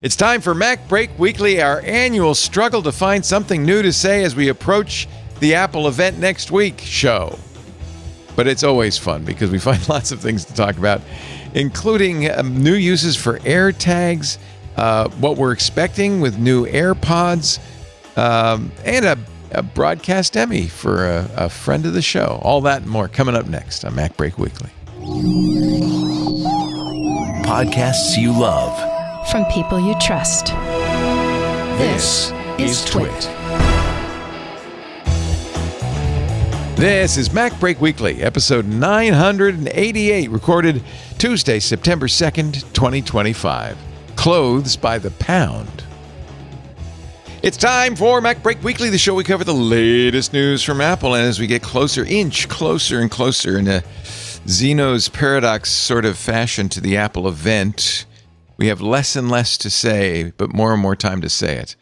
It's time for MacBreak Weekly, our annual struggle to find something new to say as we approach the Apple event next week show. But it's always fun because we find lots of things to talk about, including new uses for AirTags, what we're expecting with new AirPods, and a broadcast Emmy for a friend of the show. All that and more coming up next on MacBreak Weekly. Podcasts you love. From people you trust. This is Twit. This is MacBreak Weekly, episode 988, recorded Tuesday, September 2nd, 2025. Clothes by the pound. It's time for MacBreak Weekly, the show we cover the latest news from Apple. And as we get inch closer and closer in a Zeno's paradox sort of fashion to the Apple event, we have less and less to say, but more and more time to say it.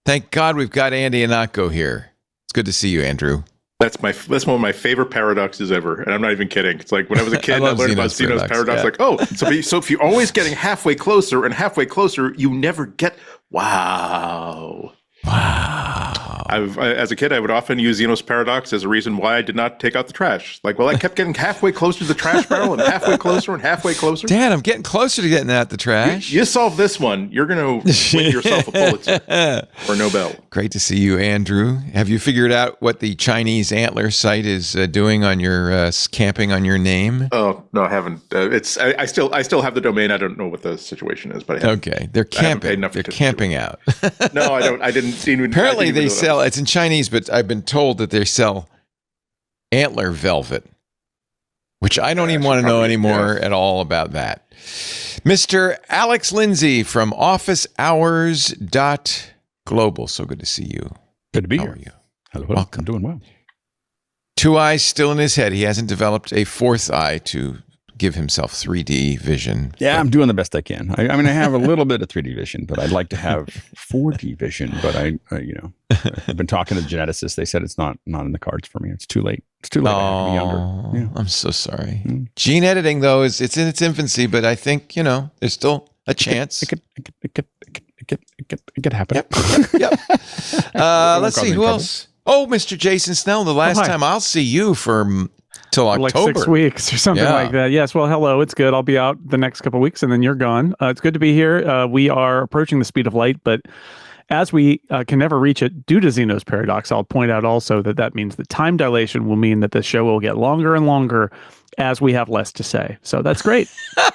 Thank God we've got Andy Anako here. It's good to see you, Andrew. That's one of my favorite paradoxes ever, and I'm not even kidding. It's like when I was a kid, I learned about Zeno's paradox. Yeah. Like, so if you're always getting halfway closer and halfway closer, you never get. Wow. As a kid, I would often use Zeno's paradox as a reason why I did not take out the trash. Like, well, I kept getting halfway closer to the trash barrel and halfway closer and halfway closer. Dad, I'm getting closer to getting out the trash. You solve this one, you're going to win yourself a Pulitzer or Nobel. Great to see you, Andrew. Have you figured out what the Chinese antler site is doing on your camping on your name? Oh, no, I haven't. I still have the domain. I don't know what the situation is, but okay, they're camping. They're camping out. No, I didn't even. Apparently, they sell. It's in Chinese, but I've been told that they sell antler velvet, which I don't even want to know anymore at all about that. Mr. Alex Lindsay from officehours.global. So good to see you. Good to be How here. are you? Hello. Welcome. I'm doing well. Two eyes still in his head. He hasn't developed a fourth eye to give himself 3D vision. Yeah, I'm doing the best I can. I mean, I have a little bit of 3D vision, but I'd like to have 4D vision. But I've been talking to the geneticists. They said it's not in the cards for me. It's too late. It's too late. I have to be younger. Yeah. I'm so sorry. Gene editing, though, it's in its infancy, but I think there's still a chance. It could happen. Yep. Let's see who else. Oh, Mr. Jason Snell. The last time I'll see you till October. Like 6 weeks or something like that. Yes. Well, hello. It's good. I'll be out the next couple of weeks and then you're gone. It's good to be here. We are approaching the speed of light, but as we can never reach it due to Zeno's paradox, I'll point out also that means the time dilation will mean that the show will get longer and longer as we have less to say. So that's great.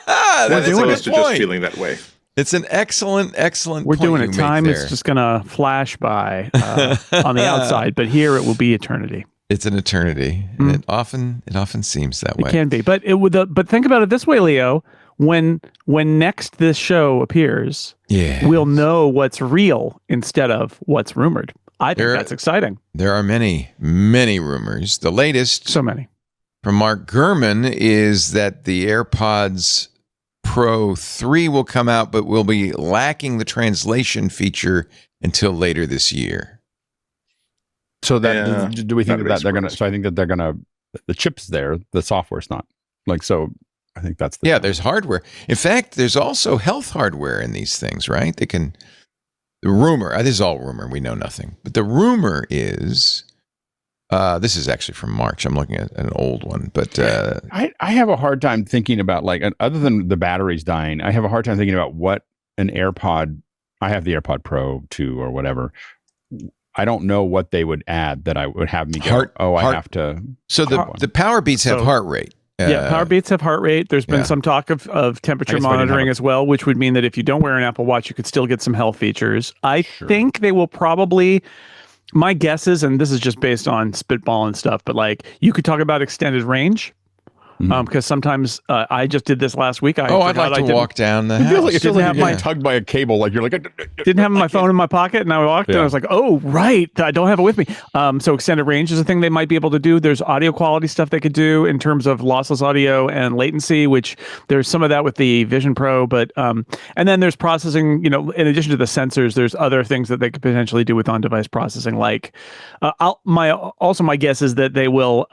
We're doing it. Just feeling that way. It's an excellent We're point doing it. Time is just going to flash by on the outside, but here it will be eternity. It's an eternity, and it often seems that way. It can be, but but think about it this way, Leo. When next this show appears, we'll know what's real instead of what's rumored. I think that's exciting. There are many rumors. The latest, so many, from Mark Gurman is that the AirPods Pro 3 will come out, but will be lacking the translation feature until later this year. So do we think that they're going to, so I think that they're going to, the chip's there, the software's not. Like, so I think that's the there's hardware. In fact, there's also health hardware in these things, right? The rumor, this is all rumor, we know nothing. But the rumor is, this is actually from March. I'm looking at an old one, but I have a hard time thinking about, like, other than the batteries dying, I have a hard time thinking about what an AirPod, I have the AirPod Pro 2 or whatever. I don't know what they would add that I would have me go, I have to. So the Power Beats have heart rate. Power Beats have heart rate. There's been some talk of temperature monitoring as well, which would mean that if you don't wear an Apple Watch, you could still get some health features. I think they will probably, my guess is, and this is just based on spitball and stuff, but like you could talk about extended range. Because sometimes I just did this last week. I'd like to walk down the house. It feels like you're tugged by a cable. Like you're like, didn't have my phone in my pocket, and I walked and I was like, oh, right, I don't have it with me. So extended range is a thing they might be able to do. There's audio quality stuff they could do in terms of lossless audio and latency, which there's some of that with the Vision Pro. But and then there's processing. In addition to the sensors, there's other things that they could potentially do with on-device processing. Like, my guess is that they will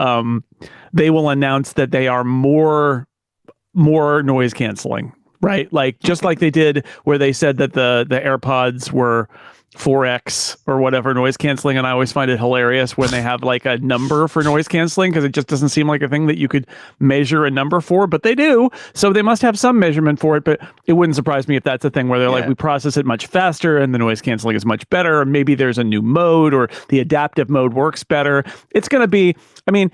announce that they are more noise canceling right? Like just like they did where they said that the AirPods were 4x or whatever noise canceling, and I always find it hilarious when they have like a number for noise canceling because it just doesn't seem like a thing that you could measure a number for, but they do, so they must have some measurement for it. But it wouldn't surprise me if that's a thing where they're like, we process it much faster and the noise canceling is much better, or maybe there's a new mode or the adaptive mode works better. It's going to be, I mean,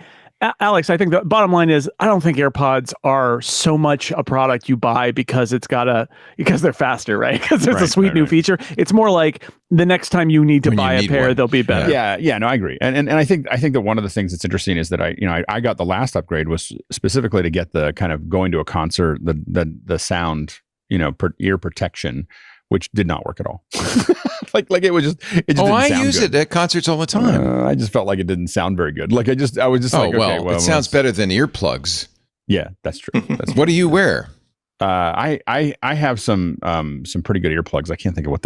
Alex, I think the bottom line is I don't think AirPods are so much a product you buy because they're faster, right? Because it's a sweet new feature. It's more like the next time you need to buy a pair, they'll be better. Yeah, no, I agree. And I think that one of the things that's interesting is that I got the last upgrade was specifically to get the kind of going to a concert, the sound, ear protection, which did not work at all. like it was just, it just didn't sound I use good. it at concerts all the time. I just felt like it didn't sound very good. Like I was just like, okay, well, it sounds better than earplugs. Yeah, that's true. What do you wear? I have some pretty good earplugs. I can't think of what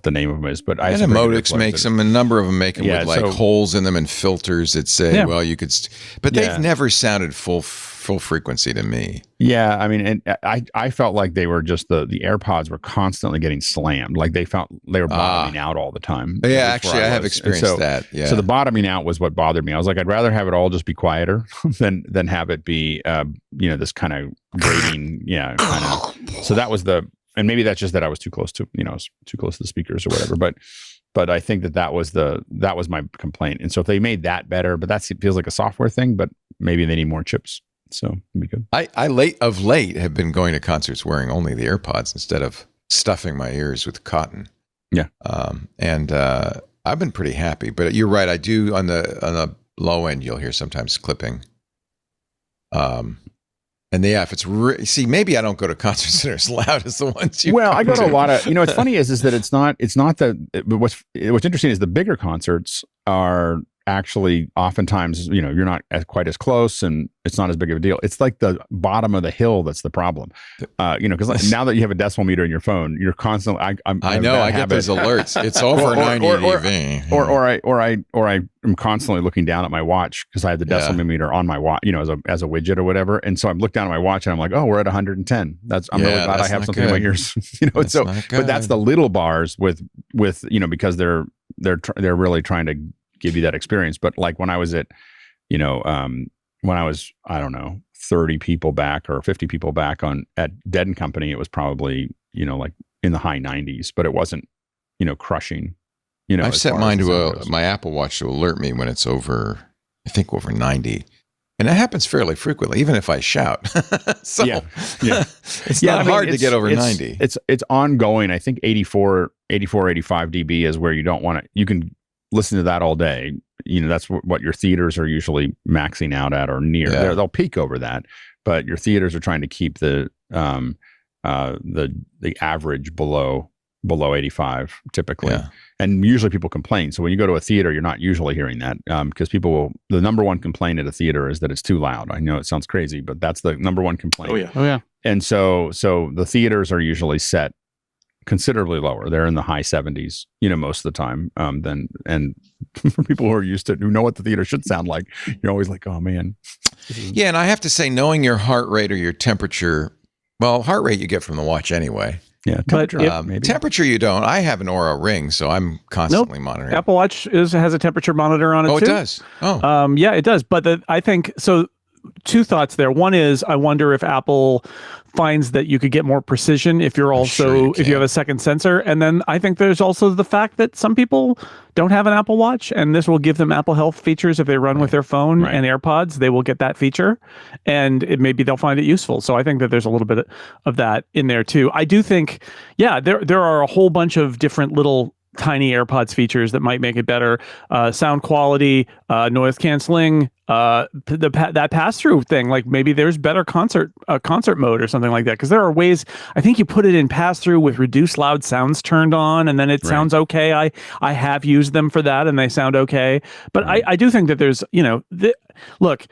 the name of them is, but I have some Modix makes them. A number of them make them with like holes in them and filters that say, well, you could, but they've never sounded full frequency to me. Yeah, I mean, and I felt like they were just the AirPods were constantly getting slammed. Like they were bottoming out all the time. Yeah, actually, I have experienced that. Yeah. So the bottoming out was what bothered me. I was like, I'd rather have it all just be quieter than have it be, this kind of grating. Yeah, kind of. So that was and maybe that's just that I was too close to, I was too close to the speakers or whatever. But I think that was my complaint. And so if they made that better, but that feels like a software thing, but maybe they need more chips. So it'd be good. I late have been going to concerts wearing only the AirPods instead of stuffing my ears with cotton. Yeah. And I've been pretty happy, but you're right. I do on the low end, you'll hear sometimes clipping. And if it's maybe I don't go to concerts that are as loud as the ones you. Well, I go to a lot of. What's funny is that it's not what's interesting is the bigger concerts are actually oftentimes you're not quite as close and it's not as big of a deal. It's like the bottom of the hill that's the problem. Because now that you have a decibel meter in your phone, you're constantly. I know I get those alerts. It's over 90 dB. Or I am constantly looking down at my watch because I have the decibel meter on my watch, as a widget or whatever. And so I'm looking down at my watch and I'm like, oh, we're at 110. I'm really glad I have something in my ears. But that's the little bars with because they're really trying to give you that experience. But like when I was at, when I was, I don't know, 30 people back or 50 people back at Dead & Company, it was probably, like in the high 90s, but it wasn't, crushing, I've set mine to my Apple Watch to alert me when it's over 90. And that happens fairly frequently, even if I shout. It's not hard to get over 90. It's ongoing. I think 84, 85 dB is where you don't want to, you can listen to that all day. That's what your theaters are usually maxing out at or near. They'll peak over that, but your theaters are trying to keep the average below 85 typically. Yeah. And usually people complain. So when you go to a theater, you're not usually hearing that because the number one complaint at a theater is that it's too loud. I know it sounds crazy, but that's the number one complaint. Oh yeah. And so the theaters are usually set considerably lower. They're in the high 70s, most of the time. And for people who know what the theater should sound like, you're always like, oh man. Yeah, and I have to say, knowing your heart rate or your temperature, well, heart rate you get from the watch anyway. Yeah, temperature. Maybe. Temperature you don't. I have an Oura Ring, so I'm constantly monitoring. Apple Watch has a temperature monitor on it too. Oh, it does. Oh, yeah, it does. But I think so. Two thoughts there. One is I wonder if Apple finds that you could get more precision if you're if you have a second sensor. And then I think there's also the fact that some people don't have an Apple Watch, and this will give them Apple Health features if they run with their phone and AirPods. They will get that feature, and maybe they'll find it useful. So I think that there's a little bit of that in there too. I do think, there are a whole bunch of different little tiny AirPods features that might make it better. Sound quality, noise canceling, that pass-through thing. Like maybe there's better concert mode or something like that. Because there are ways. I think you put it in pass-through with reduced loud sounds turned on, and then it sounds okay. I have used them for that, and they sound okay. But I do think that there's look.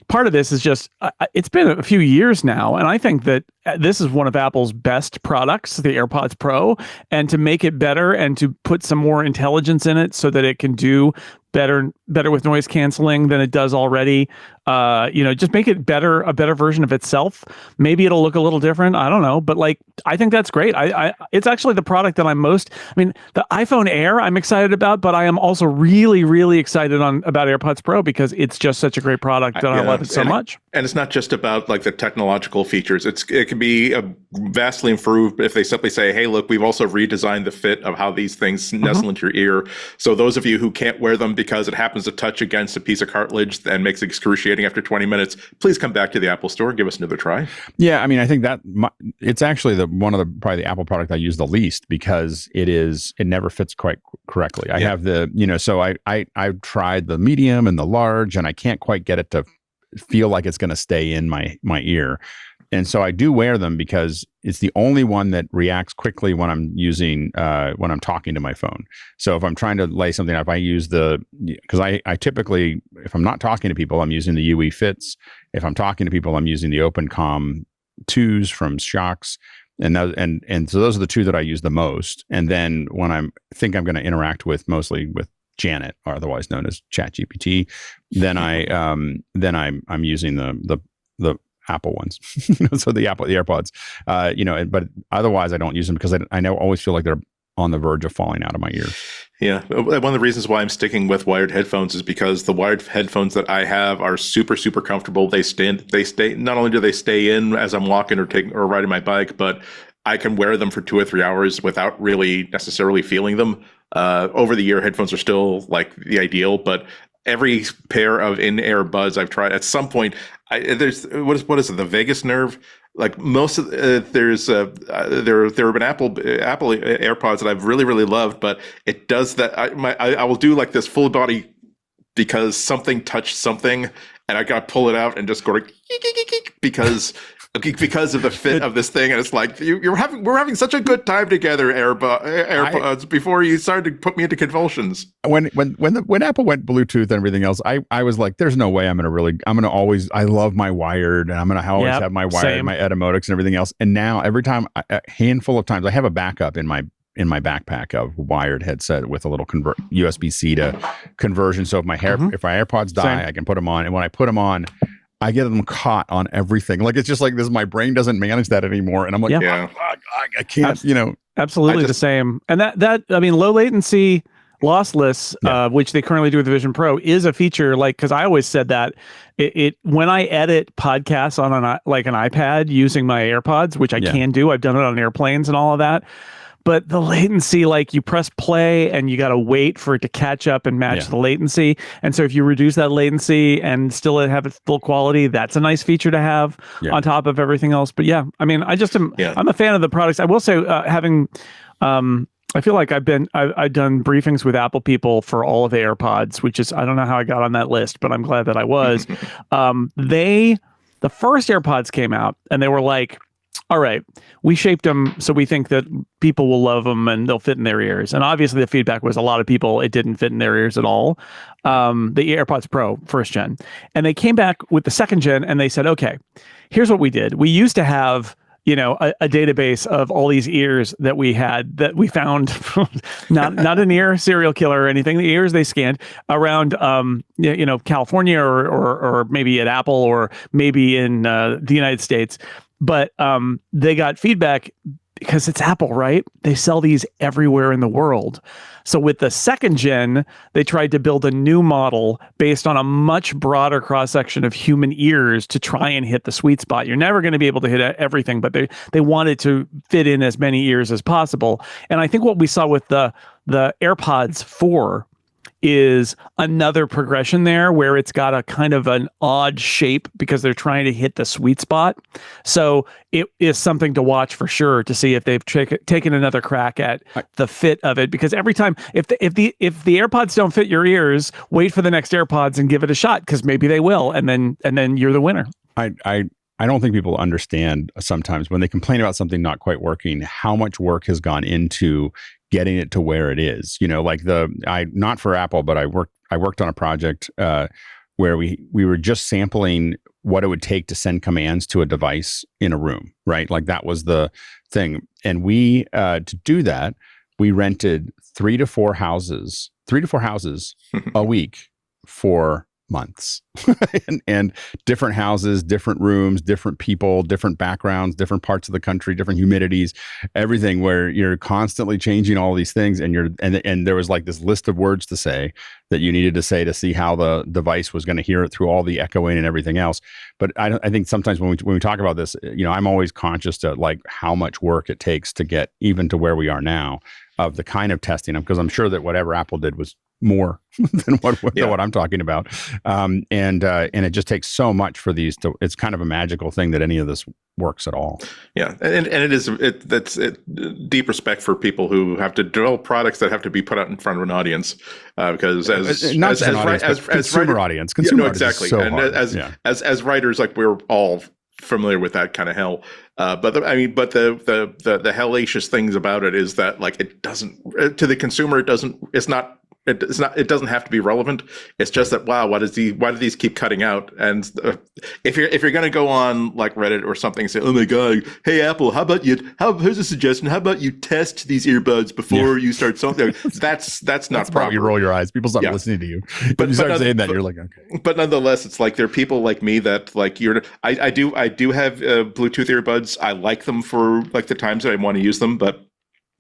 Part of this is just, it's been a few years now, and I think that this is one of Apple's best products, the AirPods Pro, and to make it better and to put some more intelligence in it so that it can do better with noise canceling than it does already. Just make it a better version of itself. Maybe it'll look a little different. I don't know, but like, I think that's great. It's actually the product that the iPhone Air I'm excited about, but I am also really, really excited about AirPods Pro because it's just such a great product that I love it so much. And it's not just about like the technological features. It can be vastly improved if they simply say, hey, look, we've also redesigned the fit of how these things nestle into your ear. So those of you who can't wear them because it happens to touch against a piece of cartilage and makes it excruciating after 20 minutes, please come back to the Apple Store and give us another try. Yeah, I mean, I think that it's actually probably the Apple product I use the least because it never fits quite correctly. I have so I've tried the medium and the large, and I can't quite get it to feel like it's going to stay in my ear. And so I do wear them because it's the only one that reacts quickly when I'm talking to my phone. So if I'm trying to lay something up, I use because I typically, if I'm not talking to people, I'm using the UE Fits. If I'm talking to people, I'm using the OpenComm 2s from Shocks. And so those are the two that I use the most. And then when I'm going to interact mostly with Janet, or otherwise known as ChatGPT, then I'm using the Apple ones. So the AirPods, but otherwise I don't use them because I always feel like they're on the verge of falling out of my ear. Yeah. One of the reasons why I'm sticking with wired headphones is because the wired headphones that I have are super, super comfortable. They stay, not only do they stay in as I'm walking or riding my bike, but I can wear them for 2 or 3 hours without really necessarily feeling them. Over the ear headphones are still like the ideal, but every pair of in-ear buds I've tried at some point, there's what is it? The vagus nerve. Like most of there have been Apple AirPods that I've really, really loved, but it does that. I will do like this full body because something touched something, and I got to pull it out and just go like because of the fit of this thing, and it's like we're having such a good time together, AirPods, before you started to put me into convulsions. When Apple went Bluetooth and everything else, I was like, there's no way I love my wired, and I'm gonna always have my wired, my Etymotics and everything else. And now every time, a handful of times, I have a backup in my backpack of wired headset with a little USB-C to conversion. So if my AirPods die, I can put them on, and when I put them on, I get them caught on everything. Like, it's just like this, my brain doesn't manage that anymore. And I'm like, I can't, Absolutely the same. And that low latency lossless, which they currently do with the Vision Pro, is a feature. Like, because I always said that it when I edit podcasts on an iPad using my AirPods, which I can do, I've done it on airplanes and all of that. But the latency, like, you press play and you got to wait for it to catch up and match the latency. And so if you reduce that latency and still have it full quality, that's a nice feature to have on top of everything else. But I'm a fan of the products. I will say, I feel like I've done briefings with Apple people for all of the AirPods, which is, I don't know how I got on that list, but I'm glad that I was. The first AirPods came out and they were like, all right, we shaped them so we think that people will love them and they'll fit in their ears. And obviously the feedback was a lot of people, it didn't fit in their ears at all. The AirPods Pro, first gen. And they came back with the second gen and they said, okay, here's what we did. We used to have a database of all these ears that we found, not an ear serial killer or anything. The ears they scanned around, California or maybe at Apple or maybe in the United States. But they got feedback because it's Apple, right? They sell these everywhere in the world. So with the second gen, they tried to build a new model based on a much broader cross-section of human ears to try and hit the sweet spot. You're never going to be able to hit everything, but they wanted to fit in as many ears as possible. And I think what we saw with the AirPods 4 is another progression there where it's got a kind of an odd shape because they're trying to hit the sweet spot. So it is something to watch for sure to see if they've taken another crack at the fit of it. Because every time, if the AirPods don't fit your ears, wait for the next AirPods and give it a shot because maybe they will, and then you're the winner. I don't think people understand sometimes when they complain about something not quite working, how much work has gone into getting it to where it is. Not for Apple, but I worked on a project where we were just sampling what it would take to send commands to a device in a room, right? Like that was the thing. And we, to do that, we rented 3 to 4 houses 3 to 4 houses a week for months and different houses, different rooms, different people, different backgrounds, different parts of the country, different humidities, everything, where you're constantly changing all these things. And there was like this list of words to say that you needed to say to see how the device was going to hear it through all the echoing and everything else. But I think sometimes when we talk about this, I'm always conscious to like how much work it takes to get even to where we are now of the kind of testing, because I'm sure that whatever Apple did was more than what I'm talking about. And it just takes so much for these to, it's kind of a magical thing that any of this works at all. Yeah. And that's deep respect for people who have to develop products that have to be put out in front of an audience, because consumer audience. Exactly. So and hard. as writers, like we're all familiar with that kind of hell. But the hellacious things about it is that like it doesn't, to the consumer, it doesn't have to be relevant. It's just that, wow, why do these keep cutting out? And if you're going to go on like Reddit or something and say, oh my God, hey Apple, here's a suggestion. How about you test these earbuds before you start something? That's not proper. You roll your eyes. People stop listening to you. But you start saying that, you're like, okay. But nonetheless, it's like there are people like me that like I do have Bluetooth earbuds. I like them for like the times that I want to use them, but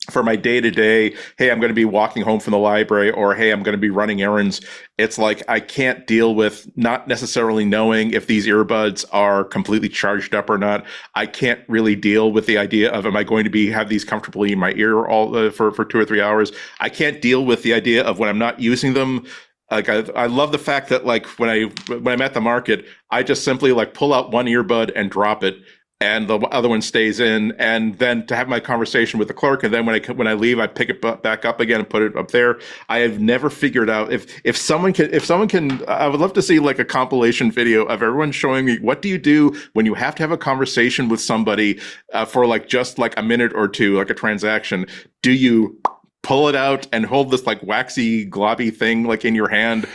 for my day-to-day, hey, I'm going to be walking home from the library, or hey, I'm going to be running errands, it's like I can't deal with not necessarily knowing if these earbuds are completely charged up or not. I can't really deal with the idea of, am I going to have these comfortably in my ear all for 2 or 3 hours? I can't deal with the idea of when I'm not using them. Like I love the fact that like when I'm at the market, I just simply like pull out one earbud and drop it, and the other one stays in, and then to have my conversation with the clerk, and then when I leave, I pick it back up again and put it up there. I have never figured out if someone can. I would love to see like a compilation video of everyone showing me what do you do when you have to have a conversation with somebody for like just like a minute or two, like a transaction. Do you pull it out and hold this like waxy globby thing like in your hand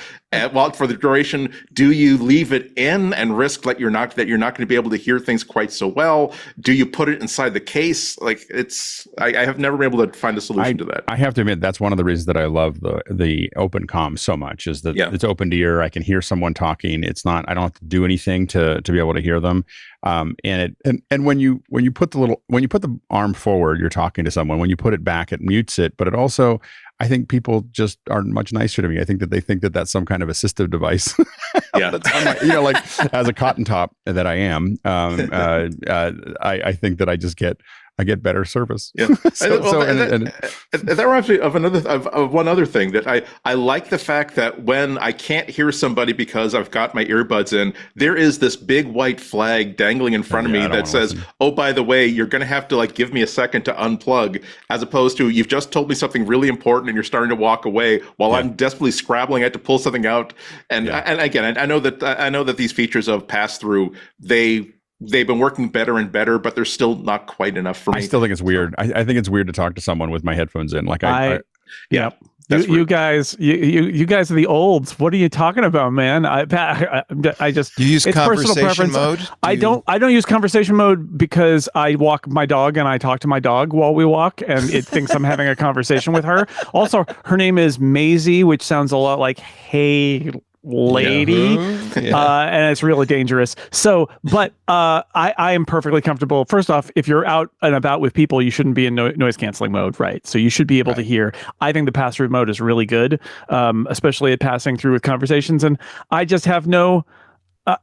for the duration? Do you leave it in and risk that you're not going to be able to hear things quite so well? Do you put it inside the case? Like I have never been able to find a solution to that. I have to admit, that's one of the reasons that I love the open comm so much, is that it's open to ear. I can hear someone talking. I don't have to do anything to be able to hear them. And when you put the arm forward, you're talking to someone. When you put it back, it mutes it, but it also, I think people just are much nicer to me. I think that they think that that's some kind of assistive device. Yeah. Like as a cotton top that I am, I think that I get better service. Yeah. That reminds me of one other thing, that I like the fact that when I can't hear somebody because I've got my earbuds in, there is this big white flag dangling in front of me that says, oh, by the way, you're going to have to like give me a second to unplug, as opposed to you've just told me something really important and you're starting to walk away while I'm desperately scrabbling. I had to pull something out. And again, I know that these features of pass-through, they've been working better and better, but they're still not quite enough for me. I still think it's weird. I think it's weird to talk to someone with my headphones in. Like you guys are the olds. What are you talking about, man? I just you use conversation mode. I don't use conversation mode because I walk my dog and I talk to my dog while we walk, and it thinks I'm having a conversation with her. Also, her name is Maisie, which sounds a lot like hey lady, and it's really dangerous. So, but I am perfectly comfortable. First off, if you're out and about with people, you shouldn't be in noise canceling mode, right? So you should be able to hear. I think the pass-through mode is really good, especially at passing through with conversations. And I just have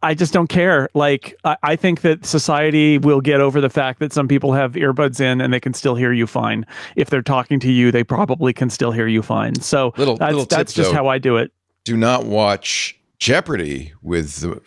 I just don't care. Like, I think that society will get over the fact that some people have earbuds in and they can still hear you fine. If they're talking to you, they probably can still hear you fine. So that's just how I do it. Do not watch Jeopardy with the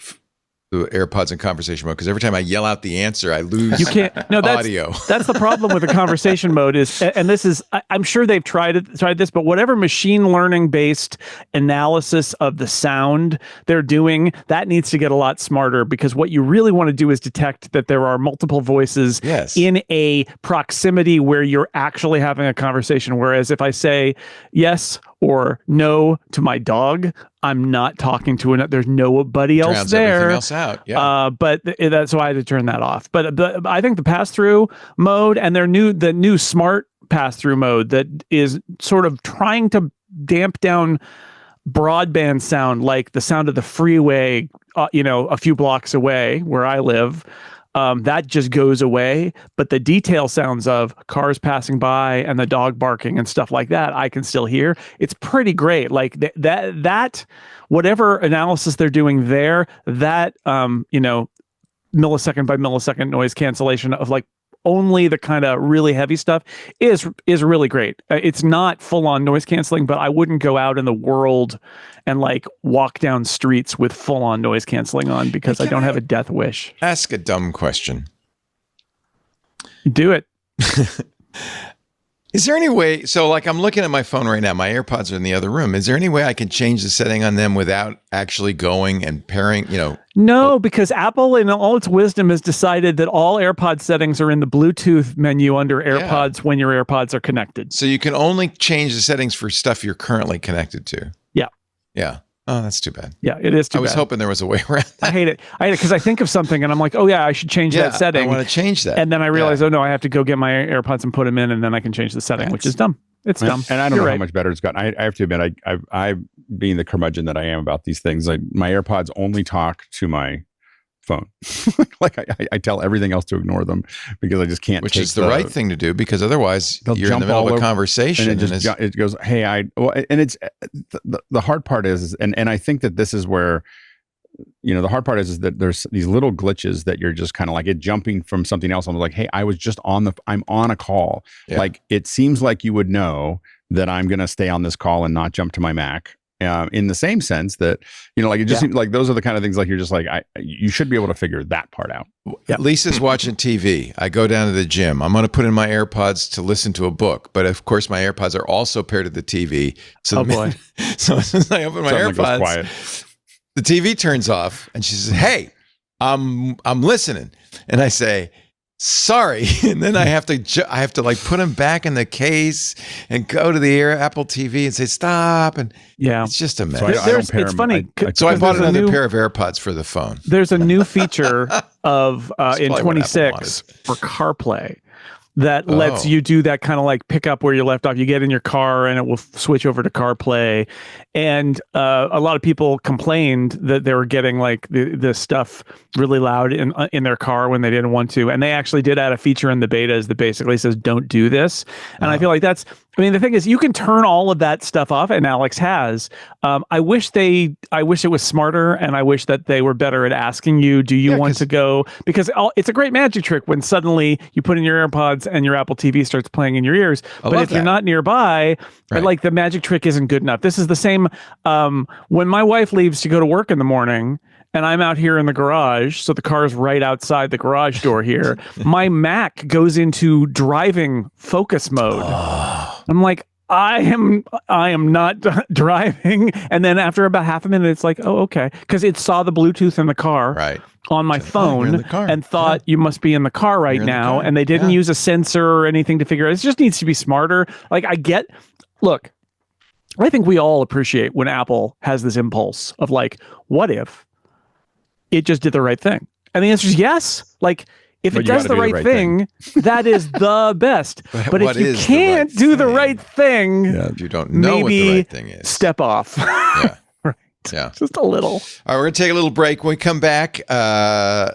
AirPods in conversation mode, because every time I yell out the answer, I lose audio. That's the problem with the conversation mode is, and this is, I'm sure they've tried this, but whatever machine learning based analysis of the sound they're doing, that needs to get a lot smarter, because what you really want to do is detect that there are multiple voices in a proximity where you're actually having a conversation. Whereas if I say yes or no to my dog, I'm not talking to another. There's nobody else Drowns there. Everything else out. Yeah. But that's why I had to turn that off. But I think the pass-through mode and the new smart pass-through mode that is sort of trying to damp down broadband sound, like the sound of the freeway, a few blocks away where I live. That just goes away, but the detail sounds of cars passing by and the dog barking and stuff like that, I can still hear. It's pretty great. Like that whatever analysis they're doing there, that millisecond by millisecond noise cancellation of like only the kind of really heavy stuff is really great. It's not full on noise canceling, but I wouldn't go out in the world and like walk down streets with full on noise canceling on because I don't have a death wish. Ask a dumb question. Do it. Is there any way, so like I'm looking at my phone right now, my AirPods are in the other room. Is there any way I can change the setting on them without actually going and pairing, No, because Apple in all its wisdom has decided that all AirPod settings are in the Bluetooth menu under AirPods when your AirPods are connected. So you can only change the settings for stuff you're currently connected to. Yeah. Yeah. Oh, that's too bad. Yeah, it is too bad. I was hoping there was a way around that. I hate it because I think of something and I'm like, oh yeah, I should change that setting. I want to change that. And then I realize, oh no, I have to go get my AirPods and put them in, and then I can change the setting, which is dumb. It's dumb. And I don't know how much better it's gotten. I have to admit, I being the curmudgeon that I am about these things, like my AirPods only talk to my phone. Like I tell everything else to ignore them because I just can't. Which is the right thing to do, because otherwise you're in the middle of a conversation and it goes, hey, and it's the hard part is, and I think that this is where, the hard part is that there's these little glitches that you're just kind of like it jumping from something else. I'm like, hey, I'm on a call. Yeah. Like it seems like you would know that I'm going to stay on this call and not jump to my Mac. In the same sense that, like it just seems like those are the kind of things like you're just like, you should be able to figure that part out. Yeah. Lisa's watching TV. I go down to the gym. I'm going to put in my AirPods to listen to a book. But of course, my AirPods are also paired to the TV. So boy. So as soon as I open my AirPods, the TV turns off and she says, hey, I'm listening. And I say, sorry. And then I have to like put them back in the case and go to the Apple TV and say, stop. And it's just a mess. So I don't pair it's them. funny. So I bought another pair of AirPods for the phone. There's a new feature of in 26 for CarPlay that lets you do that kind of like pick up where you left off. You get in your car and it will switch over to CarPlay. And a lot of people complained that they were getting like the stuff really loud in their car when they didn't want to. And they actually did add a feature in the betas that basically says, don't do this. And I feel like the thing is, you can turn all of that stuff off, and Alex has. I wish it was smarter, and I wish that they were better at asking you, do you want to go? Because it's a great magic trick when suddenly you put in your AirPods and your Apple TV starts playing in your ears. But if you're not nearby, like the magic trick isn't good enough. This is the same when my wife leaves to go to work in the morning, and I'm out here in the garage, so the car's right outside the garage door here. My Mac goes into driving focus mode. I'm like, I am not driving. And then after about half a minute, it's like, oh, okay. Because it saw the Bluetooth in the car on my phone and thought you must be in the car right now. And they didn't use a sensor or anything to figure it out. It just needs to be smarter. Like look, I think we all appreciate when Apple has this impulse of like, what if it just did the right thing? And the answer is yes. Like, if it does the right thing, that is the best. But if you can't do the right thing, if you don't know what the right thing is, step off. Yeah. Right. Yeah. Just a little. All right, we're going to take a little break. When we come back, I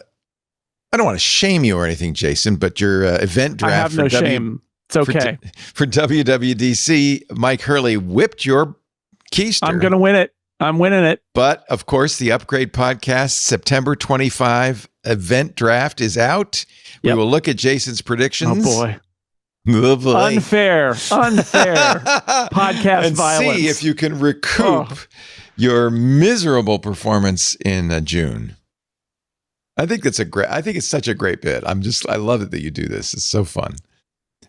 don't want to shame you or anything, Jason, but your event draft I have no shame. It's okay. For WWDC, Mike Hurley whipped your keister. I'm going to win it. I'm winning it. But, of course, the Upgrade Podcast September 25 event draft is out. We will look at Jason's predictions. Oh, boy. Unfair podcast and violence. See if you can recoup your miserable performance in June. I think it's such a great bit. I love it that you do this. It's so fun.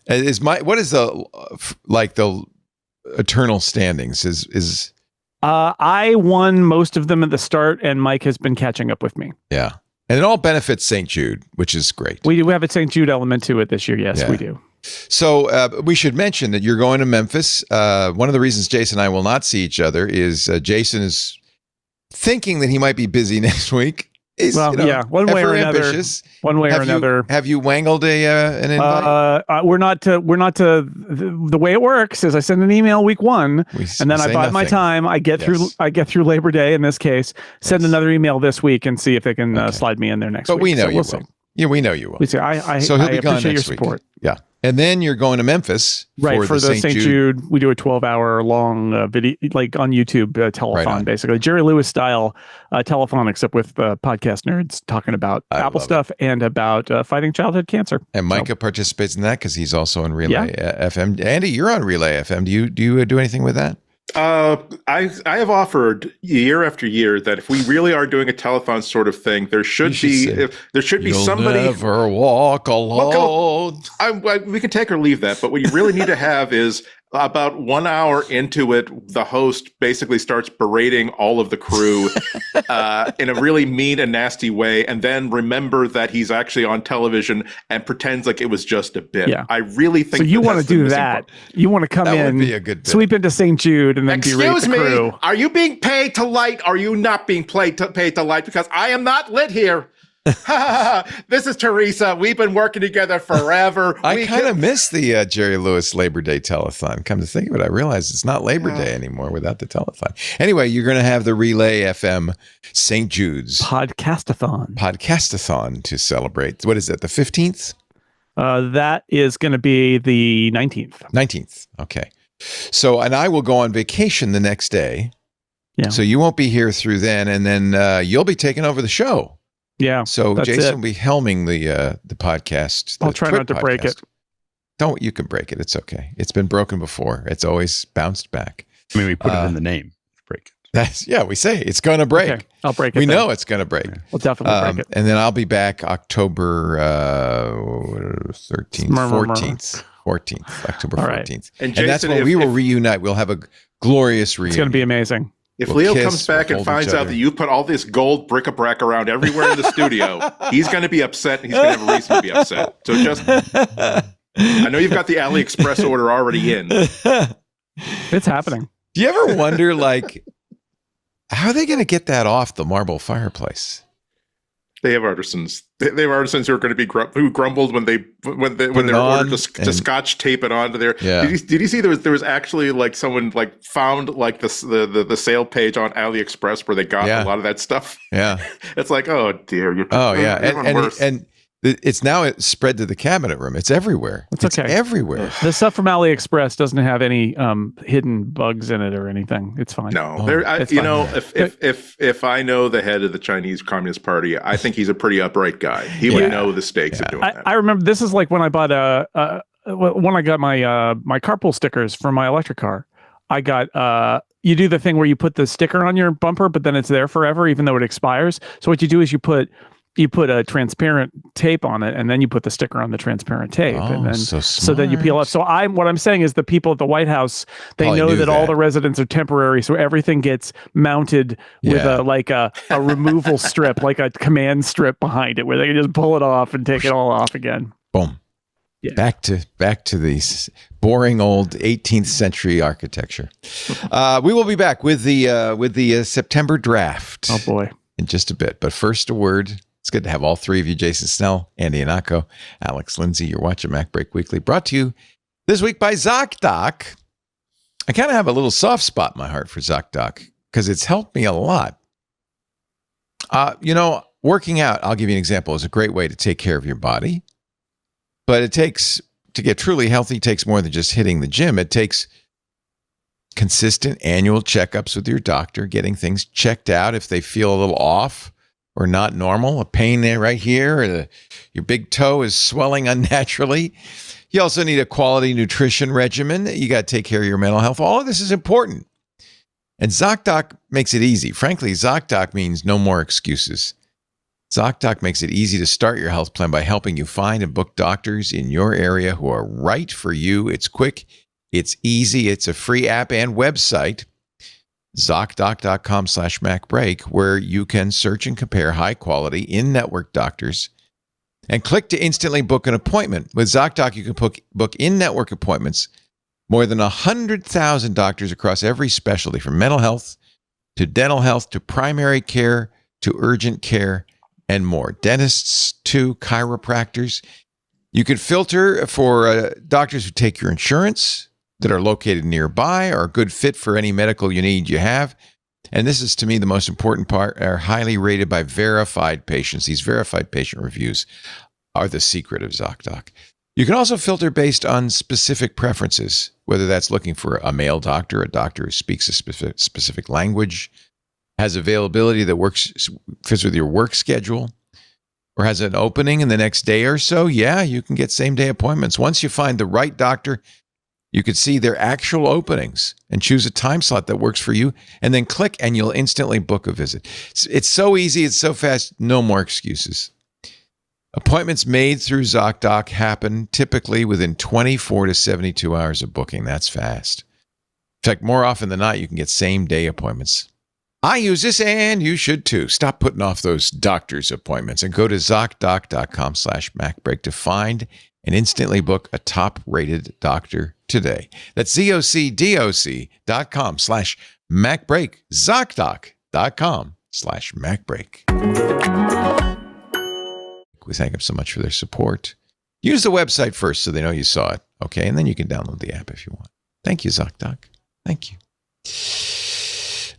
What is the eternal standings? I won most of them at the start, and Mike has been catching up with me. Yeah. And it all benefits St. Jude, which is great. We do have a St. Jude element to it this year. Yes, we do. So we should mention that you're going to Memphis. One of the reasons Jason and I will not see each other is Jason is thinking that he might be busy next week. He's, one way or ever another. ambitious. One way or another. Have you wangled an invite? We're not to the way it works is I send an email week 1 and then I buy my time. I get through Labor Day in this case, send another email this week and see if they can slide me in there next week. But we know so you will. Yeah, we know you will. We see. I so he'll be gone appreciate next your support. week. Yeah. And then you're going to Memphis for the St. Jude. We do a 12-hour long video, like on YouTube telethon, basically Jerry Lewis style telethon, except with podcast nerds talking about Apple stuff and about fighting childhood cancer. And Micah participates in that because he's also on Relay FM. Andy, you're on Relay FM. Do you do anything with that? I have offered year after year that if we really are doing a telethon sort of thing, there should be somebody. Never walk alone. We can take or leave that, but what you really need to have is about 1 hour into it, the host basically starts berating all of the crew in a really mean and nasty way, and then remember that he's actually on television and pretends like it was just a bit. Yeah. I really think so. You want to do that? You want to come in, would be a good bit. Sweep into St. Jude, and then berate the crew. Are you being paid to light? Are you not being paid to light? Because I am not lit here. This is Teresa. We've been working together forever. I kind of miss the Jerry Lewis Labor Day telethon. Come to think of it, I realize it's not Labor Day anymore without the telethon. Anyway, you're going to have the Relay FM St. Jude's podcastathon to celebrate. What is it? The 15th? That is going to be the 19th. 19th. Okay. So, and I will go on vacation the next day. Yeah. So you won't be here through then, and then you'll be taking over the show. Yeah. So Jason will be helming the podcast. I'll try not to break it. You can break it. It's okay. It's been broken before. It's always bounced back. I mean, we put it in the name. Break it. We say it's going to break. Okay. I'll break it. We know it's going to break. We'll definitely break it. And then I'll be back October 13th, 14th. 14th, October 14th. And Jason, that's when we will reunite. We'll have a glorious reunion. It's going to be amazing. If Leo comes back and finds out that you put all this gold bric-a-brac around everywhere in the studio, he's going to be upset, and he's going to have a reason to be upset. So I know you've got the AliExpress order already in. It's happening. Do you ever wonder, how are they going to get that off the marble fireplace? They have artisans. They have artisans who are going to be who grumbled when they were ordered to scotch tape it onto there. Yeah. Did you see there was actually someone found the sale page on AliExpress where they got a lot of that stuff. Yeah, it's oh dear. And it's now spread to the cabinet room. It's everywhere. It's everywhere. The stuff from AliExpress doesn't have any hidden bugs in it or anything. It's fine. No, if I know the head of the Chinese Communist Party, I think he's a pretty upright guy. He would know the stakes of doing that. I remember this is like when I bought when I got my carpool stickers for my electric car. I got you do the thing where you put the sticker on your bumper, but then it's there forever, even though it expires. So what you do is you put a transparent tape on it, and then you put the sticker on the transparent tape, and then so that you peel off. So what I'm saying is the people at the White House, they know that all the residents are temporary, so everything gets mounted with a removal strip, like a command strip behind it, where they can just pull it off and take it all off again. Boom. Yeah. Back to the boring old 18th century architecture. We will be back with the September draft. Oh boy, in just a bit. But first, a word. It's good to have all three of you, Jason Snell, Andy Anako, Alex Lindsay. You're watching MacBreak Weekly, brought to you this week by ZocDoc. I kind of have a little soft spot in my heart for ZocDoc because it's helped me a lot. Working out, I'll give you an example, is a great way to take care of your body. But to get truly healthy, takes more than just hitting the gym. It takes consistent annual checkups with your doctor, getting things checked out if they feel a little off or not normal, a pain there right here, or your big toe is swelling unnaturally. You also need a quality nutrition regimen. You got to take care of your mental health. All of this is important. And ZocDoc makes it easy. Frankly, ZocDoc means no more excuses. ZocDoc makes it easy to start your health plan by helping you find and book doctors in your area who are right for you. It's quick, it's easy, it's a free app and website. ZocDoc.com/MacBreak, where you can search and compare high-quality in-network doctors and click to instantly book an appointment. With ZocDoc, you can book in-network appointments. More than 100,000 doctors across every specialty, from mental health to dental health to primary care to urgent care and more. Dentists, too, chiropractors. You can filter for doctors who take your insurance, that are located nearby, are a good fit for any medical need you have. And this is, to me, the most important part, are highly rated by verified patients. These verified patient reviews are the secret of ZocDoc. You can also filter based on specific preferences, whether that's looking for a male doctor, a doctor who speaks a specific language, has availability that fits with your work schedule, or has an opening in the next day or so. Yeah, you can get same-day appointments. Once you find the right doctor, you could see their actual openings and choose a time slot that works for you, and then click and you'll instantly book a visit. It's so easy. It's so fast. No more excuses. Appointments made through ZocDoc happen typically within 24 to 72 hours of booking. That's fast. In fact, more often than not, you can get same-day appointments. I use this, and you should too. Stop putting off those doctor's appointments and go to ZocDoc.com/MacBreak to find and instantly book a top-rated doctor today. That's ZocDoc.com/MacBreak. ZocDoc.com/MacBreak. We thank them so much for their support. Use the website first so they know you saw it, okay? And then you can download the app if you want. Thank you, ZocDoc. Thank you.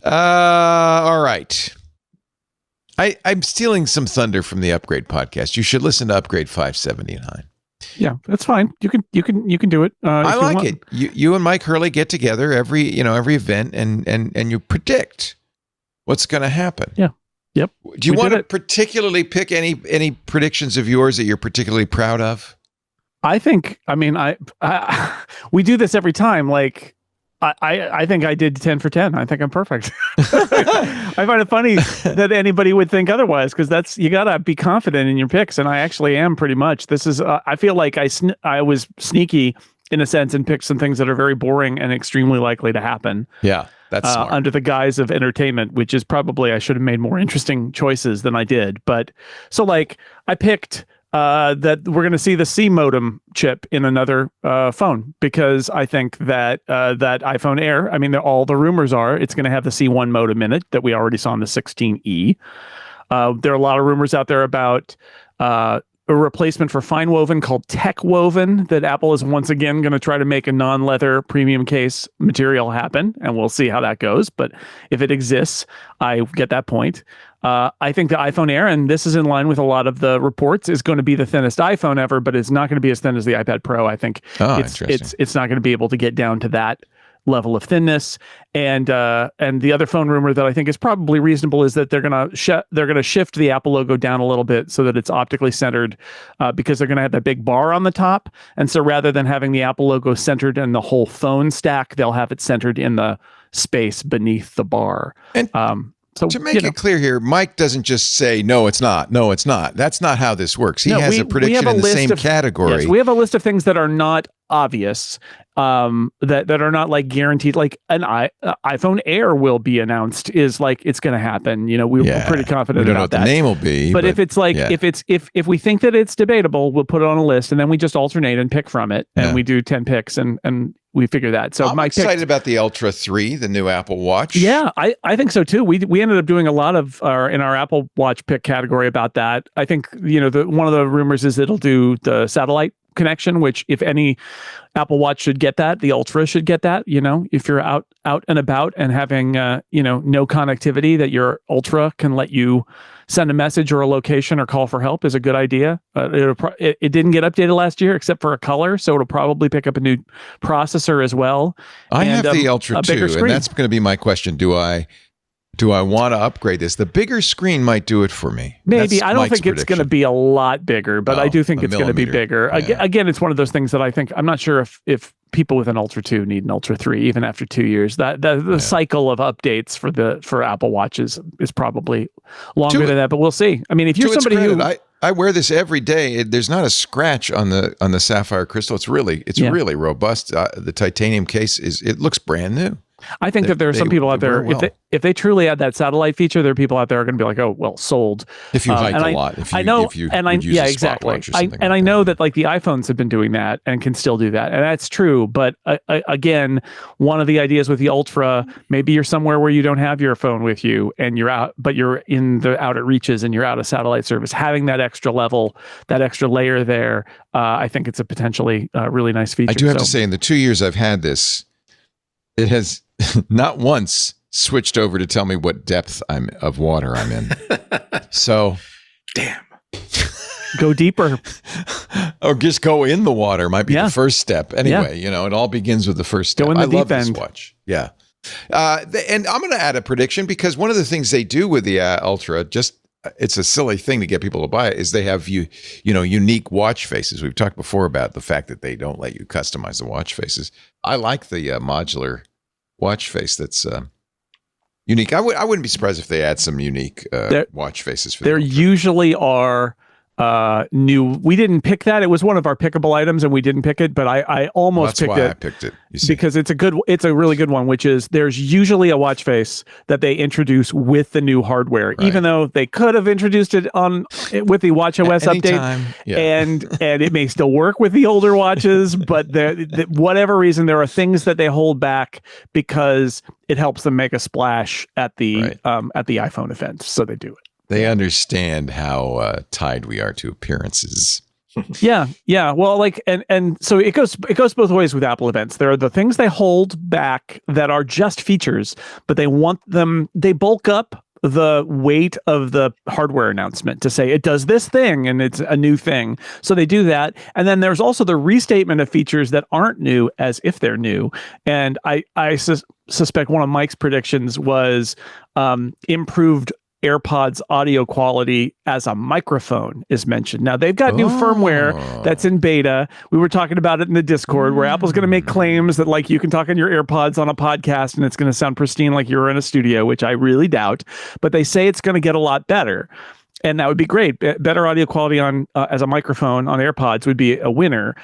All right. I'm stealing some thunder from the Upgrade podcast. You should listen to Upgrade 579. Yeah, that's fine. You can do it. I like it. You and Mike Hurley get together every event and you predict what's going to happen. Yeah. Yep. Do you want to particularly pick any predictions of yours that you're particularly proud of? I think, we do this every time. Like, I think I did 10 for 10. I think I'm perfect. I find it funny that anybody would think otherwise, because you got to be confident in your picks. And I actually am pretty much. This is, I feel like I was sneaky in a sense and picked some things that are very boring and extremely likely to happen. Yeah. That's smart. Under the guise of entertainment, which is probably, I should have made more interesting choices than I did. But so like I picked that we're going to see the C modem chip in another phone, because I think that that iPhone Air, all the rumors are it's going to have the C1 modem in it that we already saw in the 16E. There are a lot of rumors out there about a replacement for FineWoven called TechWoven that Apple is once again going to try to make a non-leather premium case material happen, and we'll see how that goes. But if it exists, I get that point. I think the iPhone Air, and this is in line with a lot of the reports, is going to be the thinnest iPhone ever, but it's not going to be as thin as the iPad Pro. I think it's not going to be able to get down to that level of thinness. And the other phone rumor that I think is probably reasonable is that they're going to shift the Apple logo down a little bit so that it's optically centered, because they're going to have that big bar on the top. And so rather than having the Apple logo centered in the whole phone stack, they'll have it centered in the space beneath the bar. And so to make it clear here, Mike doesn't just say, no, it's not. No, it's not. That's not how this works. He has a prediction in the same category. Yes, we have a list of things that are not obvious, that are not like guaranteed. Like an iPhone Air will be announced, is like it's going to happen. We're pretty confident we don't about know what that. The name will be. But if it's like if we think that it's debatable, we'll put it on a list, and then we just alternate and pick from it, and we do 10 picks, and we figure that. So I'm excited about the Ultra 3, the new Apple Watch. Yeah, I think so too. We ended up doing a lot of in our Apple Watch pick category about that. I think one of the rumors is it'll do the satellite connection, which if any Apple Watch should get that, the Ultra should get that. If you're out and about and having no connectivity, that your Ultra can let you send a message or a location or call for help is a good idea. It didn't get updated last year except for a color, so it'll probably pick up a new processor as well. I have the Ultra too, and that's going to be my question. Do I want to upgrade this? The bigger screen might do it for me. Maybe. I don't think it's going to be a lot bigger, but I do think it's going to be bigger. Yeah. Again, it's one of those things that I think, I'm not sure if people with an Ultra 2 need an Ultra 3 even after 2 years. The cycle of updates for Apple Watches is probably longer than that, but we'll see. If you're somebody who I wear this every day. There's not a scratch on the sapphire crystal. It's really robust. The titanium case it looks brand new. I think that there are some people out there, if they truly add that satellite feature, there are people out there are going to be like, oh, well, sold. If you hike a lot, if you would use a stopwatch or something. I know that like the iPhones have been doing that and can still do that. And that's true. But again, one of the ideas with the Ultra, maybe you're somewhere where you don't have your phone with you and you're out, but you're in the outer reaches and you're out of satellite service. Having that extra level, that extra layer there, I think it's a potentially really nice feature. I do have to say, in the 2 years I've had this, it has not once switched over to tell me what depth of water I'm in. So, damn. Go deeper. Or just go in the water might be the first step. Anyway, it all begins with the first step. Go in the deep love end. This watch. Yeah. And I'm going to add a prediction, because one of the things they do with the Ultra, it's a silly thing to get people to buy it, is they have unique watch faces. We've talked before about the fact that they don't let you customize the watch faces. I like the modular watch face that's unique. I wouldn't be surprised if they add some unique watch faces for there usually are new. We didn't pick that. It was one of our pickable items and we didn't pick it, but I almost picked it. I picked it. Because it's a really good one, which is there's usually a watch face that they introduce with the new hardware, even though they could have introduced it with the WatchOS update, and it may still work with the older watches, but whatever reason, there are things that they hold back because it helps them make a splash at the iPhone event, so they do it. They understand how tied we are to appearances. Yeah. Well, and so it goes both ways with Apple events. There are the things they hold back that are just features, but they bulk up the weight of the hardware announcement to say it does this thing and it's a new thing. So they do that. And then there's also the restatement of features that aren't new as if they're new. And I suspect one of Mike's predictions was improved AirPods audio quality as a microphone is mentioned. Now they've got new firmware that's in beta. We were talking about it in the Discord where Apple's going to make claims that like you can talk on your AirPods on a podcast and it's going to sound pristine like you're in a studio, which I really doubt. But they say it's going to get a lot better. And that would be great. Better audio quality on as a microphone on AirPods would be a winner.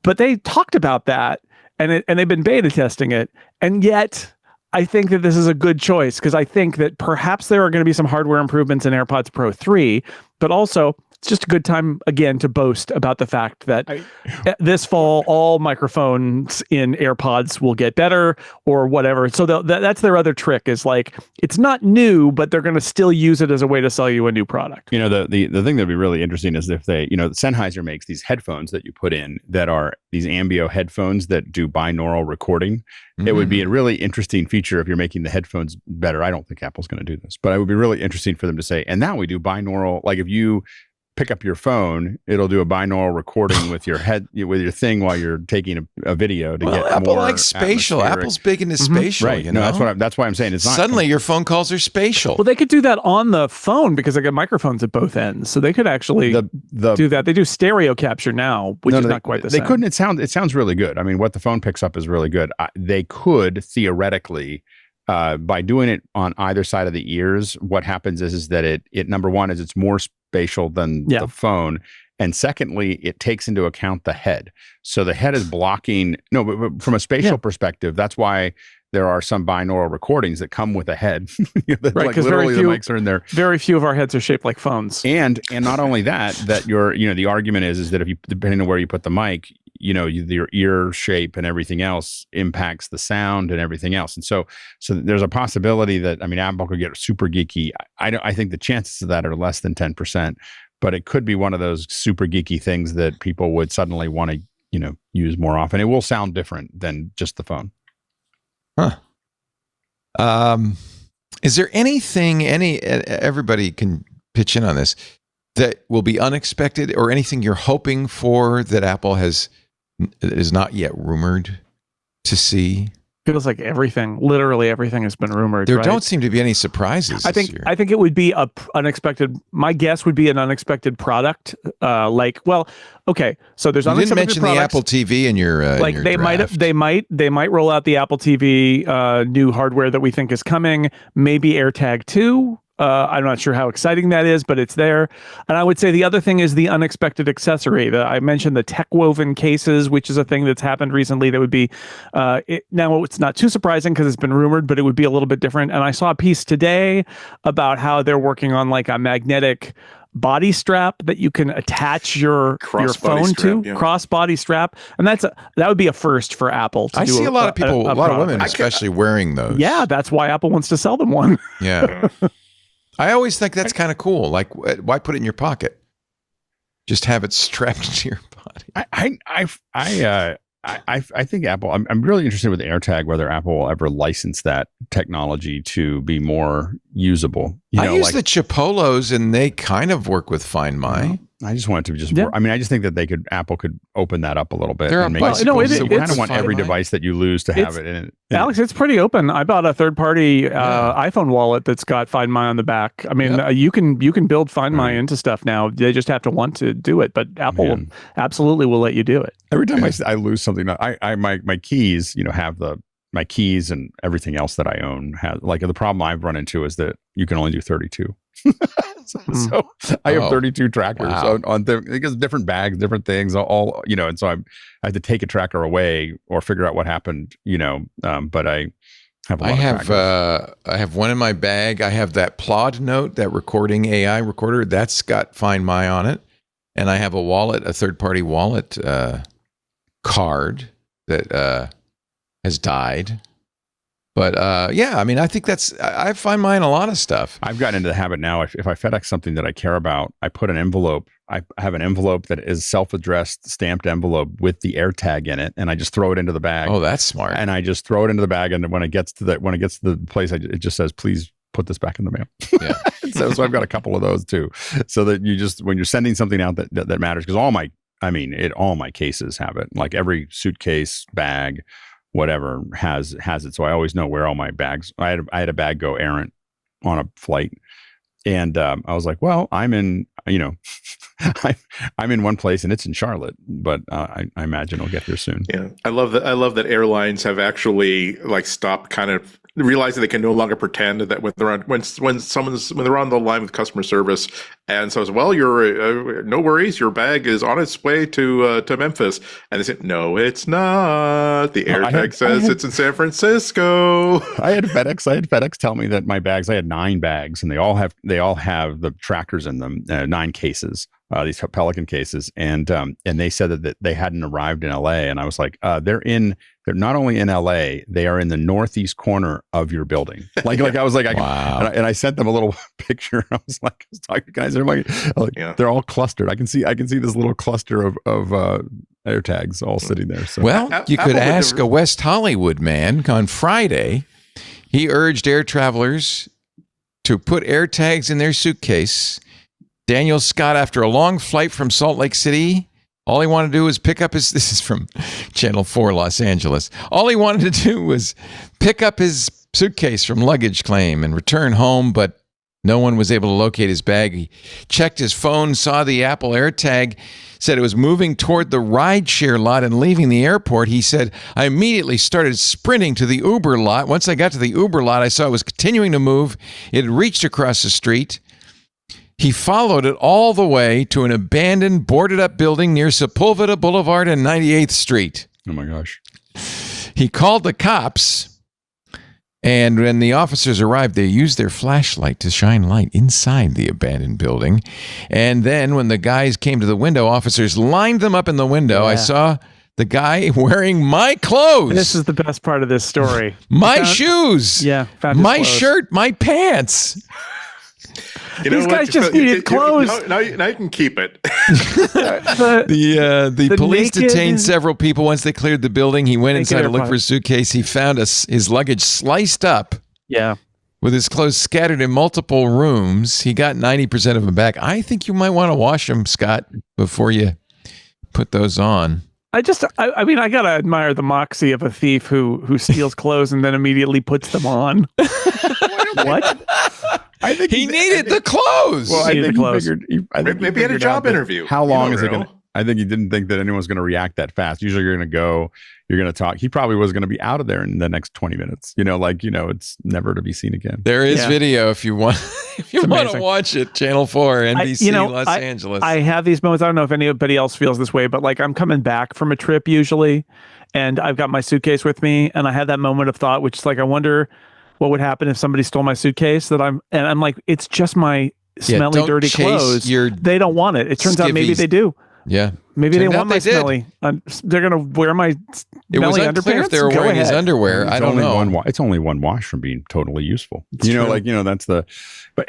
But they talked about that and they've been beta testing it. And yet I think that this is a good choice because I think that perhaps there are going to be some hardware improvements in AirPods Pro 3, but also it's just a good time again to boast about the fact that this fall all microphones in AirPods will get better or whatever. So that's their other trick is like it's not new, but they're going to still use it as a way to sell you a new product. The thing that'd be really interesting is if they, Sennheiser makes these headphones that you put in that are these Ambio headphones that do binaural recording. Mm-hmm. It would be a really interesting feature if you're making the headphones better. I don't think Apple's going to do this, but it would be really interesting for them to say, and now we do binaural, like if you pick up your phone, it'll do a binaural recording with your thing while you're taking a video to get Apple more likes spatial. Apple's big into spatial. Right. That's why I'm saying it's not. Suddenly your phone calls are spatial. Well, they could do that on the phone because they got microphones at both ends. So they could actually do that. They do stereo capture now, which is not quite the same. They couldn't. It sounds really good. I mean, what the phone picks up is really good. They could theoretically, by doing it on either side of the ears, what happens is that it number one is it's more spatial than the phone, and secondly, it takes into account the head. So the head is blocking. No, but from a spatial perspective, that's why there are some binaural recordings that come with a head. Right, because literally the mics are in there. Very few of our heads are shaped like phones. And not only that the argument is that if you, depending on where you put the mic, your ear shape and everything else impacts the sound and everything else. And so there's a possibility that, Apple could get super geeky. I think the chances of that are less than 10%, but it could be one of those super geeky things that people would suddenly want to, use more often. It will sound different than just the phone. Huh. Is there anything, everybody can pitch in on this, that will be unexpected or anything you're hoping for that Apple is not yet rumored to see? Feels like literally everything has been rumored. There don't seem to be any surprises. I think it would be unexpected. My guess would be an unexpected product. So there's you didn't mention the Apple TV in your they draft. might roll out the Apple TV new hardware that we think is coming. Maybe AirTag 2. I'm not sure how exciting that is, but it's there. And I would say the other thing is the unexpected accessory. I mentioned the tech-woven cases, which is a thing that's happened recently that would be, now it's not too surprising because it's been rumored, but it would be a little bit different. And I saw a piece today about how they're working on like a magnetic body strap that you can attach your phone to, cross-body strap, and that would be a first for Apple. I see a lot of people, a lot of women especially wearing those. Yeah, that's why Apple wants to sell them one. Yeah. I always think that's kind of cool. Like, why put it in your pocket? Just have it strapped to your body. I think Apple. I'm really interested with AirTag whether Apple will ever license that technology to be more usable. I use the Chipolos, and they kind of work with Find My. I just want it to just work. I mean, I just think that Apple could open that up a little bit. There are bicycles. So we kind of want every device that you lose to have it in it. Alex, it's pretty open. I bought a third-party iPhone wallet that's got Find My on the back. I mean, you can build Find My into stuff now. They just have to want to do it. But Apple absolutely will let you do it. Every time I lose something, my keys, have my keys and everything else that I own has, like, the problem I've run into is that you can only do 32. So I have 32 trackers on because different bags, different things, all and so I had to take a tracker away or figure out what happened, but I have a lot I have one in my bag. I have that Plod Note, that recording AI recorder, that's got Find My on it, and I have a wallet, a third-party wallet card that has died. But I mean, I think I find mine a lot of stuff. I've gotten into the habit now. If I FedEx something that I care about, I put an envelope. I have an envelope that is self-addressed, stamped envelope with the AirTag in it, and I just throw it into the bag. Oh, that's smart. And I just throw it into the bag, and when it gets to the place, it just says, "Please put this back in the mail." Yeah. so I've got a couple of those too, so that you just, when you're sending something out that matters, because all my cases have it. Like every suitcase, bag, whatever has it, so I always know where all my bags. I had a bag go errant on a flight, and I was like, well, I'm in I'm in one place and it's in Charlotte, but I imagine I'll get there soon. Yeah, I love that airlines have actually stopped kind of realizing they can no longer pretend that when they're on the line with customer service and says, well, you're no worries, your bag is on its way to Memphis, and they say, no, it's not. The AirTag says it's in San Francisco. I had FedEx tell me that my bags, I had 9 bags, and they all have the trackers in them, 9 cases. These Pelican cases, and they said that they hadn't arrived in LA, and I was like, they're not only in LA, they are in the northeast corner of your building. Like I was like, wow. And I sent them a little picture. I was talking to guys, they're all clustered. I can see this little cluster of AirTags all sitting there. So, well, you could ask a West Hollywood man on Friday. He urged air travelers to put AirTags in their suitcase. Daniel Scott, after a long flight from Salt Lake City, all he wanted to do was pick up this is from Channel 4 Los Angeles. All he wanted to do was pick up his suitcase from luggage claim and return home, but no one was able to locate his bag. He checked his phone, saw the Apple AirTag, said it was moving toward the rideshare lot and leaving the airport. He said, I immediately started sprinting to the Uber lot. Once I got to the Uber lot, I saw it was continuing to move. It had reached across the street. He followed it all the way to an abandoned, boarded-up building near Sepulveda Boulevard and 98th Street. Oh, my gosh. He called the cops, and when the officers arrived, they used their flashlight to shine light inside the abandoned building. And then when the guys came to the window, officers lined them up in the window. Yeah. I saw the guy wearing my clothes. This is the best part of this story. My shoes. Yeah. My shirt, my pants. These guys just needed clothes. Now you can keep it. The police detained several people once they cleared the building. He went inside to look for his suitcase. He found his luggage sliced up. Yeah. With his clothes scattered in multiple rooms. He got 90% of them back. I think you might want to wash them, Scott, before you put those on. I gotta admire the moxie of a thief who steals clothes and then immediately puts them on. What? I think he needed the clothes. Well, I think maybe he had a job interview. How long is it going to? I think he didn't think that anyone's going to react that fast. Usually you're going to talk. He probably was going to be out of there in the next 20 minutes. It's never to be seen again. There is video if you want. If you want to watch it, Channel 4, NBC, Los I, Angeles. I have these moments. I don't know if anybody else feels this way, but like I'm coming back from a trip usually, and I've got my suitcase with me, and I had that moment of thought, which is like, I wonder what would happen if somebody stole my suitcase. I'm like, it's just my smelly, dirty clothes. They don't want it. It turns out maybe they do. Yeah. Maybe they want my smelly. They're going to wear my smelly underpants. If they were wearing his underwear. I don't know. It's only one wash from being totally useful. That's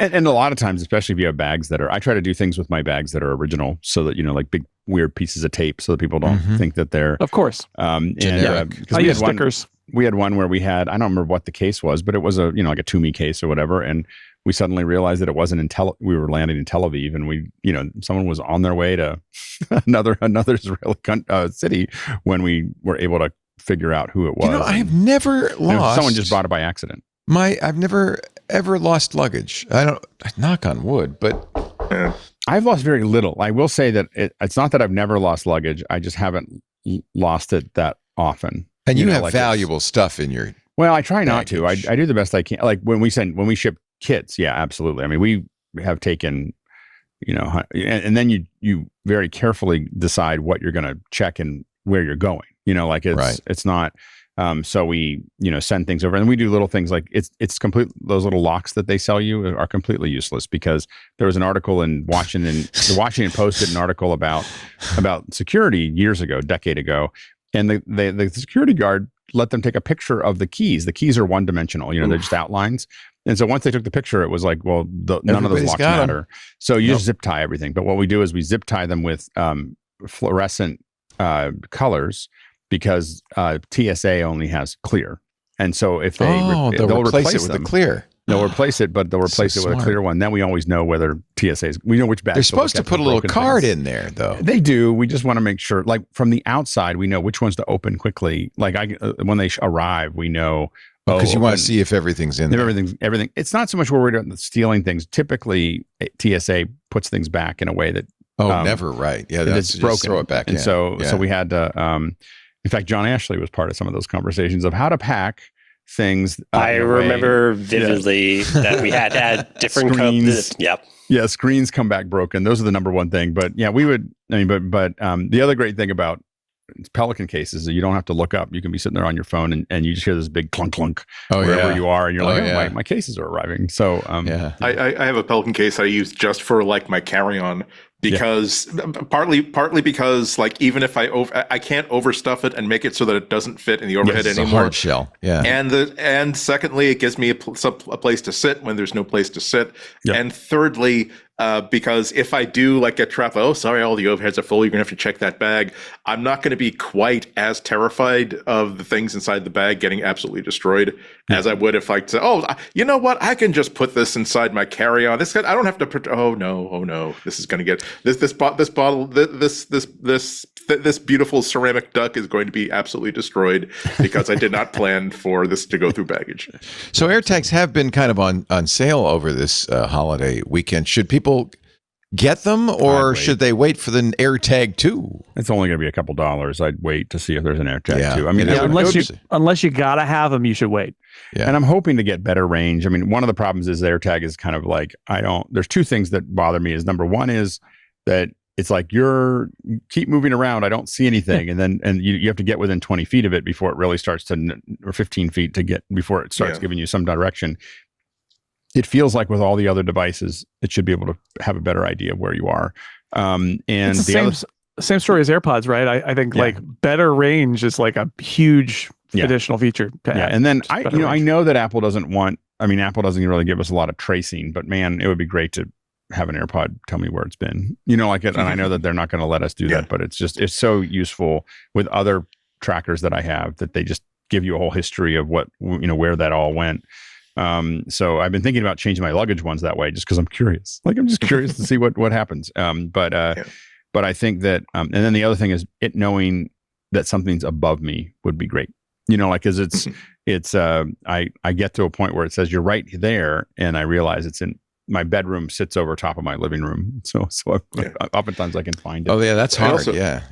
and a lot of times, especially if you have bags I try to do things with my bags that are original so that, like big weird pieces of tape so that people don't think that they're. Of course. Generic. I use stickers. We had one where I don't remember what the case was, but it was like a Toomey case or whatever. And we suddenly realized that it wasn't we were landing in Tel Aviv, and someone was on their way to another Israeli city when we were able to figure out who it was. I've never lost. Someone just brought it by accident. I've never ever lost luggage. I don't, knock on wood, but I've lost very little. I will say that it's not that I've never lost luggage. I just haven't lost it that often. And you have valuable stuff in your. Well, I try not to. I do the best I can. Like when we ship kits, yeah, absolutely. I mean, we have taken, and then you very carefully decide what you're going to check and where you're going. It's not. So we, send things over, and we do little things like it's complete. Those little locks that they sell you are completely useless because there was an article in Washington. The Washington Post did an article about security years ago, a decade ago, and the security guard let them take a picture of the keys. The keys are one dimensional. They're just outlines. And so once they took the picture, it was like, well, none of those locks matter. So you just zip tie everything. But what we do is we zip tie them with fluorescent colors. Because TSA only has clear, and so if they'll replace it with a clear. They'll replace it, but they'll replace it with a clear one. Then we always know whether TSA's. We know which bag. They're supposed to put a little card in there, though. They do. We just want to make sure, like from the outside, we know which ones to open quickly. Like when they arrive, we know. Because you want to see if everything's in there. Everything. It's not so much where we're stealing things. Typically, TSA puts things back in a way that. Never right. Yeah, that's broken. Throw it back. And so we had to. In fact, John Ashley was part of some of those conversations of how to pack things. I remember vividly that we had different screens. Yep. Yeah, screens come back broken. Those are the number one thing. But yeah, we would. But the other great thing about Pelican cases is you don't have to look up. You can be sitting there on your phone and you just hear this big clunk clunk wherever you are, and you're my cases are arriving. So I have a Pelican case I use just for like my carry-on. Because partly because like even if I can't overstuff it and make it so that it doesn't fit in the overhead anymore. It's a hard shell, yeah. And secondly, it gives me a place to sit when there's no place to sit. Yep. And thirdly, because if I do like get trapped, all the overheads are full, you're gonna have to check that bag. I'm not going to be quite as terrified of the things inside the bag getting absolutely destroyed as I would if I said, you know what, I can just put this inside my carry-on. I don't have to. Oh no, this is going to get this bottle. This beautiful ceramic duck is going to be absolutely destroyed because I did not plan for this to go through baggage. So AirTags have been kind of on sale over this holiday weekend. Should people get them, or should they wait for the AirTag 2? It's only going to be a couple dollars. I'd wait to see if there's an AirTag 2. I mean, unless you gotta have them, you should wait. Yeah. And I'm hoping to get better range. I mean, one of the problems is the AirTag is kind of like, there's two things that bother me. Is number one is that it's like you keep moving around. I don't see anything. And you have to get within 20 feet of it before it really starts or 15 feet before it starts giving you some direction. It feels like with all the other devices, it should be able to have a better idea of where you are. And it's the same story as AirPods, right? I think like better range is like a huge additional feature. And then I know that Apple doesn't really give us a lot of tracing, but man, it would be great to have an AirPod tell me where it's been. And I know that they're not going to let us do that, but it's so useful with other trackers that I have that they just give you a whole history of what, where that all went. So I've been thinking about changing my luggage ones that way just because I'm curious. Like, I'm just curious to see what happens. But I think that, and then the other thing is it knowing that something's above me would be great. Cause I get to a point where it says you're right there and I realize it's my bedroom sits over top of my living room, so oftentimes I can find it. Oh yeah, that's hard. Also, yeah.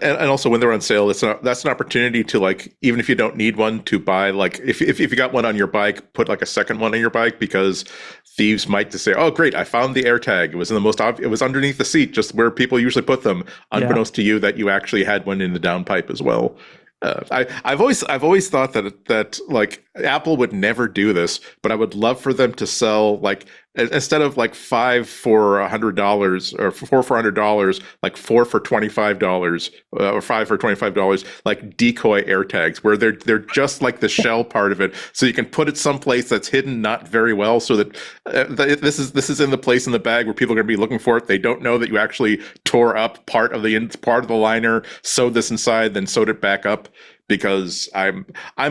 And also when they're on sale, that's an opportunity to, like, even if you don't need one, to buy, like, if you got one on your bike, put like a second one on your bike, because thieves might just say, "Oh, great, I found the AirTag. It was in the most it was underneath the seat, just where people usually put them," unbeknownst to you that you actually had one in the downpipe as well. I've always thought that like Apple would never do this, but I would love for them to sell, like, instead of like 5 for $100 or 4 for $100, like 4 for $25 or 5 for $25, like decoy AirTags, where they're just like the shell part of it, so you can put it someplace that's hidden not very well, so that this is in the place in the bag where people are going to be looking for it. They don't know that you actually tore up part of the liner, sewed this inside, then sewed it back up. Because I'm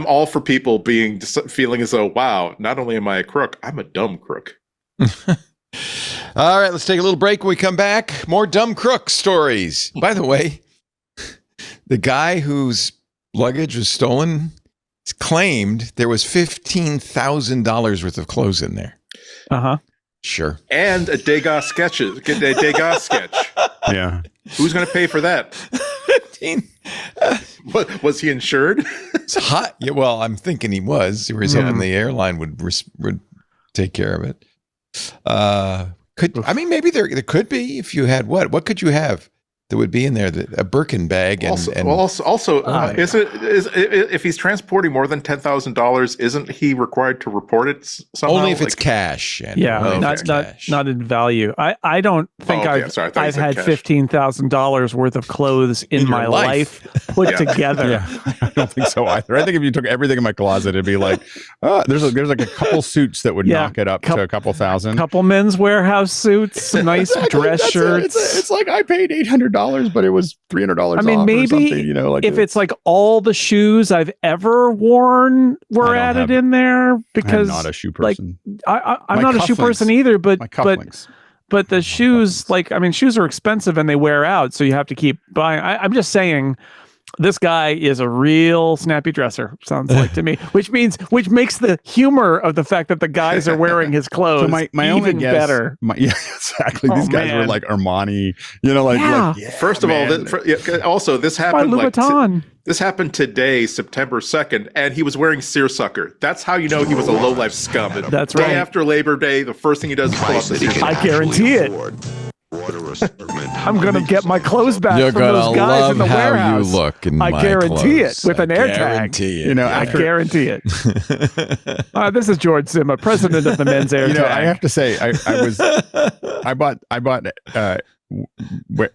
all for people feeling as though, wow, not only am I a crook, I'm a dumb crook. All right, let's take a little break. When we come back, more dumb crook stories. By the way, the guy whose luggage was stolen claimed there was $15,000 worth of clothes in there. Uh-huh. Sure. And a Degas sketch. Yeah. Who's going to pay for that? What, was he insured? It's hot. Yeah, well, I'm thinking he was. He was hoping the airline would take care of it. Maybe there could be, if you had what could you have that would be in there? A Birkin bag and if he's transporting more than $10,000, isn't he required to report it somehow? Only if it's cash. Not in value. I don't think I've had $15,000 worth of clothes in my life put together. Yeah, I don't think so either. I think if you took everything in my closet, it'd be like, there's like a couple suits that would knock it up to a couple thousand. Couple men's warehouse suits, some nice dress shirts. It's like I paid $800, but it was $300. I mean, maybe if it's like all the shoes I've ever worn were added in there, because I'm not a shoe person. Like, I'm not a shoe person either, but the shoes, shoes are expensive and they wear out, so you have to keep buying. I'm just saying, this guy is a real snappy dresser, sounds like to me, which makes the humor of the fact that the guys are wearing his clothes so my even only guess, better. Exactly. These guys were like Armani, First of all, also this happened this happened today, September 2nd, and he was wearing seersucker. That's how you know he was a low-life scum. That's right. Day after Labor Day, the first thing he does is pull off the seersucker. I guarantee it. I'm gonna get my clothes back from those guys in the warehouse. You look in I guarantee it with an AirTag. I guarantee it. This is George Zimmer, president of the Men's AirTag. I have to say, I bought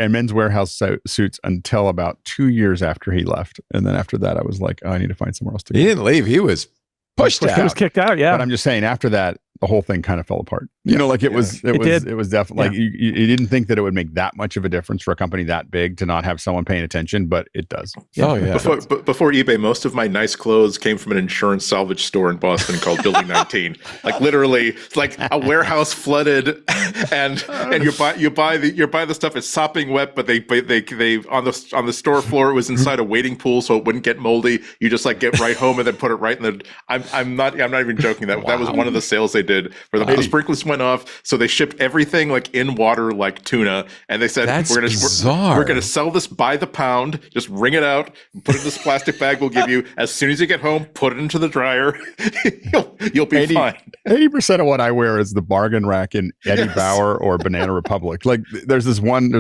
men's warehouse suits until about 2 years after he left, and then after that, I was like, I need to find somewhere else to go. He didn't leave; he was pushed out. He was kicked out. Yeah, but I'm just saying, after that, the whole thing kind of fell apart. It was definitely like you didn't think that it would make that much of a difference for a company that big to not have someone paying attention, but it does. Oh yeah. Before eBay, most of my nice clothes came from an insurance salvage store in Boston called Building 19. Like literally, like a warehouse flooded, and you buy the stuff. It's sopping wet, but they on the store floor it was inside a waiting pool so it wouldn't get moldy. You just like get right home and then put it right in the. I'm not even joking. That was one of the sales they did where the sprinklers went off, so they shipped everything like in water, like tuna, and they said we're gonna sell this by the pound. Just wring it out, put it in this plastic bag we'll give you. As soon as you get home, put it into the dryer. you'll be fine. 80% of what I wear is the bargain rack in Eddie Bauer or Banana Republic. Like there's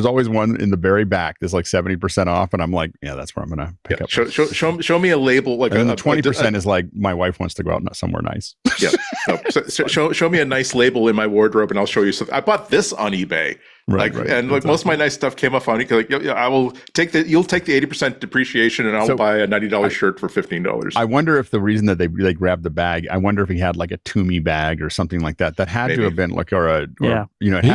always one in the very back that's like 70% off, and I'm like, yeah, that's where I'm gonna pick up. Show me a label, like, and the 20% is like my wife wants to go out somewhere nice. Yeah. Show me a nice label in my wardrobe, and I'll show you something. I bought this on eBay. Right. Most of my nice stuff came off on eBay. Like, I will you'll take the 80% depreciation, and I'll buy a $90 shirt for $15. I wonder if the reason that they grabbed the bag, I wonder if he had like a Toomey bag or something like that. That had to have been like, it had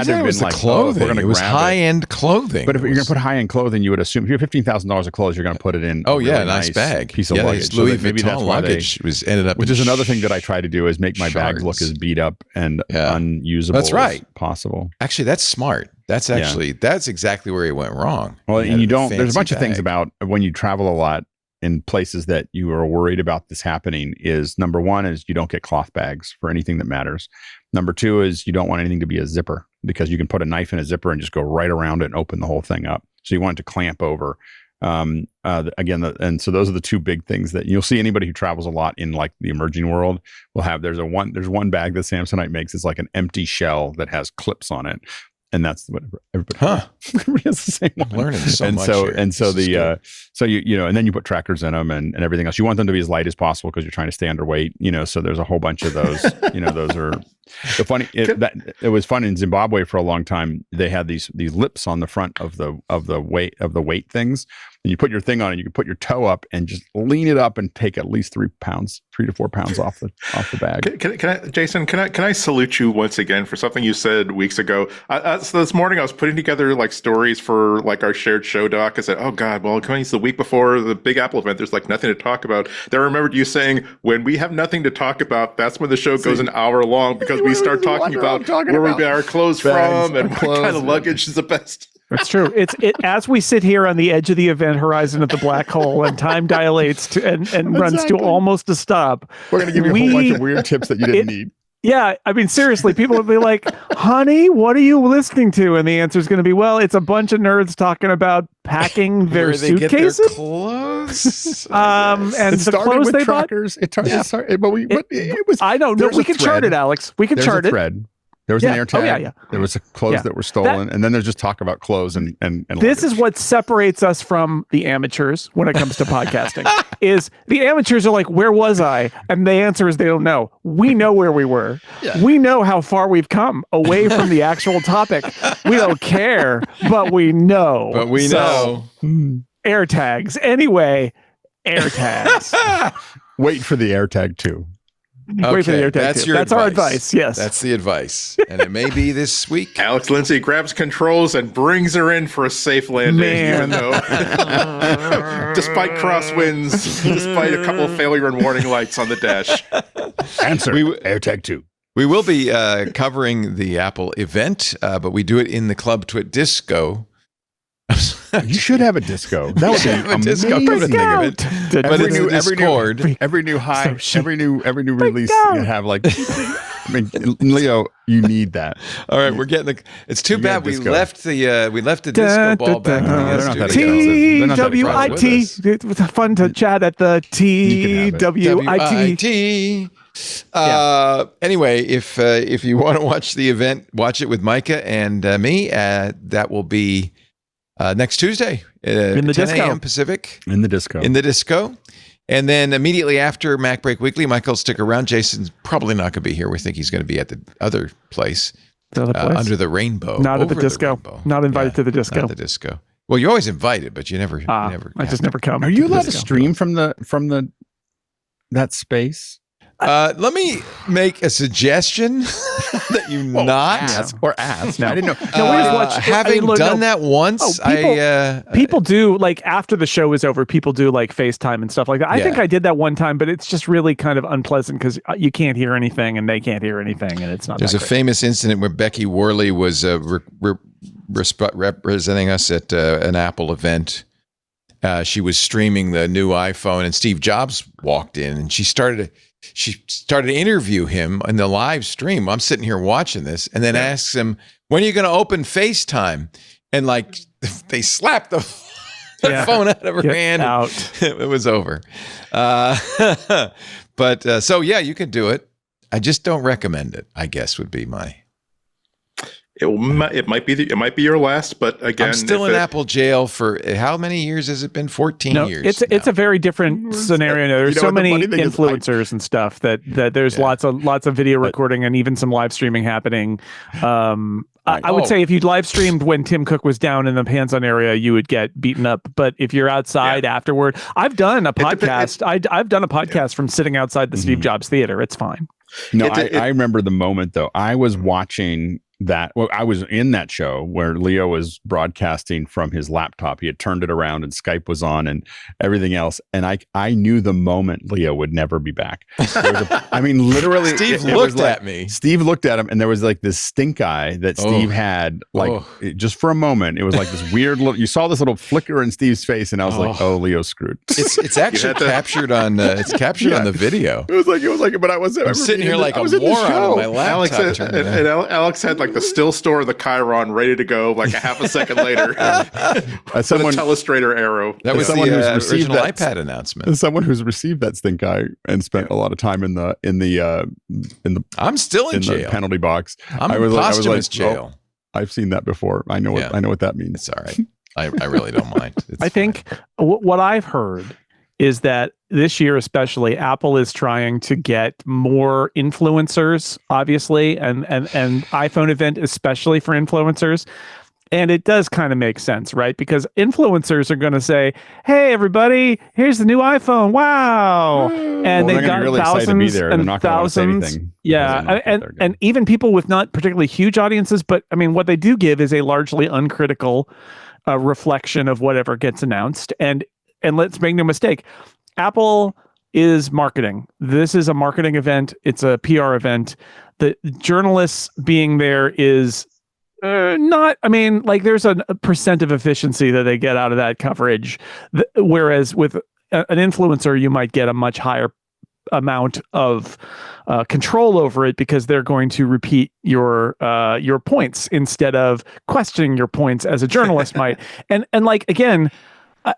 to have been like clothing. It was high-end clothing. But if you're going to put high-end clothing, you would assume if you have $15,000 of clothes, you're going to put it in. Oh yeah, nice bag, piece of luggage. Louis Vuitton luggage ended up. Which is another thing that I try to do is make my bags look as beat up and unusable as possible. Actually, that's smart. That's exactly where he went wrong. Well, and there's a bunch of things about when you travel a lot in places that you are worried about this happening is, number one is you don't get cloth bags for anything that matters. Number two is you don't want anything to be a zipper, because you can put a knife in a zipper and just go right around it and open the whole thing up. So you want it to clamp over. And so those are the two big things that you'll see. Anybody who travels a lot in like the emerging world will have. There's one bag that Samsonite makes. It's like an empty shell that has clips on it. And that's what everybody, everybody has the same one. I'm learning so much So, here. and so This is good. so and then you put trackers in them and everything else. You want them to be as light as possible because you're trying to stay underweight, so there's a whole bunch of those, those are the funny, it was fun in Zimbabwe for a long time. They had these lips on the front of the weight things. And you put your thing on and you can put your toe up and just lean it up and take at least 3 to 4 pounds off the bag. Can I, Jason? Can I salute you once again for something you said weeks ago? So this morning I was putting together like stories for like our shared show doc. I said, "Oh God, well, it's the week before the Big Apple event. There's like nothing to talk about." Then I remembered you saying, "When we have nothing to talk about, that's when the show goes an hour long because we start talking about where we buy our clothes from and what kind of luggage is the best." It's true. It as we sit here on the edge of the event horizon of the black hole, and time dilates to and runs to almost a stop. We're going to give you a whole bunch of weird tips that you didn't need. Yeah, I mean, seriously, people would be like, "Honey, what are you listening to?" And the answer is going to be, "Well, it's a bunch of nerds talking about packing their Where they get suitcases, their clothes." and It the clothes they bought." trackers. It was. I don't know. There's We a can chart thread. it, Alex. We can There's chart a it. thread. There was Yeah. an AirTag. Oh, yeah. There was clothes that were stolen, and then there's just talk about clothes and This luggage. is what separates us from the amateurs when it comes to podcasting. Is the amateurs are like, "Where was I?" And the answer is they don't know. We know where we were. Yeah. We know how far we've come away from the actual topic. We don't care, but we know. But we know. AirTags. Anyway, AirTags. Wait for the AirTag too. Wait for the AirTag. That's too. your That's our advice. Yes. That's the advice. And it may be this week. Alex Lindsay grabs controls and brings her in for a safe landing, even though, despite crosswinds, despite a couple of failure and warning lights on the dash. Answer. AirTag 2. We will be covering the Apple event, but we do it in the Club Twit Disco. You should have a disco. That would be a disco. amazing. Come to think of it. But it's a Discord. Every new high, So every new release, you have like. I mean, Leo, you need that. All right, we're getting the. It's too You bad got we disco. left the disco ball back in the they're not that studio. expensive. They're not that TWIT. expensive. It was fun to chat at the You can have it. TWIT. WIT. Anyway, if you want to watch the event, watch it with Micah and me. That will be next Tuesday, In the 10 disco. a.m. Pacific. In the disco. In the disco. And then immediately after MacBreak Weekly, Michael will stick around. Jason's probably not going to be here. We think he's going to be at the other place, The other place? under the rainbow. Not at the over disco. rainbow. Not invited to the disco. Not the disco. Well, you're always invited, but you never. I just never come. Are you to the allowed to disco. stream from that space? Let me make a suggestion that you not. ask. No. I didn't know. No, we just watch. Having look, done no. that once, People do, like, after the show is over, people do like FaceTime and stuff like that. I Yeah. think I did that one time, but it's just really kind of unpleasant because you can't hear anything and they can't hear anything, and it's not. There's that a great. famous incident where Becky Worley was representing us at an Apple event. She was streaming the new iPhone, and Steve Jobs walked in, and she started to interview him in the live stream. I'm sitting here watching this, and then asks him, "When are you going to open FaceTime?" And like they slapped the phone out of her Get hand. out. It was over. But so yeah, you can do it. I just don't recommend it, I guess would be my. It might be your last, but again, I'm still in Apple jail for how many years has it been? 14 years. It's a very different scenario. There's You know so what the many funny thing is? influencers and stuff that there's lots of video recording and even some live streaming happening. I would say if you live streamed when Tim Cook was down in the hands-on area, you would get beaten up. But if you're outside afterward, I've done a podcast. I've done a podcast from sitting outside the Steve Jobs Theater. It's fine. No, I remember the moment though. I was watching that. Well, I was in that show where Leo was broadcasting from his laptop. He had turned it around and Skype was on and everything else. And I knew the moment Leo would never be back. I mean, literally, Steve looked at me. Steve looked at him, and there was like this stink eye that Steve had, like just for a moment. It was like this weird little. You saw this little flicker in Steve's face, and I was like, "Oh, Leo's screwed." It's actually captured on on the video. It was like, but I'm sitting here like a moron on my laptop. Alex had like the still store of the Chiron ready to go like a half a second later. Someone telestrator arrow. That was someone the who's received original that iPad announcement. As someone who's received that stink eye and spent a lot of time in the I'm still in jail. The penalty box. I'm I was posthumous like, jail. I've seen that before. I know what that means. It's all right. I really don't mind. I think what I've heard is that this year especially, Apple is trying to get more influencers, obviously, and iPhone event especially for influencers. And it does kind of make sense, right? Because influencers are going to say, "Hey, everybody, here's the new iPhone! Wow!" And they've got really thousands to be there. and not thousands. Yeah, and even people with not particularly huge audiences, but I mean, what they do give is a largely uncritical reflection of whatever gets announced. And let's make no mistake, Apple is marketing. This is a marketing event. It's a PR event. The journalists being there is not, I mean, like there's a percent of efficiency that they get out of that coverage. Whereas with an influencer, you might get a much higher amount of control over it because they're going to repeat your points instead of questioning your points as a journalist might. And like, again,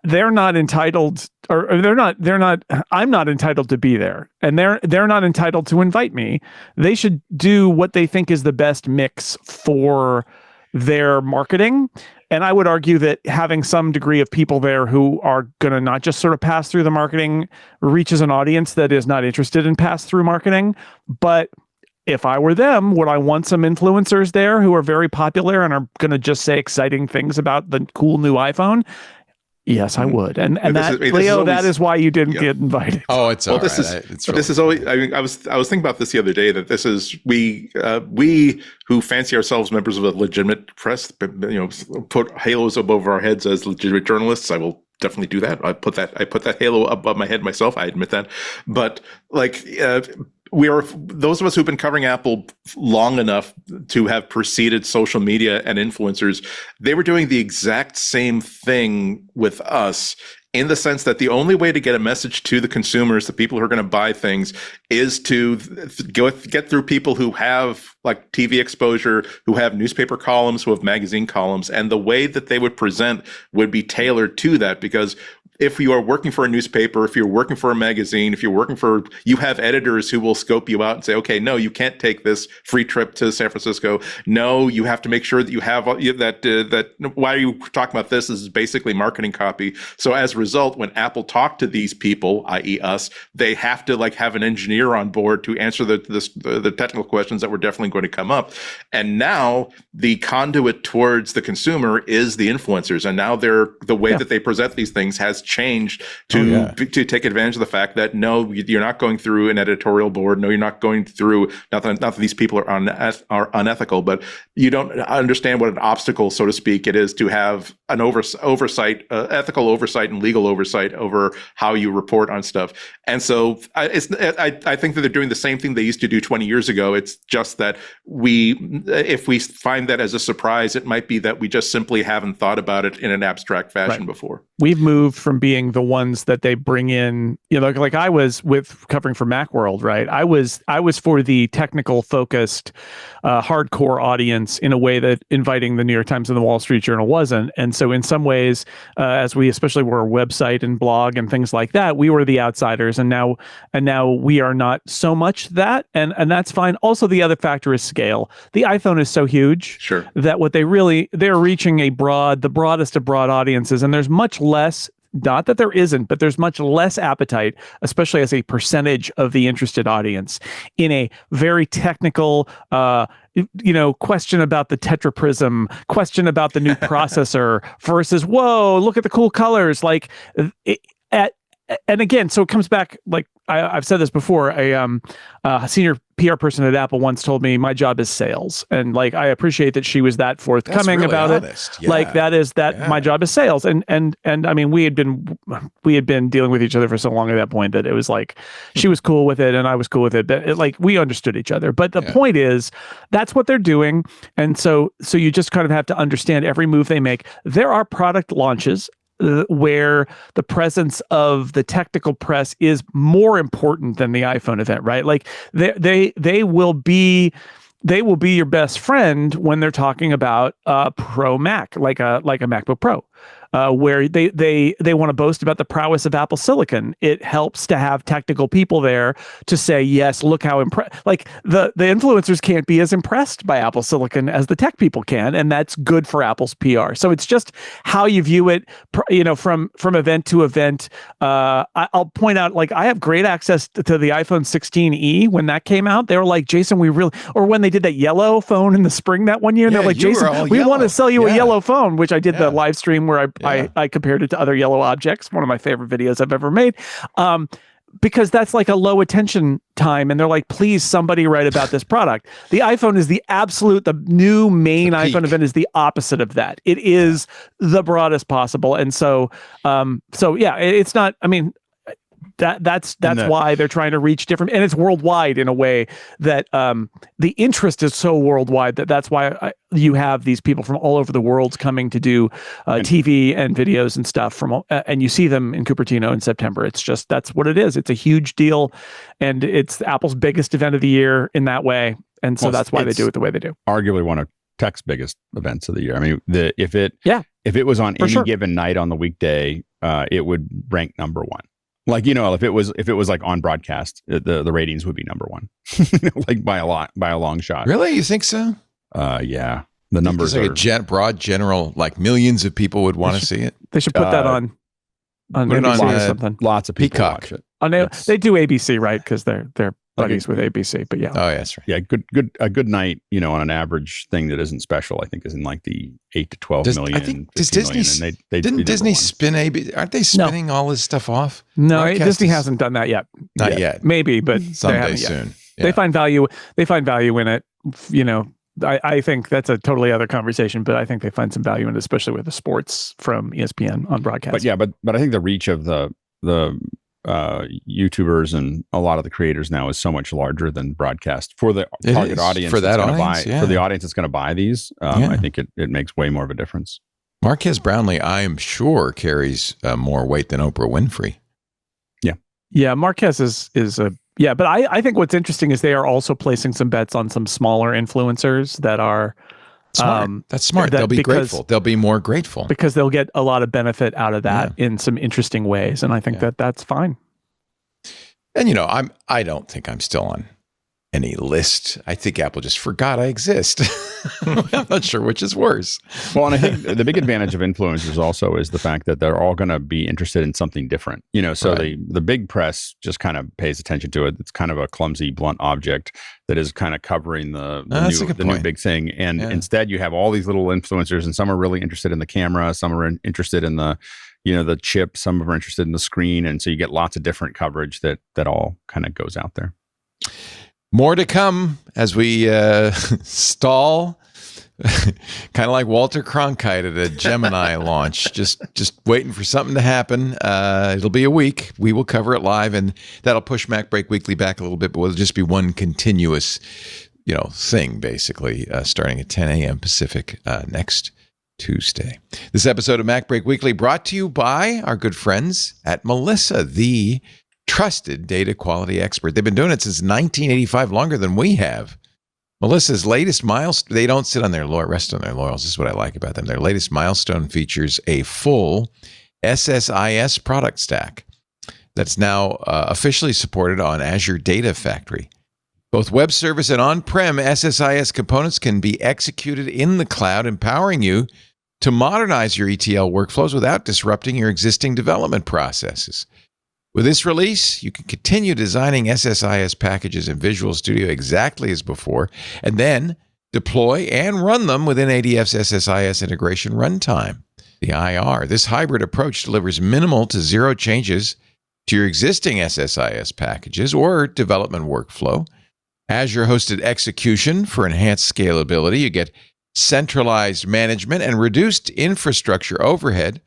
they're not entitled, or I'm not entitled to be there, and they're not entitled to invite me. They should do what they think is the best mix for their marketing. And I would argue that having some degree of people there who are going to not just sort of pass through the marketing reaches an audience that is not interested in pass through marketing. But if I were them, would I want some influencers there who are very popular and are going to just say exciting things about the cool new iPhone? Yes, I would. And that, Leo, that is why you didn't get invited. Oh, it's all right. This is always. I mean, I was thinking about this the other day. That this is we who fancy ourselves members of a legitimate press, put halos above our heads as legitimate journalists. I will definitely do that. I put that halo above my head myself. I admit that. But like. We are those of us who've been covering Apple long enough to have preceded social media and influencers. They were doing the exact same thing with us, in the sense that the only way to get a message to the consumers, the people who are going to buy things, is to get through people who have like TV exposure, who have newspaper columns, who have magazine columns, and the way that they would present would be tailored to that. Because if you are working for a newspaper, if you're working for a magazine, you have editors who will scope you out and say, okay, no, you can't take this free trip to San Francisco. No, you have to make sure that you have that. Why are you talking about this? This is basically marketing copy. So as a result, when Apple talked to these people, i.e. us, they have to like have an engineer on board to answer the technical questions that were definitely going to come up. And now the conduit towards the consumer is the influencers. And now the way that they present these things has changed to take advantage of the fact that no, you're not going through an editorial board. No, you're not going through, not that these people are unethical, but you don't understand what an obstacle, so to speak, it is to have an oversight, ethical oversight and legal oversight over how you report on stuff. And so I think that they're doing the same thing they used to do 20 years ago. It's just that if we find that as a surprise, it might be that we just simply haven't thought about it in an abstract fashion before. We've moved from being the ones that they bring in, like I was with covering for Macworld, right? I was for the technical focused, hardcore audience in a way that inviting the New York Times and the Wall Street Journal wasn't. And so in some ways, as we especially were a website and blog and things like that, we were the outsiders, and now we are not so much that, and that's fine. Also, the other factor is scale. The iPhone is so huge that they're reaching the broadest of broad audiences, and there's much less. Not that there isn't, but there's much less appetite, especially as a percentage of the interested audience, in a very technical, question about the tetraprism, question about the new processor versus, whoa, look at the cool colors. Like and again, so it comes back, like I've said this before. A senior PR person at Apple once told me my job is sales, and like I appreciate that she was that forthcoming really about honest. it. Yeah. Like my job is sales, and I mean we had been dealing with each other for so long at that point that it was like she was cool with it and I was cool with it. But like we understood each other. But the point is that's what they're doing, and so you just kind of have to understand every move they make. There are product launches where the presence of the technical press is more important than the iPhone event, right? Like they will be your best friend when they're talking about Pro Mac, like a MacBook Pro. Where they want to boast about the prowess of Apple Silicon. It helps to have technical people there to say, yes, look how like the influencers can't be as impressed by Apple Silicon as the tech people can, and that's good for Apple's PR. So it's just how you view it, from event to event. I'll point out, like I have great access to the iPhone 16e when that came out. They were like, Jason, or when they did that yellow phone in the spring that one year, and they're like, Jason, we want to sell you a yellow phone, which I did the live stream where I compared it to other yellow objects, one of my favorite videos I've ever made, because that's like a low attention time. And they're like, please, somebody write about this product. The iPhone is the new main iPhone event is the opposite of that. It is the broadest possible. And so it's not, I mean, that's why they're trying to reach different, and it's worldwide in a way that the interest is so worldwide that's why you have these people from all over the world coming to do TV and videos and stuff and you see them in Cupertino in September. It's just, that's what it is. It's a huge deal, and it's Apple's biggest event of the year in that way. And so that's why they do it the way they do. Arguably one of tech's biggest events of the year. I mean, if it was on any given night on the weekday, it would rank number one. Like, if it was like on broadcast, the ratings would be number one, like by a long shot. Really? You think so? Yeah. The numbers are like a broad general, like millions of people would want to see it. They should put that on ABC or something. Lots of people Peacock. watch it. They do ABC, right? Because they're buddies with ABC. But yeah. Oh, yeah, that's right. Yeah, a good night, on an average thing that isn't special, I think is in like the 8 to 12 million. I think does Disney? Million, and didn't Disney spin ABC? Aren't they spinning all this stuff off? No, Disney hasn't done that yet. Not yet. Maybe, but someday soon. Yeah. They find value. They find value in it. I think that's a totally other conversation, but I think they find some value in it, especially with the sports from ESPN on broadcast. But I think the reach of the YouTubers and a lot of the creators now is so much larger than broadcast for the target audience. For that audience, for the audience that's going to buy these, I think it makes way more of a difference. Marquez Brownlee, I am sure, carries more weight than Oprah Winfrey. Yeah, Marquez is a. Yeah, but I think what's interesting is they are also placing some bets on some smaller influencers that are smart. That's smart. They'll be grateful. They'll be more grateful because they'll get a lot of benefit out of that in some interesting ways, and I think that's fine. And I don't think I'm still on any list. I think Apple just forgot I exist. I'm not sure which is worse. Well, and I think the big advantage of influencers also is the fact that they're all going to be interested in something different. So the big press just kind of pays attention to it. It's kind of a clumsy, blunt object that is kind of covering the new big thing. And instead you have all these little influencers, and some are really interested in the camera, some are interested in the the chip, some are interested in the screen. And so you get lots of different coverage that all kind of goes out there. More to come as we stall, kind of like Walter Cronkite at a Gemini launch, just waiting for something to happen. It'll be a week. We will cover it live, and that'll push MacBreak Weekly back a little bit, but it'll just be one continuous, thing, basically, starting at 10 a.m. Pacific next Tuesday. This episode of MacBreak Weekly brought to you by our good friends at Melissa, the trusted data quality expert. They've been doing it since 1985, longer than we have. Melissa's latest milestone, they don't rest on their laurels. This is what I like about them. Their latest milestone features a full SSIS product stack that's now officially supported on Azure Data Factory. Both web service and on-prem SSIS components can be executed in the cloud, empowering you to modernize your ETL workflows without disrupting your existing development processes. With this release, you can continue designing SSIS packages in Visual Studio exactly as before, and then deploy and run them within ADF's SSIS integration runtime. The IR. This hybrid approach delivers minimal to zero changes to your existing SSIS packages or development workflow. Azure hosted execution for enhanced scalability. You get centralized management and reduced infrastructure overhead.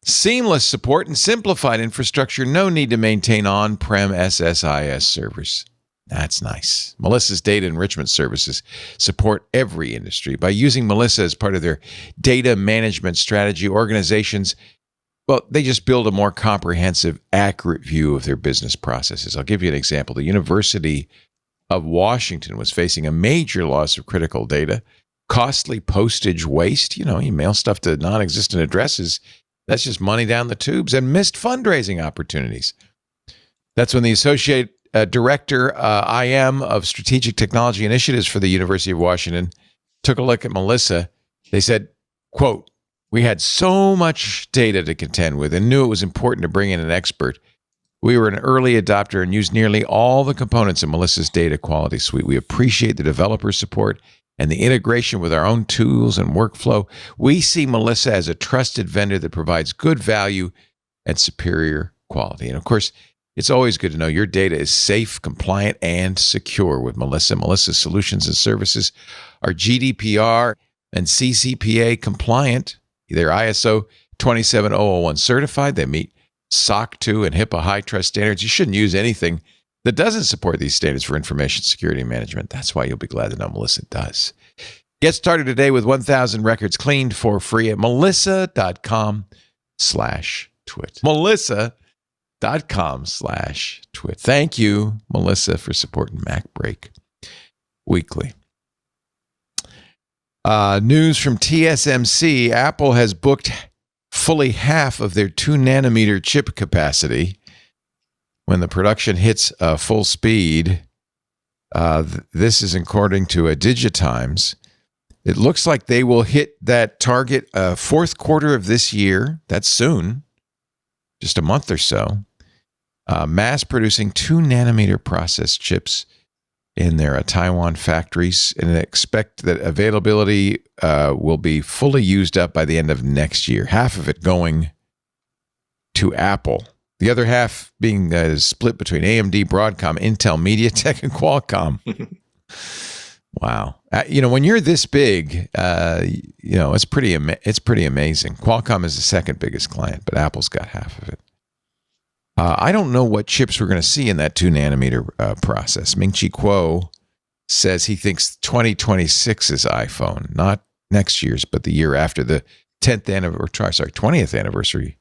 Seamless support and simplified infrastructure. No need to maintain on-prem SSIS servers. That's nice. Melissa's data enrichment services support every industry. By using Melissa as part of their data management strategy, organizations, well, they just build a more comprehensive, accurate view of their business processes. I'll give you an example. The University of Washington was facing a major loss of critical data, costly postage waste. You mail stuff to non-existent addresses. That's just money down the tubes, and missed fundraising opportunities. That's when the Associate Director, IM of Strategic Technology Initiatives for the University of Washington took a look at Melissa. They said, quote, "We had so much data to contend with and knew it was important to bring in an expert. We were an early adopter and used nearly all the components of Melissa's data quality suite. We appreciate the developer support and the integration with our own tools and workflow. We see Melissa as a trusted vendor that provides good value and superior quality." And of course, it's always good to know your data is safe, compliant, and secure with Melissa. Melissa's solutions and services are GDPR and CCPA compliant. They're ISO 27001 certified. They meet SOC 2 and HIPAA high trust standards. You shouldn't use anything that doesn't support these standards for information security management. That's why you'll be glad to know Melissa does. Get started today with 1,000 records cleaned for free at melissa.com/twit. melissa.com/twit. Thank you, Melissa, for supporting MacBreak Weekly. News from TSMC. Apple has booked fully half of their 2-nanometer chip capacity. When the production hits full speed, this is according to Digitimes. It looks like they will hit that target fourth quarter of this year. That's soon, just a month or so. Mass producing 2-nanometer process chips in their Taiwan factories, and expect that availability will be fully used up by the end of next year. Half of it going to Apple. The other half being split between AMD, Broadcom, Intel, MediaTek, and Qualcomm. Wow. When you're this big, it's pretty amazing. Qualcomm is the second biggest client, but Apple's got half of it. I don't know what chips we're going to see in that 2-nanometer process. Ming-Chi Kuo says he thinks 2026's iPhone, not next year's, but the year after, the 20th anniversary.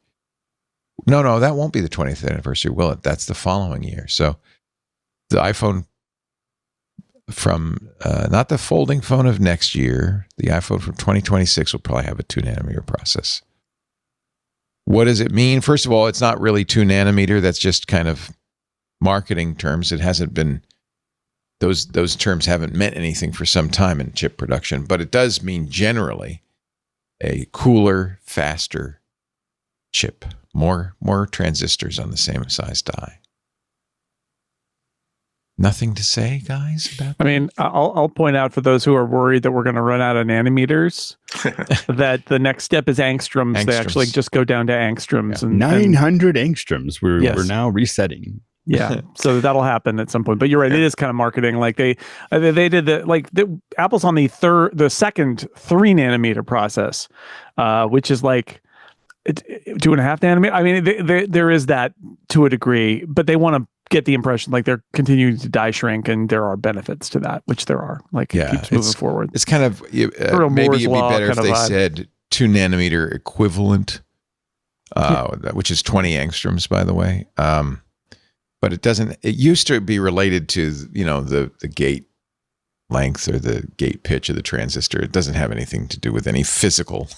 No, that won't be the 20th anniversary, will it? That's the following year. So the iPhone from, not the folding phone of next year, the iPhone from 2026 will probably have a 2-nanometer process. What does it mean? First of all, it's not really 2-nanometer. That's just kind of marketing terms. It hasn't been, those terms haven't meant anything for some time in chip production, but it does mean generally a cooler, faster chip, more transistors on the same size die. Nothing to say, guys, about that? I mean, I'll point out for those who are worried that we're going to run out of nanometers, that the next step is angstroms. They actually just go down to angstroms. Yeah. 900 angstroms. We're now resetting. Yeah, so that'll happen at some point. But you're right; it is kind of marketing. Like they did Apple's on the second 3-nanometer process, which is like 2.5 nanometer. I mean, there is that to a degree, but they want to get the impression like they're continuing to die shrink, and there are benefits to that, which there are. Like it keeps moving forward. It's kind of maybe it'd be better if they said 2-nanometer equivalent, which is 20 angstroms, by the way. But it doesn't. It used to be related to the gate length or the gate pitch of the transistor. It doesn't have anything to do with any physical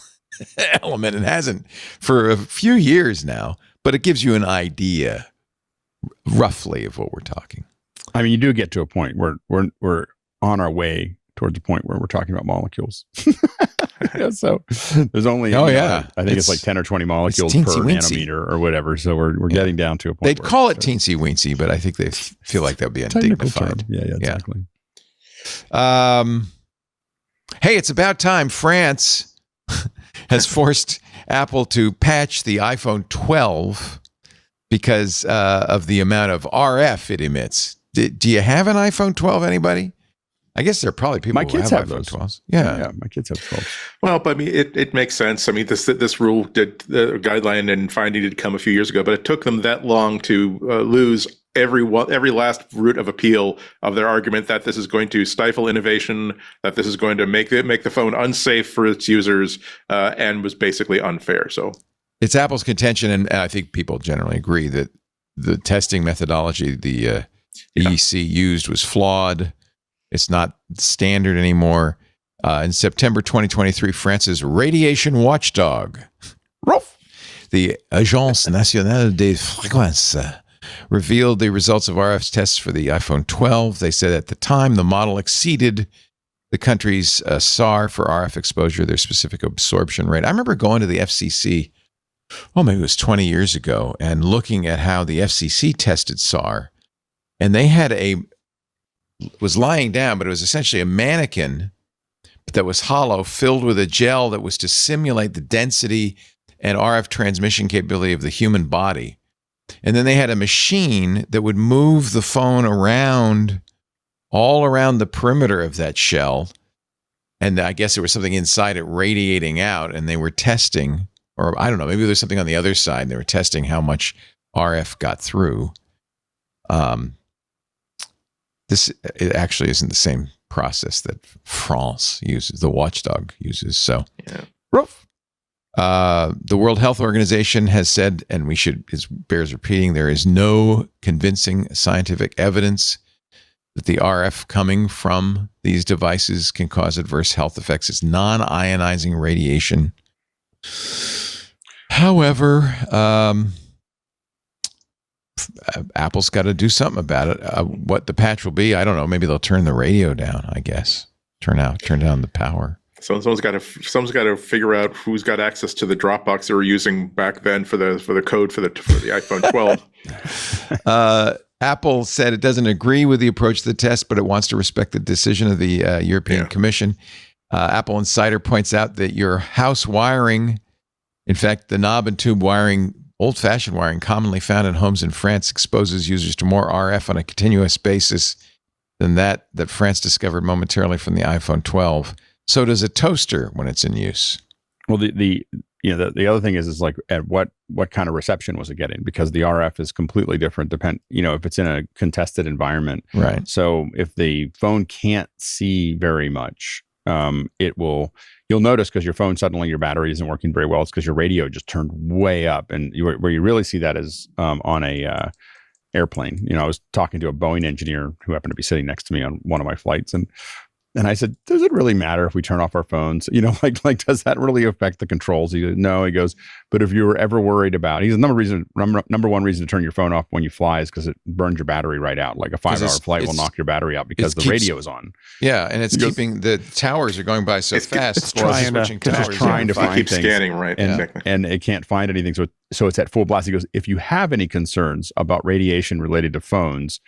element. It hasn't for a few years now, but it gives you an idea roughly of what we're talking. I mean, you do get to a point where we're on our way towards a point where we're talking about molecules. So there's only I think it's like 10 or 20 molecules per nanometer or whatever. So we're getting down to a point. They'd call it teensy weensy, but I think they feel like that would be undignified. Yeah, exactly. Hey, it's about time. France has forced Apple to patch the iPhone 12 because of the amount of RF it emits. Do you have an iPhone 12, anybody? I guess there are probably people who have iPhone 12s. Yeah, my kids have 12s. Well, but I mean, it makes sense. I mean, this rule did the guideline and finding did come a few years ago, but it took them that long to lose every last root of appeal of their argument that this is going to stifle innovation, that this is going to make the phone unsafe for its users, and was basically unfair. So it's Apple's contention, and I think people generally agree that the testing methodology the EC used was flawed. It's not standard anymore. In September 2023, France's radiation watchdog, the Agence Nationale des Fréquences, revealed the results of RF tests for the iPhone 12. They said at the time the model exceeded the country's SAR for RF exposure, their specific absorption rate. I remember going to the FCC, maybe it was 20 years ago, and looking at how the FCC tested SAR. And they had was lying down, but it was essentially a mannequin that was hollow, filled with a gel that was to simulate the density and RF transmission capability of the human body. And then they had a machine that would move the phone around, all around the perimeter of that shell. And I guess there was something inside it radiating out, and they were testing, or I don't know, maybe there's something on the other side. They were testing how much RF got through. It actually isn't the same process that France uses, the watchdog uses. So, the World Health Organization has said, and it bears repeating, there is no convincing scientific evidence that the RF coming from these devices can cause adverse health effects. It's non-ionizing radiation. However, Apple's got to do something about it. What the patch will be, I don't know. Maybe they'll turn the radio down, I guess. Turn down the power. Someone's got to figure out who's got access to the Dropbox they were using back then for the code for the iPhone 12. Apple said it doesn't agree with the approach to the test, but it wants to respect the decision of the European Commission. Apple Insider points out that your house wiring, in fact, the knob and tube wiring, old-fashioned wiring commonly found in homes in France, exposes users to more RF on a continuous basis than that France discovered momentarily from the iPhone 12. So does a toaster when it's in use. Well, the other thing is like at what kind of reception was it getting? Because the RF is completely different. If it's in a contested environment, right? So if the phone can't see very much, you'll notice because your phone suddenly your battery isn't working very well. It's because your radio just turned way up, and where you really see that is on a airplane. I was talking to a Boeing engineer who happened to be sitting next to me on one of my flights, and I said, does it really matter if we turn off our phones? Like does that really affect the controls? He goes, no. He goes, but if you were ever worried about, number one reason to turn your phone off when you fly is because it burns your battery right out. Like a 5-hour flight will knock your battery out because the radio is on. Yeah, and it's keeping the towers are going by so fast. It's trying to find keep things, scanning, right? And it can't find anything. So it's at full blast. He goes, if you have any concerns about radiation related to phones,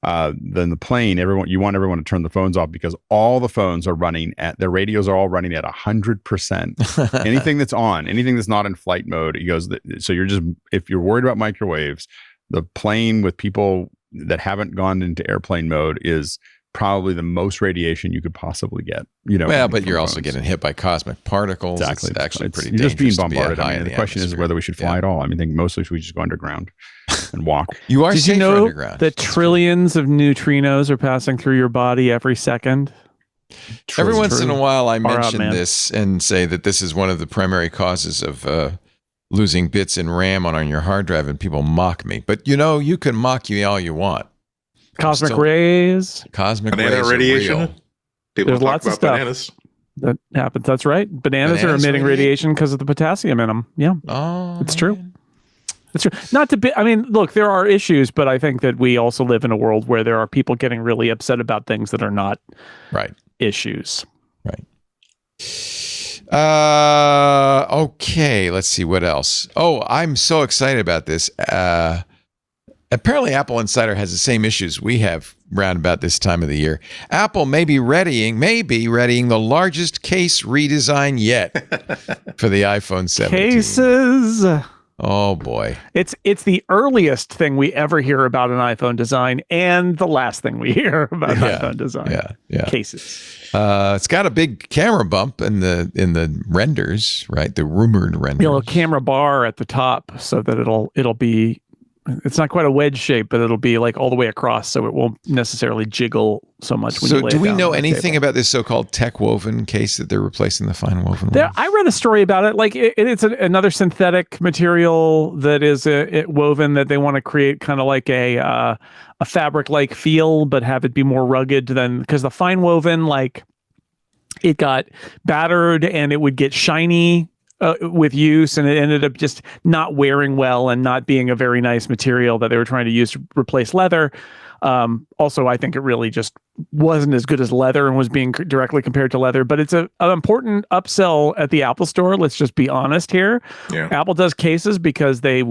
then the plane, you want everyone to turn the phones off because all the phones are running their radios are all running at 100%. Anything that's on, anything that's not in flight mode, he goes, so if you're worried about microwaves, the plane with people that haven't gone into airplane mode is probably the most radiation you could possibly get. But you're also getting hit by cosmic particles. Exactly. It's actually pretty you're dangerous. Just being bombarded. I mean, the question is whether we should fly at all. I think mostly we should just go underground and walk. You are Did you safer know underground. that trillions of neutrinos are passing through your body every second? Every once in a while, I mention man. this and say that this is one of the primary causes of losing bits in RAM on your hard drive, and people mock me. But you can mock me all you want. Cosmic rays. Cosmic Banana rays radiation. are real. People There's talk lots of about stuff. bananas. That happens. That's right. Bananas are emitting radiation because of the potassium in them. Yeah, it's true. It's true. Not to be. I mean, look, there are issues, but I think that we also live in a world where there are people getting really upset about things that are not issues. Right. Okay. Let's see what else. Oh, I'm so excited about this. Apparently, Apple Insider has the same issues we have round about this time of the year. Apple may be readying the largest case redesign yet for the iPhone 17. Cases. Oh boy. It's the earliest thing we ever hear about an iPhone design and the last thing we hear about an iPhone design. Yeah. Cases. It's got a big camera bump in the renders, right? The rumored renders. A little camera bar at the top so that it'll be, it's not quite a wedge shape, but it'll be like all the way across, so it won't necessarily jiggle so much. When so you lay do it we down know on the anything table. about this so-called tech woven case that they're replacing the FineWoven with? I read a story about it. Like it's another synthetic material that is woven that they want to create kind of like a fabric-like feel, but have it be more rugged than, because the FineWoven, like, it got battered and it would get shiny with use, and it ended up just not wearing well and not being a very nice material that they were trying to use to replace leather. Also, I think it really just wasn't as good as leather and was being directly compared to leather, but it's an important upsell at the Apple store. Let's just be honest here. Yeah. Apple does cases because they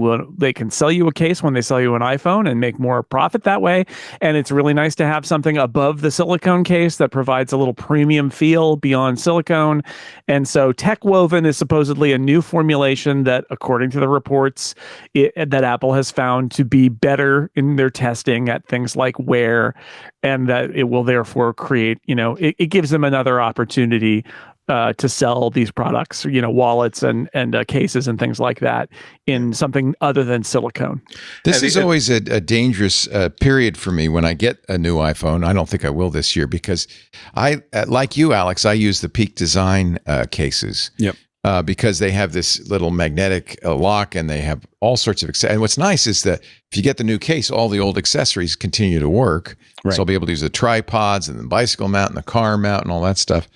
can sell you a case when they sell you an iPhone and make more profit that way. And it's really nice to have something above the silicone case that provides a little premium feel beyond silicone. And so tech woven is supposedly a new formulation that, according to the reports, that Apple has found to be better in their testing at things like wear, and that it will therefore create, it gives them another opportunity to sell these products, wallets and cases and things like that in something other than silicone. This is always a dangerous period for me when I get a new iPhone. I don't think I will this year because I, like you, Alex, I use the Peak Design cases. Yep. Because they have this little magnetic lock and they have all sorts of and what's nice is that if you get the new case, all the old accessories continue to work. Right. So I'll be able to use the tripods and the bicycle mount and the car mount and all that stuff.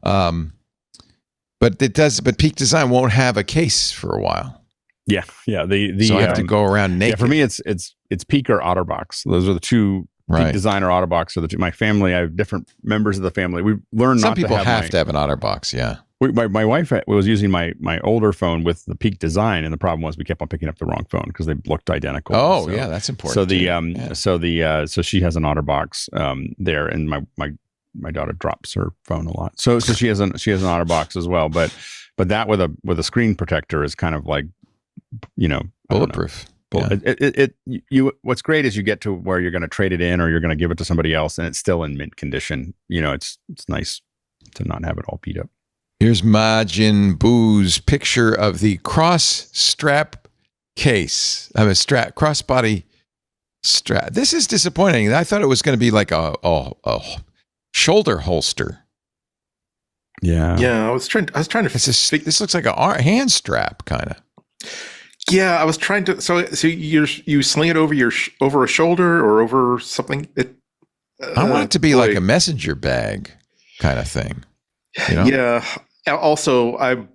But Peak Design won't have a case for a while. Yeah. So I have to go around naked. Yeah, for me, it's Peak or OtterBox. Those are the two. Right. Peak Design or OtterBox are the two. My family, I have different members of the family. We've learned Some not people to have to have an OtterBox. Yeah. My wife was using my older phone with the Peak Design, and the problem was we kept on picking up the wrong phone because they looked identical. Oh, yeah, that's important. So she has an OtterBox there, and my daughter drops her phone a lot. So she has an OtterBox as well, but that with a screen protector is kind of like, bulletproof. What's great is you get to where you're going to trade it in or you're going to give it to somebody else, and it's still in mint condition. It's nice to not have it all beat up. Here's Majin Boo's picture of the cross strap case. Crossbody strap. This is disappointing. I thought it was going to be like a shoulder holster. Yeah. Yeah, I was trying to. This looks like a hand strap, kind of. Yeah, I was trying to. So you sling it over a shoulder or over something. I want it to be like a messenger bag kind of thing. Yeah. Also,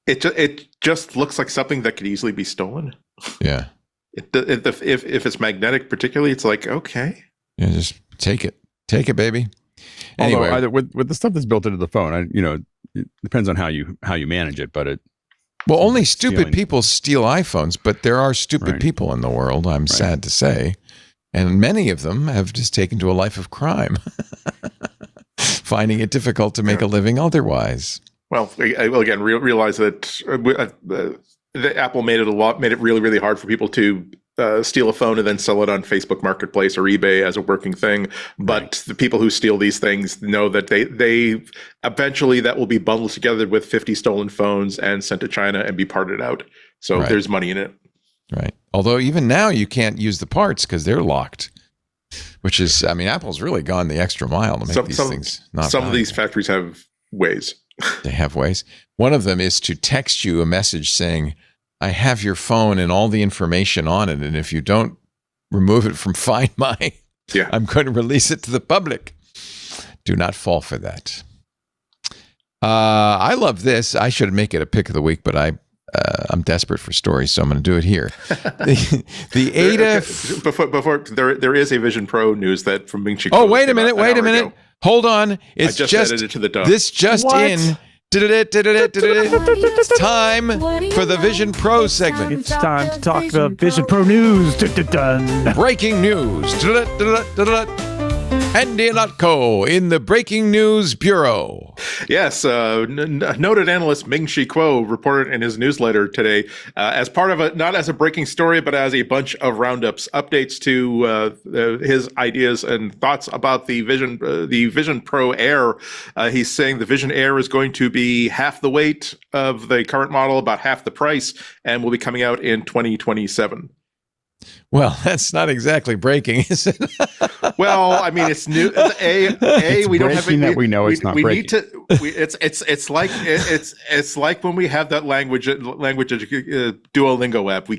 it just looks like something that could easily be stolen. Yeah. If it's magnetic, particularly, it's like, okay. Yeah, just take it, baby. Anyway, although with the stuff that's built into the phone, it depends on how you manage it, but only stupid people steal iPhones, but there are stupid people in the world. I'm sad to say, and many of them have just taken to a life of crime. Finding it difficult to make a living otherwise. Well, again, realize that the Apple made it really, really hard for people to steal a phone and then sell it on Facebook Marketplace or eBay as a working thing. But the people who steal these things know that they eventually that will be bundled together with 50 stolen phones and sent to China and be parted out. So there's money in it. Right. Although even now you can't use the parts because they're locked. Which is, Apple's really gone the extra mile to make these things not Some valuable. of these factories have ways. They have ways. One of them is to text you a message saying, I have your phone and all the information on it, and if you don't remove it from Find My, I'm going to release it to the public. Do not fall for that. I love this. I should make it a pick of the week, but I'm desperate for stories, so I'm going to do it here. The Ada. Before there is a Vision Pro news that from Ming Chi. Oh, wait a minute. Hold on. It's I just edited to the dump. This just in. It's time for the Vision Pro segment. It's time to talk the Vision Pro news. Breaking news. Andy Anatko in the Breaking News Bureau. Yes, noted analyst Ming-Chi Kuo reported in his newsletter today, as part of not as a breaking story, but as a bunch of roundups, updates to his ideas and thoughts about the Vision Pro Air. He's saying the Vision Air is going to be half the weight of the current model, about half the price, and will be coming out in 2027. Well, that's not exactly breaking, is it? Well, I mean, it's new. It's We don't have breaking that we know it's not we breaking. need to. It's like when we have that language Duolingo app. We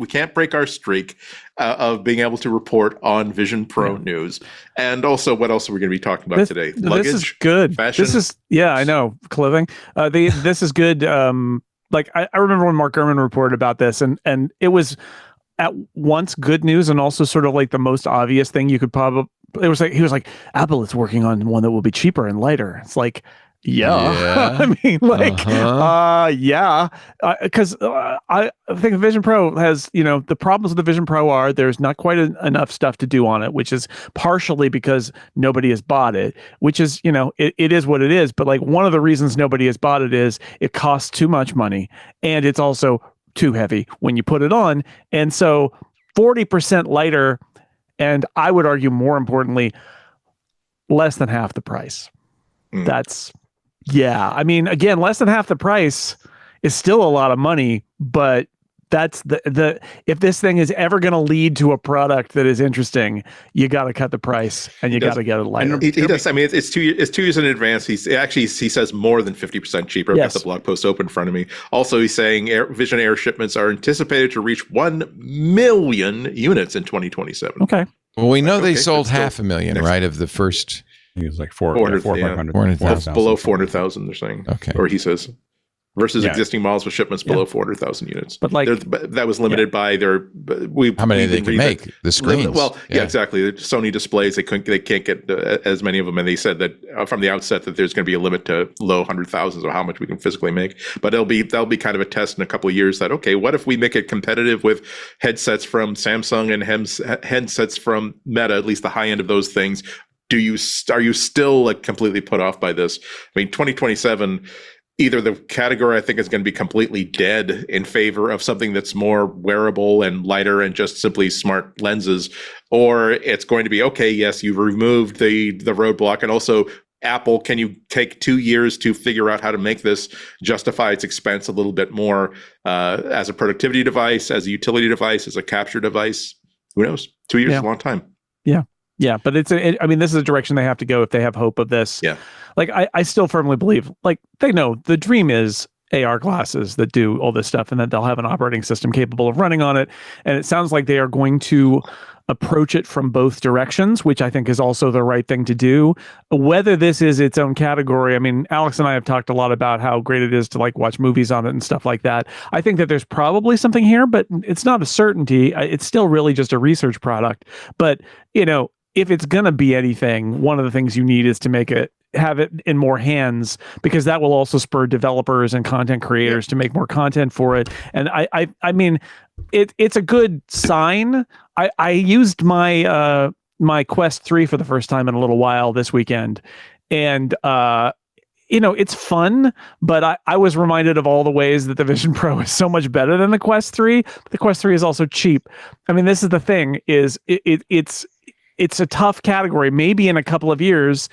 can't break our streak of being able to report on Vision Pro news. And also, what else are we going to be talking about today? Luggage, this is good. fashion. I know, clothing. This is good. Like I remember when Mark Gurman reported about this, and it was at once good news and also sort of like the most obvious thing you could probably. It was like he was like, Apple is working on one that will be cheaper and lighter. It's like, yeah. I mean, like, because I think the Vision Pro has, the problems with the Vision Pro are there's not quite enough stuff to do on it, which is partially because nobody has bought it, which is, it is what it is. But like one of the reasons nobody has bought it is it costs too much money and it's also too heavy when you put it on. And so 40% lighter, and I would argue more importantly, less than half the price. That's, I mean, again, less than half the price is still a lot of money, but that's the if this thing is ever going to lead to a product that is interesting, you got to cut the price and you got to get it lighter. He does. I mean, it's 2 years in advance. He says more than 50% cheaper. I've got the blog post open in front of me. Also, he's saying Vision Air shipments are anticipated to reach 1 million units in 2027. Okay. Well, we know they sold 500,000, right, of the first. It was like 400,000. Below 400,000, they're saying. Okay. Or he says. Versus existing models with shipments below 400,000 units. But like that was limited by their how many they could make, the screens. Well, exactly. The Sony displays, they can't get as many of them, and they said that from the outset that there's going to be a limit to low 100,000s of how much we can physically make. But that'll be kind of a test in a couple of years that what if we make it competitive with headsets from Samsung and headsets from Meta, at least the high end of those things? Are you still like completely put off by this? I mean, 2027. Either the category I think is going to be completely dead in favor of something that's more wearable and lighter and just simply smart lenses, or it's going to be, okay, yes, you've removed the roadblock, and also Apple, can you take 2 years to figure out how to make this justify its expense a little bit more as a productivity device, as a utility device, as a capture device? Who knows? 2 years is a long time. Yeah, but I mean, this is a direction they have to go if they have hope of this. Yeah. Like, I still firmly believe, like, they know the dream is AR glasses that do all this stuff and that they'll have an operating system capable of running on it. And it sounds like they are going to approach it from both directions, which I think is also the right thing to do. Whether this is its own category, I mean, Alex and I have talked a lot about how great it is to like watch movies on it and stuff like that. I think that there's probably something here, but it's not a certainty. It's still really just a research product. But, if it's going to be anything, one of the things you need is to have it in more hands, because that will also spur developers and content creators to make more content for it. And I mean, it's a good sign. I used my my Quest 3 for the first time in a little while this weekend, and it's fun, but I was reminded of all the ways that the Vision Pro is so much better than the Quest 3. But the Quest 3 is also cheap. I mean, this is the thing: is it's a tough category. Maybe in a couple of years,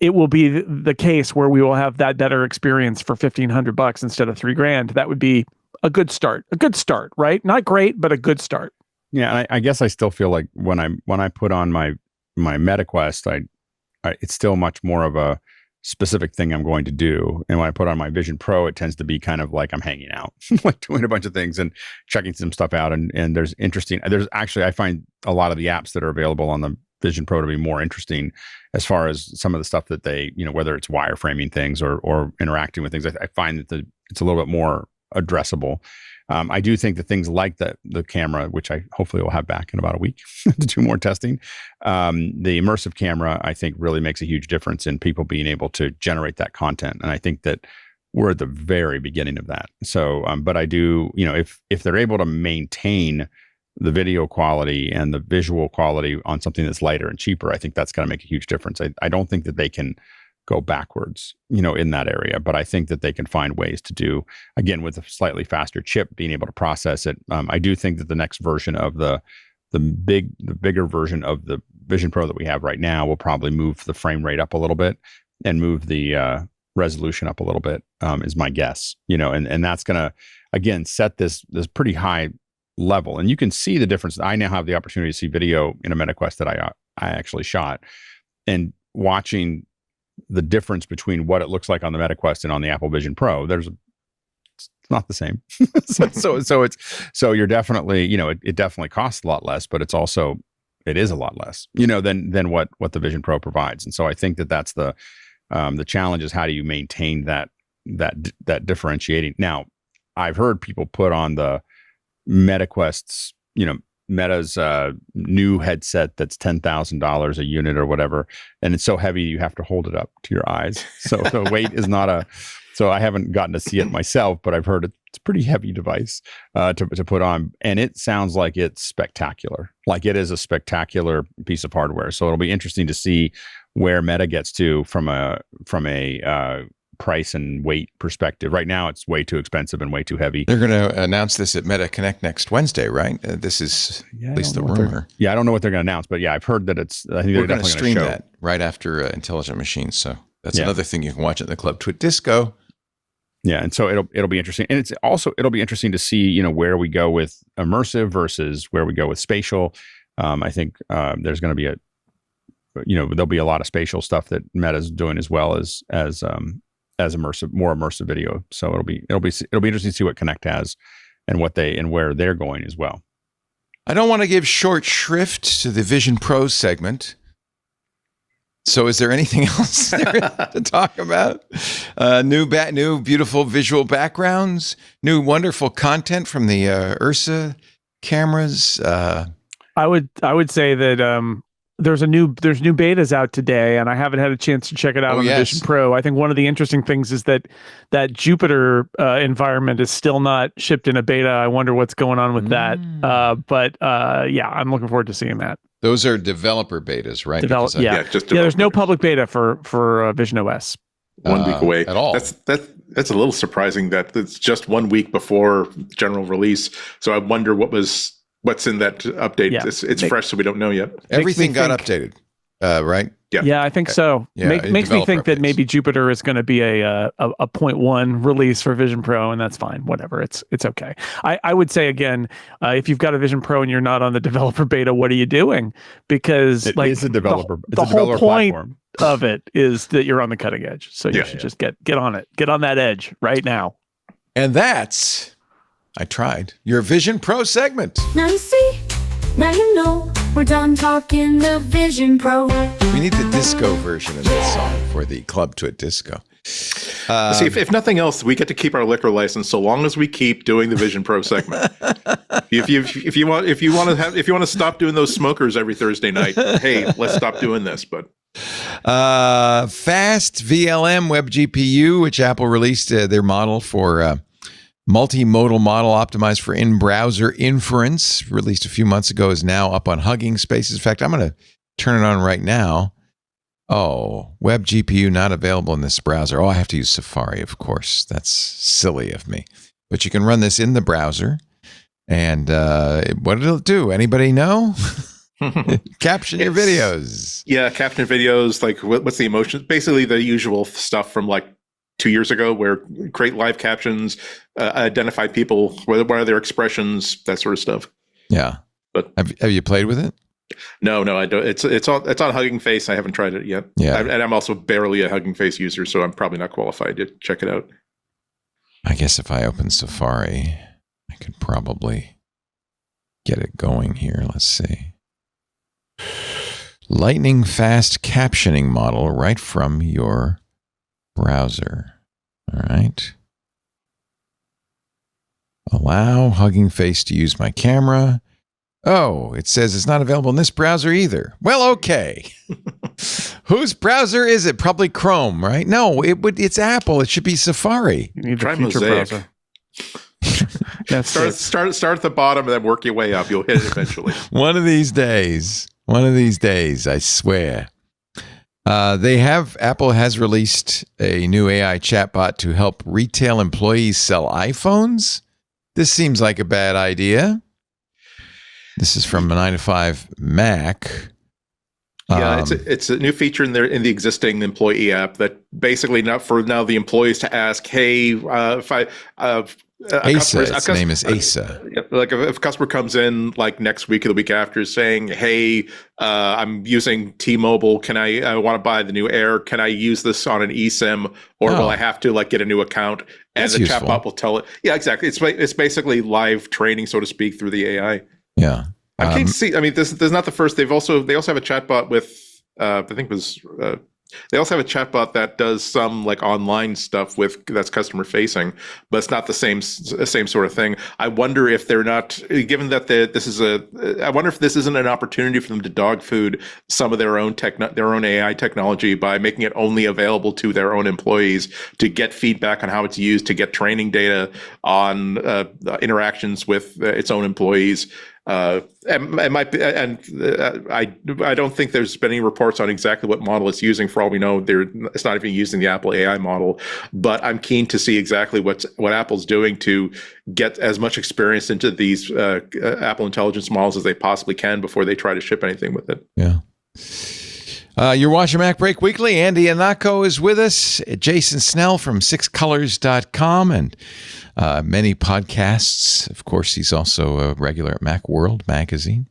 it will be the case where we will have that better experience for $1,500 instead of $3,000. That would be a good start. A good start, right? Not great, but a good start. Yeah, I guess I still feel like when I put on my Meta Quest, it's still much more of a specific thing I'm going to do. And when I put on my Vision Pro, it tends to be kind of like I'm hanging out, like doing a bunch of things and checking some stuff out. And there's actually, I find a lot of the apps that are available on the Vision Pro to be more interesting as far as some of the stuff that they, whether it's wireframing things or interacting with things. I find that it's a little bit more addressable. I do think that things like the camera, which I hopefully will have back in about a week to do more testing. The immersive camera, I think, really makes a huge difference in people being able to generate that content. And I think that we're at the very beginning of that. So, but I do, if they're able to maintain the video quality and the visual quality on something that's lighter and cheaper, I think that's going to make a huge difference. I don't think that they can go backwards, in that area, but I think that they can find ways to do, again, with a slightly faster chip, being able to process it. I do think that the next version of the bigger version of the Vision Pro that we have right now will probably move the frame rate up a little bit and move the resolution up a little bit, is my guess. And that's going to, again, set this pretty high level. And you can see the difference. I now have the opportunity to see video in a MetaQuest that I actually shot, and watching the difference between what it looks like on the MetaQuest and on the Apple Vision Pro. It's not the same. so you're definitely, it definitely costs a lot less, but it is a lot less, than what the Vision Pro provides. And so I think that's the challenge, is how do you maintain that differentiating. Now, I've heard people put on the MetaQuest's, Meta's new headset that's $10,000 a unit or whatever, and it's so heavy you have to hold it up to your eyes. So the weight is not so I haven't gotten to see it myself, but I've heard it's a pretty heavy device to put on, and it sounds like it's spectacular. Like it is a spectacular piece of hardware. So it'll be interesting to see where Meta gets to from a price and weight perspective. Right now, it's way too expensive and way too heavy. They're going to announce this at Meta Connect next Wednesday, right? This is at least the rumor. I don't know what they're going to announce, but yeah, I've heard that I think we're going to stream that right after Intelligent Machines. So that's another thing you can watch at the Club Twit Disco. Yeah, and so it'll be interesting, and it'll be interesting to see where we go with immersive versus where we go with spatial. I think there's going to be there'll be a lot of spatial stuff that Meta's doing as well as more immersive video. So it'll be interesting to see what Connect has and where they're going as well. I don't want to give short shrift to the Vision Pro segment. So is there anything else to talk about? New beautiful visual backgrounds, new wonderful content from the Ursa cameras. I would say that there's new betas out today, and I haven't had a chance to check it out on the Vision Pro. I think one of the interesting things is that Jupyter environment is still not shipped in a beta. I wonder what's going on with that. But I'm looking forward to seeing that. Those are developer betas, right? There's no public beta for Vision OS. 1 week away at all. That's a little surprising that it's just 1 week before general release. So I wonder what's in that update. Yeah. It's fresh, so we don't know yet. Everything got updated, right? Yeah, I think so. Yeah, makes me think that maybe Jupyter is going to be a 0.1 release for Vision Pro, and that's fine. Whatever, it's okay. I would say again, if you've got a Vision Pro and you're not on the developer beta, what are you doing? Because it is a developer. The whole point of it is that you're on the cutting edge. So you should just get on it. Get on that edge right now. And that's, I tried, your Vision Pro segment. Now you see, now you know, we're done talking the Vision Pro. We need the disco version of that song for the Club Twit Disco. See, if nothing else, we get to keep our liquor license so long as we keep doing the Vision Pro segment. If you want to stop doing those smokers every Thursday night, hey, let's stop doing this. But fast VLM web GPU, which Apple released their model for multimodal model optimized for in-browser inference, released a few months ago, is now up on Hugging Spaces. In fact, I'm going to turn it on right now. Oh, web GPU not available in this browser. Oh, I have to use Safari, of course. That's silly of me. But you can run this in the browser. And what did it do? Anybody know? Caption your videos. Yeah, caption videos. Like, what's the emotion? Basically, the usual stuff from like 2 years ago, where create live captions, identify people, what are their expressions, that sort of stuff. Yeah. But have you played with it? No, I don't. It's on Hugging Face. I haven't tried it yet. Yeah, and I'm also barely a Hugging Face user, so I'm probably not qualified to check it out. I guess if I open Safari, I could probably get it going here. Let's see. Lightning fast captioning model right from your browser. All right. Allow Hugging Face to use my camera. Oh, it says it's not available in this browser either. Well, okay. Whose browser is it? Probably Chrome, right? No, it's Apple. It should be Safari. You need Try the future Mosaic. browser. That's it. Start at the bottom and then work your way up. You'll hit it eventually. One of these days, I swear. Apple has released a new AI chatbot to help retail employees sell iPhones. This seems like a bad idea. This is from a 9 to 5 Mac. Yeah, it's a new feature in the existing employee app that basically now the employees to ask, hey, if I Its name is Asa. Like if a customer comes in like next week or the week after saying, hey, I'm using T-Mobile, I want to buy the new Air, can I use this on an eSIM, or will I have to like get a new account? And That's the useful. chatbot will tell it. Yeah, exactly. It's basically live training, so to speak, through the AI. Yeah. I can't see. I mean, this is not the first. They also have a chatbot with. I think it was. They also have a chatbot that does some like online stuff that's customer facing, but it's not the same sort of thing. I wonder if they're not, given that I wonder if this isn't an opportunity for them to dog food some of their own AI technology by making it only available to their own employees to get feedback on how it's used, to get training data on interactions with its own employees. It might be, and I don't think there's been any reports on exactly what model it's using. For all we know, it's not even using the Apple AI model. But I'm keen to see exactly what Apple's doing to get as much experience into these Apple Intelligence models as they possibly can before they try to ship anything with it. Yeah. You're watching MacBreak Weekly. Andy Anako is with us. Jason Snell from sixcolors.com and many podcasts. Of course, he's also a regular at Macworld magazine.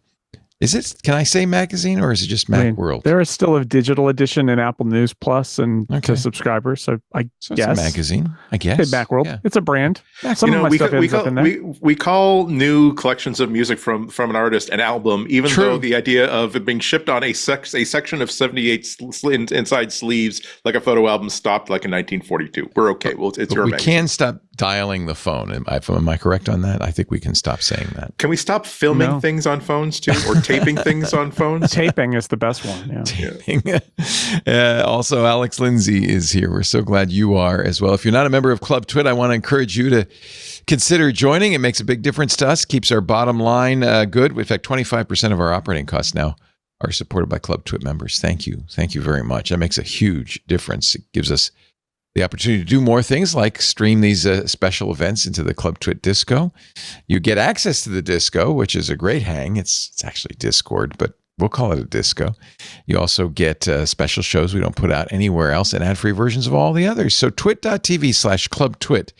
Is it? Can I say magazine, or is it just Macworld? There is still a digital edition in Apple News Plus and to subscribers. So I guess it's a magazine. I guess. Say Macworld. Yeah. It's a brand. Some of my stuff ends up in there. We call new collections of music from an artist an album, even though the idea of it being shipped on a section of 78 inside sleeves, like a photo album, stopped like in 1942. We're okay. Well, it's your magazine. We can stop dialing the phone. Am I correct on that? I think we can stop saying that. Can we stop filming things on phones too, or taping things on phones? Taping is the best one. Yeah. Taping. Also, Alex Lindsay is here. We're so glad you are as well. If you're not a member of Club Twit, I want to encourage you to consider joining. It makes a big difference to us. Keeps our bottom line good. In fact, 25% of our operating costs now are supported by Club Twit members. Thank you. Thank you very much. That makes a huge difference. It gives us the opportunity to do more things like stream these special events into the Club Twit Disco. You get access to the Disco, which is a great hang. It's actually Discord, but we'll call it a Disco. You also get special shows we don't put out anywhere else and ad-free versions of all the others. So twit.tv/clubtwit.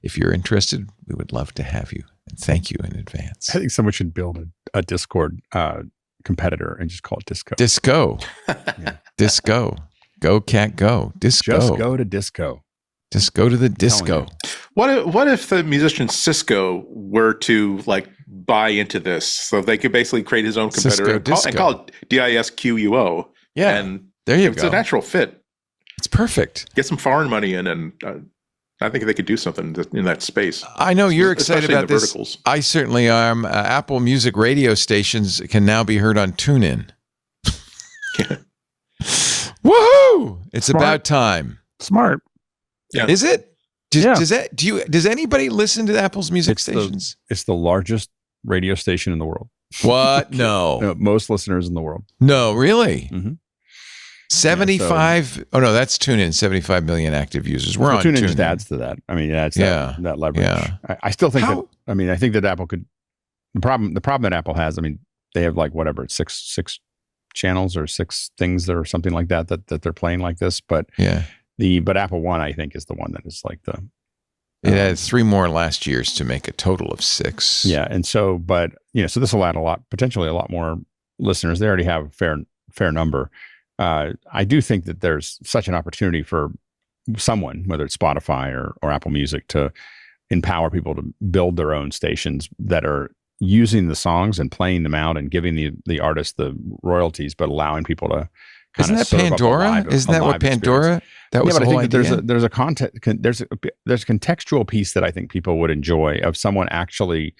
If you're interested, we would love to have you. And thank you in advance. I think someone should build a Discord competitor and just call it Disco. Disco. Yeah. Disco. Go cat go. Disco. Just go to disco. Just go to the disco. What if the musician Cisco were to like buy into this, so they could basically create his own competitor and call it DISQUO? Yeah, and there you go. It's a natural fit. It's perfect. Get some foreign money in, and I think they could do something in that space. I know you're excited about this. Verticals. I certainly am. Apple Music radio stations can now be heard on TuneIn. Woohoo! It's about time. Smart. Yeah. Is it? Does anybody listen to Apple's music stations? It's the largest radio station in the world. What? No. Most listeners in the world. No, really? Mm-hmm. 75. Yeah, no, that's TuneIn. 75 million active users. We're on TuneIn. Just adds to that. I mean, it adds that leverage. Yeah. I still think I think that Apple could. The problem that Apple has. I mean, they have like whatever, it's six channels or 6 things or something like that they're playing like this. But but Apple One, I think, is the one that is like the. It had 3 more last year's to make a total of 6. Yeah, and so, but so this will add potentially a lot more listeners. They already have a fair number. I do think that there's such an opportunity for someone, whether it's Spotify or Apple Music, to empower people to build their own stations that are using the songs and playing them out and giving the artist the royalties, but allowing people to Isn't that Pandora? Isn't that what Pandora? That was the whole idea. There's a contextual piece that I think people would enjoy of someone actually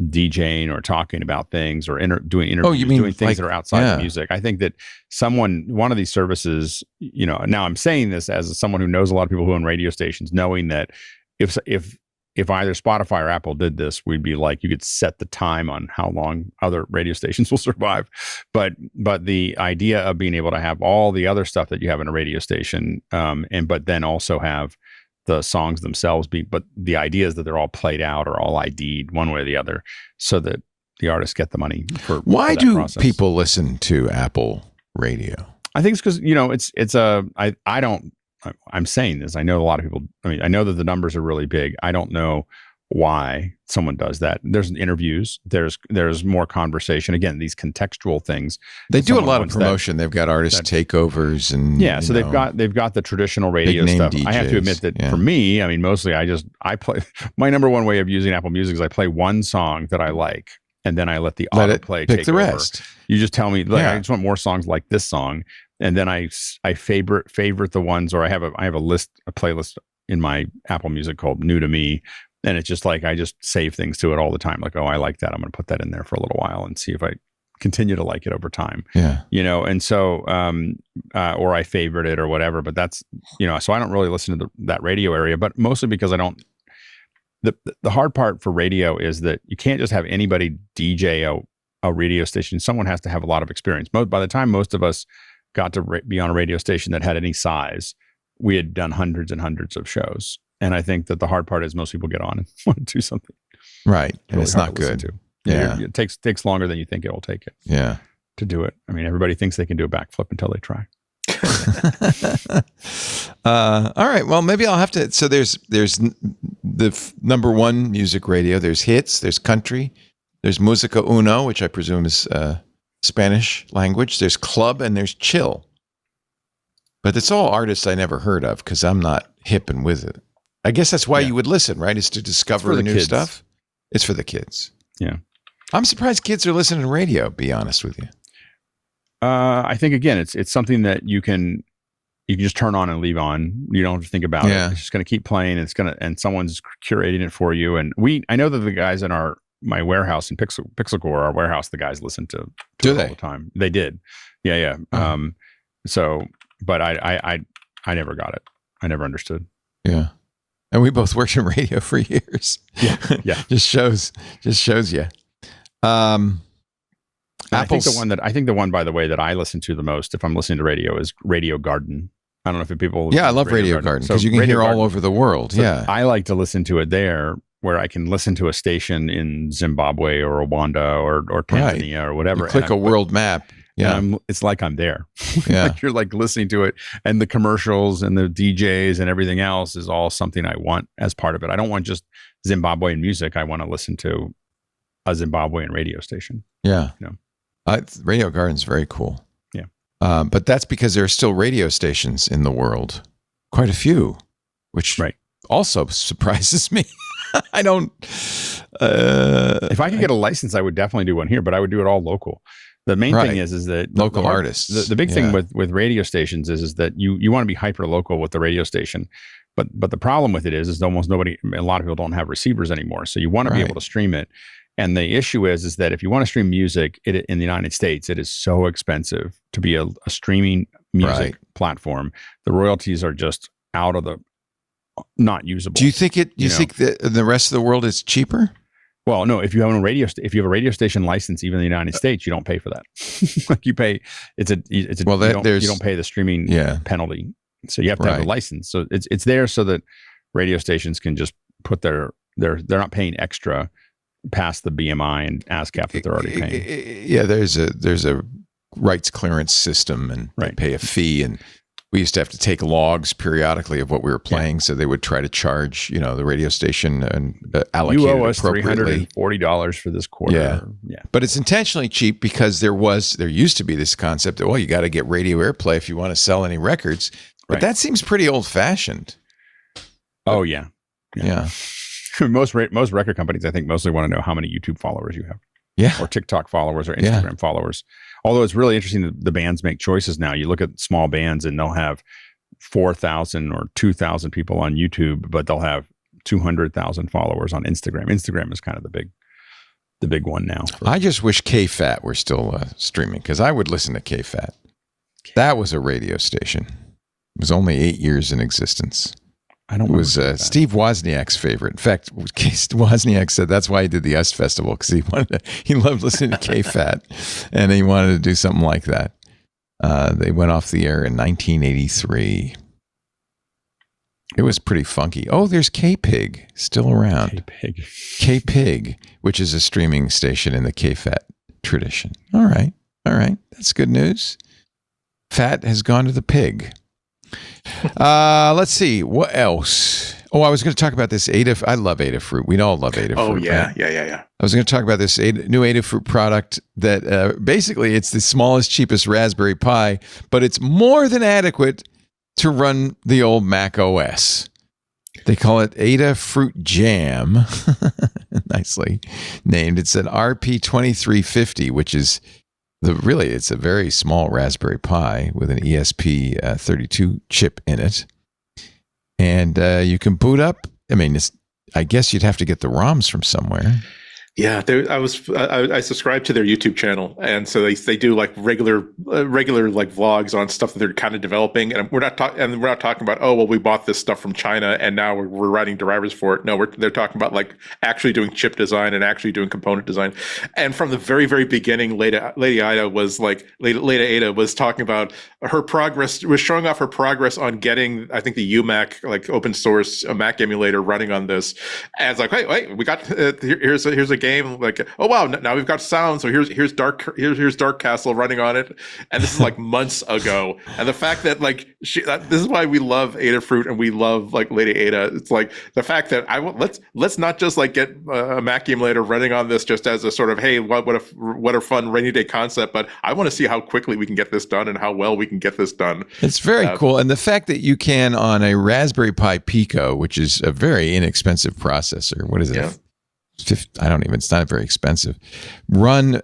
DJing or talking about things or doing interviews, doing things that are outside of music. I think that one of these services, now I'm saying this as someone who knows a lot of people who own radio stations, knowing that if if either Spotify or Apple did this, we'd be like, you could set the time on how long other radio stations will survive. But the idea of being able to have all the other stuff that you have in a radio station, but then also have the songs themselves but the idea is that they're all played out or all ID'd one way or the other, so that the artists get the money for. Why for that do process. people listen to Apple Radio? I think it's because I'm saying this. I know a lot of people. I mean, I know that the numbers are really big. I don't know why someone does that. There's interviews. There's more conversation. Again, these contextual things. They do a lot of promotion. They've got artist takeovers and so they've got the traditional radio stuff. DJs, I have to admit that for me, I mean, mostly I play. My number one way of using Apple Music is I play one song that I like, and then I let the autoplay pick take the over. rest. You just tell me, I just want more songs like this song. And then I favorite the ones, or I have a playlist in my Apple Music called New to Me, and it's just like I just save things to it all the time. Like, oh, I like that. I'm going to put that in there for a little while and see if I continue to like it over time. Yeah, and so or I favorite it or whatever. But that's so I don't really listen to that radio area, but mostly because I don't. The hard part for radio is that you can't just have anybody DJ a radio station. Someone has to have a lot of experience. By the time most of us got to be on a radio station that had any size, we had done hundreds and hundreds of shows. And I think that the hard part is most people get on and want to do something. Right. And really it's not good. To. Yeah. It takes longer than you think it will take it. Yeah. To do it. I mean, everybody thinks they can do a backflip until they try. All right. Well, maybe I'll have to. So there's the number one music radio. There's hits. There's country. There's Música Uno, which I presume is Spanish language. There's club and there's chill. But it's all artists I never heard of because I'm not hip and with it. I guess that's why you would listen, right? Is to discover new stuff. It's for the kids. Yeah. I'm surprised kids are listening to radio, be honest with you. I think, again, it's something that you can just turn on and leave on. You don't have to think about it. It's just going to keep playing. And someone's curating it for you. And I know that the guys in my warehouse in Pixelcore, our warehouse, the guys listen to it all the time. They did. Yeah. So, but I never got it. I never understood. Yeah. And we both worked in radio for years. Yeah. just shows you. I think the one, by the way, that I listen to the most, if I'm listening to radio, is Radio Garden. I don't know if people. Yeah, I love Radio Garden because you can hear all over the world. So I like to listen to it there, where I can listen to a station in Zimbabwe or Rwanda or Tanzania or whatever. You click a world map. Yeah, it's like I'm there. Yeah, like you're like listening to it, and the commercials and the DJs and everything else is all something I want as part of it. I don't want just Zimbabwean music. I want to listen to a Zimbabwean radio station. Yeah, Radio Garden's very cool. Yeah, but that's because there are still radio stations in the world, quite a few, which also surprises me. I don't. If I could get a license, I would definitely do one here, but I would do it all local. The main thing is that local artists. The big thing with radio stations is that you want to be hyper local with the radio station, but the problem with it is almost nobody. A lot of people don't have receivers anymore, so you want to be able to stream it. And the issue is that if you want to stream music in the United States, it is so expensive to be a streaming music platform. The royalties are just out of the not usable. Do you think you think that the rest of the world is cheaper? Well, no. If you have a radio station license, even in the United States, you don't pay for that. Like you pay, you don't pay the streaming penalty. So you have to have a license. So it's there so that radio stations can just put they're not paying extra past the BMI and ASCAP that they're already paying. Yeah, there's a rights clearance system, and they pay a fee, and we used to have to take logs periodically of what we were playing, so they would try to charge, the radio station and allocate it appropriately. You owe us $340 for this quarter. Yeah. But it's intentionally cheap because there used to be this concept that, you got to get radio airplay if you want to sell any records. But that seems pretty old-fashioned. Oh, yeah. Most record companies, I think, mostly want to know how many YouTube followers you have. Yeah. Or TikTok followers or Instagram followers. Although it's really interesting that the bands make choices now. You look at small bands and they'll have 4,000 or 2,000 people on YouTube, but they'll have 200,000 followers on Instagram. Instagram is kind of the big one now. I just wish KFAT were still streaming, because I would listen to KFAT. That was a radio station. It was only 8 years in existence. I don't. It was Steve Wozniak's favorite. In fact, Wozniak said that's why he did the US Festival, because he loved listening to K-Fat, and he wanted to do something like that. They went off the air in 1983. It was pretty funky. Oh, there's K-Pig still around. K-Pig, which is a streaming station in the K-Fat tradition. All right. That's good news. Fat has gone to the pig. Let's see. What else? Oh, I was going to talk about this I love Adafruit. We all love Adafruit. Oh, yeah, right? yeah. I was going to talk about this new Adafruit product that basically it's the smallest, cheapest Raspberry Pi, but it's more than adequate to run the old Mac OS. They call it Adafruit Jam. Nicely named. It's an RP2350, which is it's a very small Raspberry Pi with an ESP32 chip in it. And you can boot up. I mean, I guess you'd have to get the ROMs from somewhere. Yeah, I subscribe to their YouTube channel, and so they do like regular like vlogs on stuff that they're kind of developing. And we're not talking about, oh well, we bought this stuff from China and now we're writing drivers for it. No, they're talking about like actually doing chip design and actually doing component design. And from the very beginning, Lady Ada was talking about her progress, was showing off her progress on getting, I think, the UMac, like open source Mac emulator running on this. And it's like, wait, we got here's a game, like, oh wow, now we've got sound, so here's Dark Castle running on it, and this is like months ago. And the fact that like this is why we love Adafruit and we love like Lady Ada. It's like the fact that let's not just like get a Mac emulator running on this just as a sort of, hey, what a fun rainy day concept, but I want to see how quickly we can get this done and how well we can get this done. It's very cool. And the fact that you can, on a Raspberry Pi Pico, which is a very inexpensive processor, what is it? Yeah. It's not very expensive. Run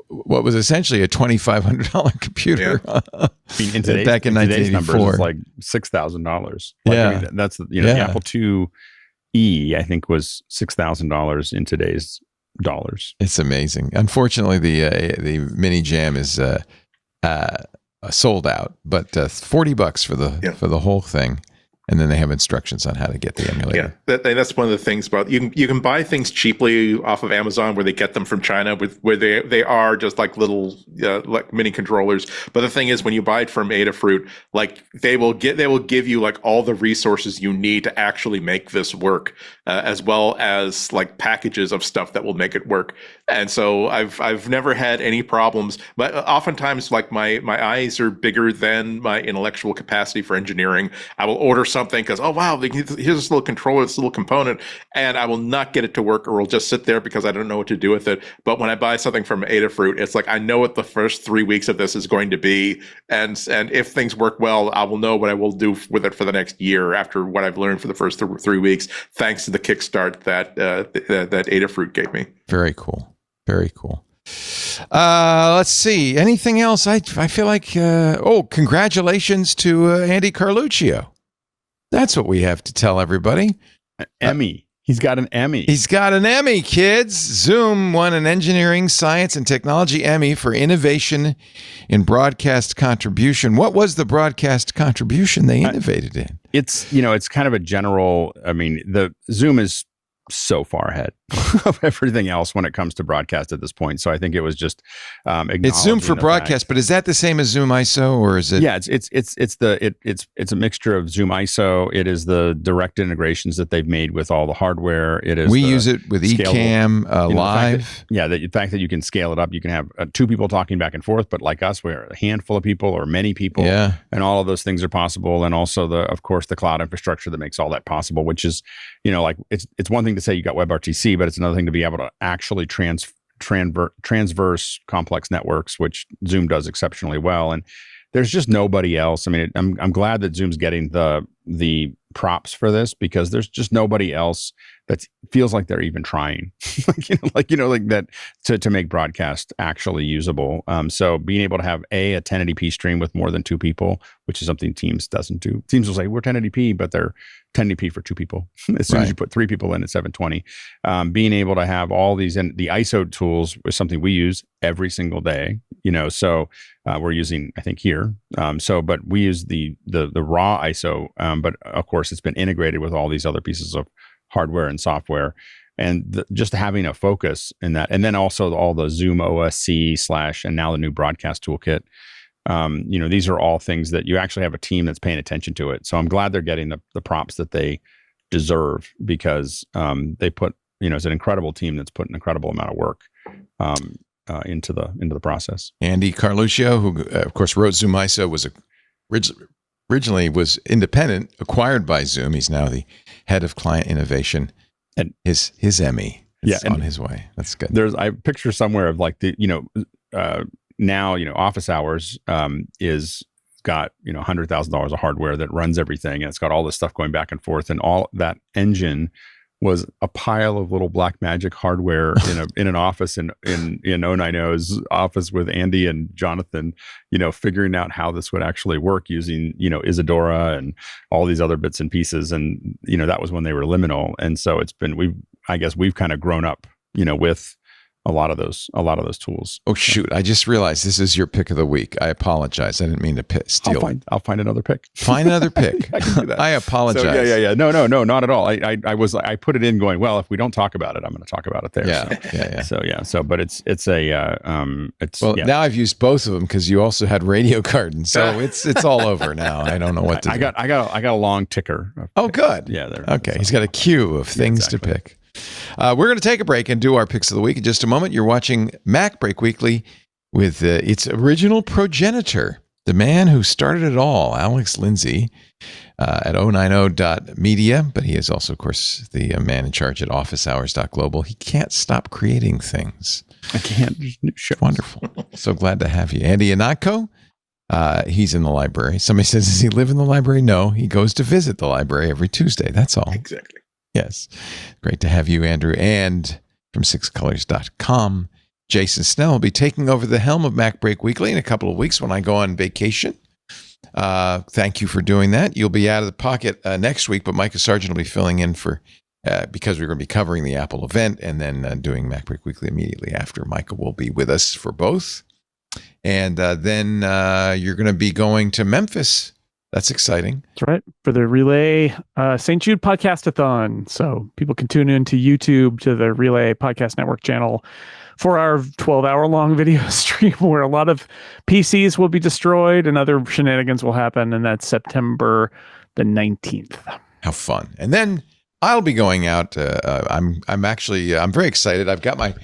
what was essentially a $2,500 computer. Yeah. I mean, back in 1984, it's like $6,000. Yeah, I mean, that's the Apple IIe, I think, was $6,000 in today's dollars. It's amazing. Unfortunately, the Mini Jam is sold out, but $40 for the whole thing. And then they have instructions on how to get the emulator. Yeah, that's one of the things about you can buy things cheaply off of Amazon where they get them from China, where they are just like little like mini controllers. But the thing is, when you buy it from Adafruit, like they will give you like all the resources you need to actually make this work, as well as like packages of stuff that will make it work. And so I've never had any problems. But oftentimes, like my eyes are bigger than my intellectual capacity for engineering. I will order something because, oh wow, here's this little controller, this little component, and I will not get it to work, or will just sit there because I don't know what to do with it. But when I buy something from Adafruit, it's like I know what the first 3 weeks of this is going to be, and if things work well, I will know what I will do with it for the next year after what I've learned for the first 3 weeks, thanks to the kickstart that Adafruit gave me. Very cool. Very cool. Let's see. Anything else? I feel like congratulations to Andy Carluccio. That's what we have to tell everybody. Emmy. He's got an Emmy. He's got an Emmy, kids. Zoom won an Engineering, Science, and Technology Emmy for innovation in broadcast contribution. What was the broadcast contribution they innovated in? It's kind of a general, I mean, the Zoom is so far ahead of everything else when it comes to broadcast at this point. So I think it was just it's Zoom for broadcast, but is that the same as Zoom ISO, or is it? Yeah, it's a mixture of Zoom ISO. It is the direct integrations that they've made with all the hardware. It is use it with Ecamm Live. The fact that you can scale it up. You can have two people talking back and forth, but like us, we're a handful of people or many people. Yeah, and all of those things are possible. And also of course the cloud infrastructure that makes all that possible, which is like it's one thing to say you got WebRTC, but it's another thing to be able to actually transverse complex networks, which Zoom does exceptionally well. And there's just nobody else. I mean, I'm glad that Zoom's getting the props for this, because there's just nobody else that feels like they're even trying, like that to make broadcast actually usable. So being able to have a 1080p stream with more than 2 people, which is something Teams doesn't do. Teams will say we're 1080p, but they're 1080p for 2 people. As soon as you put 3 people in at 720, being able to have all these, and the ISO tools is something we use every single day. So we're using, I think here. But we use the raw ISO, but of course it's been integrated with all these other pieces of hardware and software, and just having a focus in that, and then also all the Zoom OSC / and now the new broadcast toolkit. These are all things that you actually have a team that's paying attention to it. So I'm glad they're getting the props that they deserve, because they put, it's an incredible team that's put an incredible amount of work into the process. Andy Carluccio, who of course wrote Zoom ISO, was originally was independent, acquired by Zoom. He's now the head of client innovation, and his Emmy is on his way. That's good. I picture somewhere of like the now office hours is got $100,000 of hardware that runs everything, and it's got all this stuff going back and forth, and all that engine was a pile of little Blackmagic hardware in an office in 090's office with Andy and Jonathan, figuring out how this would actually work using, Isadora and all these other bits and pieces. And, that was when they were liminal. And so we've kind of grown up, with a lot of those tools. Oh shoot! I just realized this is your pick of the week. I apologize. I didn't mean to steal. I'll find another pick. Find another pick. I can do that. I apologize. So, yeah. No, not at all. I put it in going, well, if we don't talk about it, I'm going to talk about it there. Yeah. But it's now I've used both of them because you also had Radio Garden, so it's all over now. I don't know what to do. I got a long ticker. Oh, good. Yeah. There. Okay. He's got a queue of things to pick. We're going to take a break and do our picks of the week in just a moment. You're watching MacBreak Weekly with its original progenitor, the man who started it all, Alex Lindsay, at 090.media, but he is also, of course, the man in charge at officehours.global. He can't stop creating things. I can't. Wonderful. So glad to have you. Andy Anatko, he's in the library. Somebody says, does he live in the library? No, he goes to visit the library every Tuesday. That's all. Exactly. Yes. Great to have you, Andrew. And from sixcolors.com, Jason Snell will be taking over the helm of MacBreak Weekly in a couple of weeks when I go on vacation. Thank you for doing that. You'll be out of the pocket next week, but Micah Sargent will be filling in for because we're going to be covering the Apple event and then doing MacBreak Weekly immediately after. Micah will be with us for both. And then you're going to be going to Memphis. That's exciting. That's right. For the Relay St. Jude Podcast-a-thon. So people can tune into YouTube to the Relay Podcast Network channel for our 12-hour-long video stream where a lot of PCs will be destroyed and other shenanigans will happen. And that's September the 19th. How fun. And then I'll be going out. I'm very excited. I've got my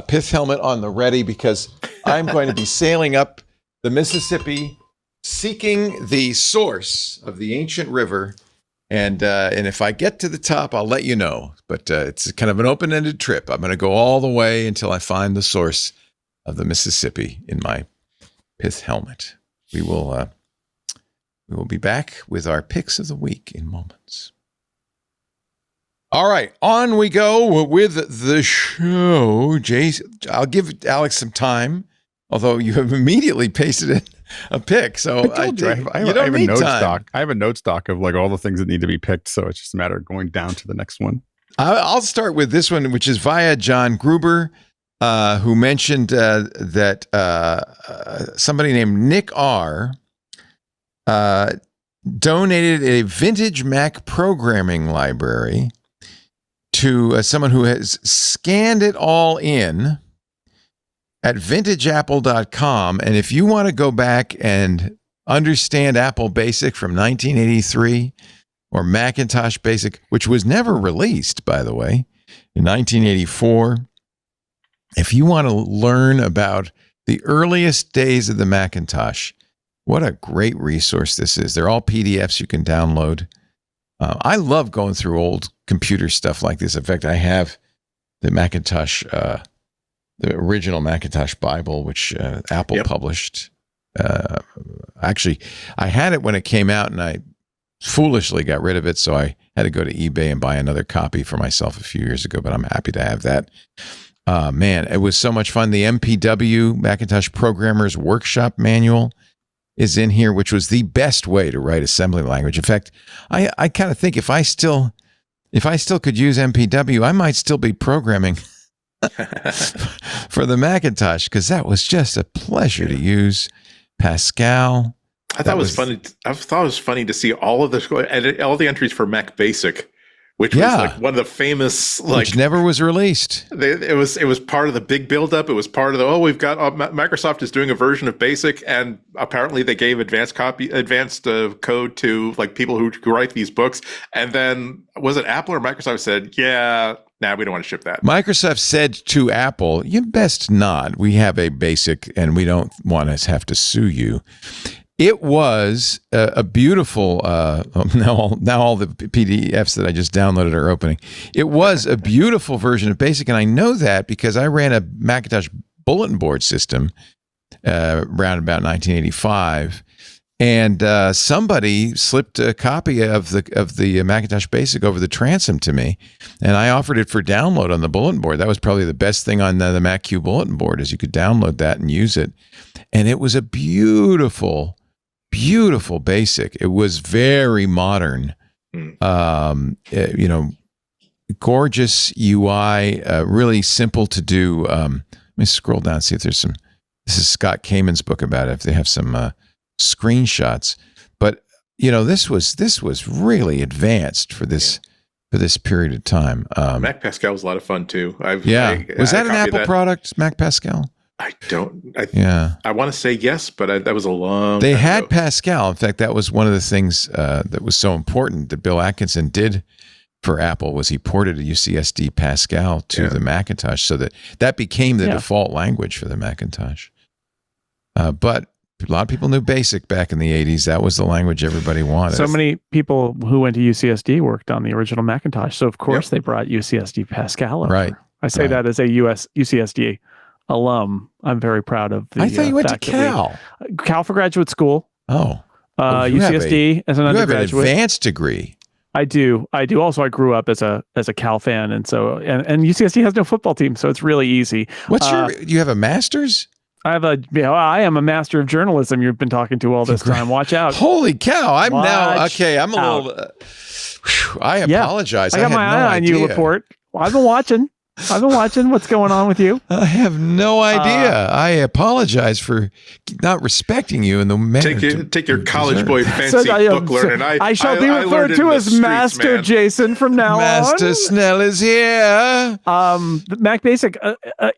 pith helmet on the ready because I'm going to be sailing up the Mississippi, seeking the source of the ancient river, and if I get to the top, I'll let you know. But it's kind of an open-ended trip. I'm going to go all the way until I find the source of the Mississippi in my pith helmet. We will be back with our picks of the week in moments. All right, on we go with the show. Jason, I'll give Alex some time, although you have immediately pasted in a pick. So I have a note stock. I have a note stock of like all the things that need to be picked. So it's just a matter of going down to the next one. I'll start with this one, which is via John Gruber, who mentioned that somebody named Nick R. Donated a vintage Mac programming library to someone who has scanned it all in at vintageapple.com. And if you want to go back and understand Apple Basic from 1983 or Macintosh Basic, which was never released, by the way, in 1984, if you want to learn about the earliest days of the Macintosh, what a great resource this is. They're all PDFs you can download. I love going through old computer stuff like this. In fact, I have the Macintosh, the original Macintosh Bible, which Apple published. Actually, I had it when it came out, and I foolishly got rid of it, so I had to go to eBay and buy another copy for myself a few years ago, but I'm happy to have that. Man, it was so much fun. The MPW, Macintosh Programmers Workshop Manual, is in here, which was the best way to write assembly language. In fact, I kind of think if I still could use MPW, I might still be programming for the Macintosh, because that was just a pleasure to use. Pascal. I thought it was funny. I thought it was funny to see all the entries for Mac Basic, which was like one of the famous, which never was released. It was part of the big buildup. It was part of the we've got Microsoft is doing a version of Basic, and apparently they gave advanced code to like people who write these books. And then was it Apple or Microsoft said, yeah, we don't want to ship that. Microsoft said to Apple, you best not. We have a Basic, and we don't want to have to sue you. It was a beautiful, now all the PDFs that I just downloaded are opening. It was a beautiful version of Basic, and I know that because I ran a Macintosh bulletin board system around about 1985, and somebody slipped a copy of the Macintosh Basic over the transom to me, and I offered it for download on the bulletin board. That was probably the best thing on the MacQ bulletin board, is you could download that and use it, and it was a beautiful Basic. It was very modern, gorgeous UI, really simple to do. Let me scroll down and see if there's some. This is Scott Kamen's book about it. If they have some screenshots, but this was really advanced for this period of time. Mac Pascal was a lot of fun too. Was that an Apple product, Mac Pascal? I want to say yes, but that was a long They time had ago. Pascal. In fact, that was one of the things that was so important that Bill Atkinson did for Apple, was he ported a UCSD Pascal to the Macintosh, so that became the default language for the Macintosh. But a lot of people knew BASIC back in the 80s. That was the language everybody wanted. So many people who went to UCSD worked on the original Macintosh. So, of course, they brought UCSD Pascal over. Right. I say that as a UCSD alum. I'm very proud of the I thought you went to Cal. Cal for graduate school. Oh. UCSD as an undergraduate. You have an advanced degree. I do. Also, I grew up as a Cal fan, and so and UCSD has no football team, so it's really easy. You have a master's? I am a master of journalism. You've been talking to all this time. Watch out! Holy cow! I'm a little. I apologize. I got my eye on you, Laporte. I've been watching. What's going on with you. I have no idea. I apologize for not respecting you in the manner. Take your college boy fancy book learning. I shall be referred to as Master Jason from now on. Master Snell is here. The Mac Basic.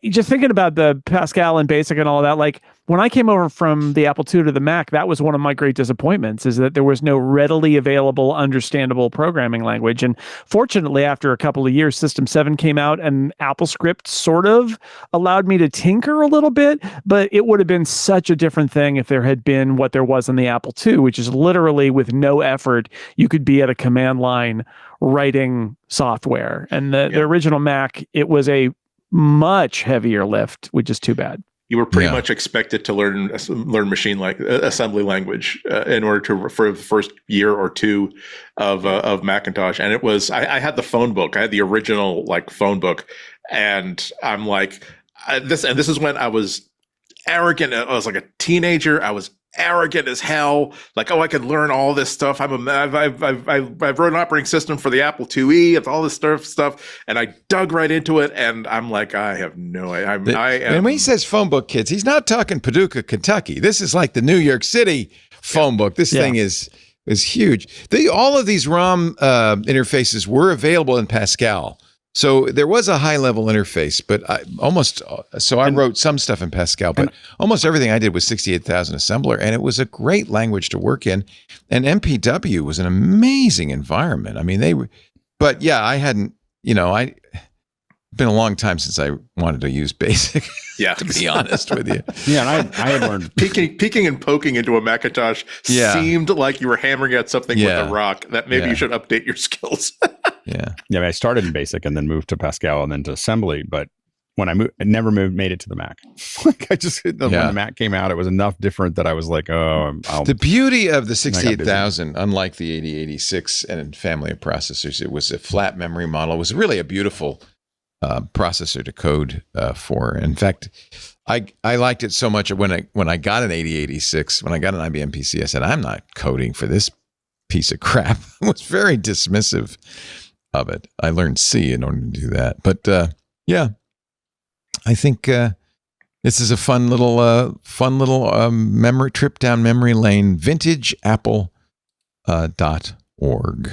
Just thinking about the Pascal and Basic and all of that. Like when I came over from the Apple II to the Mac, that was one of my great disappointments, is that there was no readily available, understandable programming language. And fortunately, after a couple of years, System 7 came out, and AppleScript sort of allowed me to tinker a little bit, but it would have been such a different thing if there had been what there was in the Apple II, which is literally with no effort, you could be at a command line writing software. And the original Mac, it was a much heavier lift, which is too bad. You were pretty much expected to learn machine assembly language in order for the first year or two of Macintosh. And it was I had the phone book. I had the original phone book, and I'm like this. And this is when I was arrogant. I was like a teenager. I was arrogant as hell. Like, I could learn all this stuff. I've wrote an operating system for the Apple IIe. It's all this stuff, and I dug right into it. And I'm like, I have no idea. And when he says phone book, kids, he's not talking Paducah, Kentucky. This is like the New York City phone book. This thing is huge. All of these ROM interfaces were available in Pascal. So there was a high-level interface, but I wrote some stuff in Pascal, but almost everything I did was 68,000 assembler, and it was a great language to work in. And MPW was an amazing environment. I mean, I hadn't, been a long time since I wanted to use BASIC. Yeah, to be honest with you. Yeah, and I had learned peeking and poking into a Macintosh seemed like you were hammering at something with a rock. That maybe you should update your skills. Yeah. I started in BASIC and then moved to Pascal and then to assembly. But when I moved, I never made it to the Mac. Like when the Mac came out, it was enough different that I was like, oh, the beauty of the 68,000, unlike the 8086 and family of processors, it was a flat memory model. It was really a beautiful processor to code for. In fact, I liked it so much when I got an 8086, when I got an IBM PC, I said, I'm not coding for this piece of crap. I was very dismissive of it. I learned C in order to do that. But yeah, I think this is a fun little memory trip down memory lane. VintageApple.org.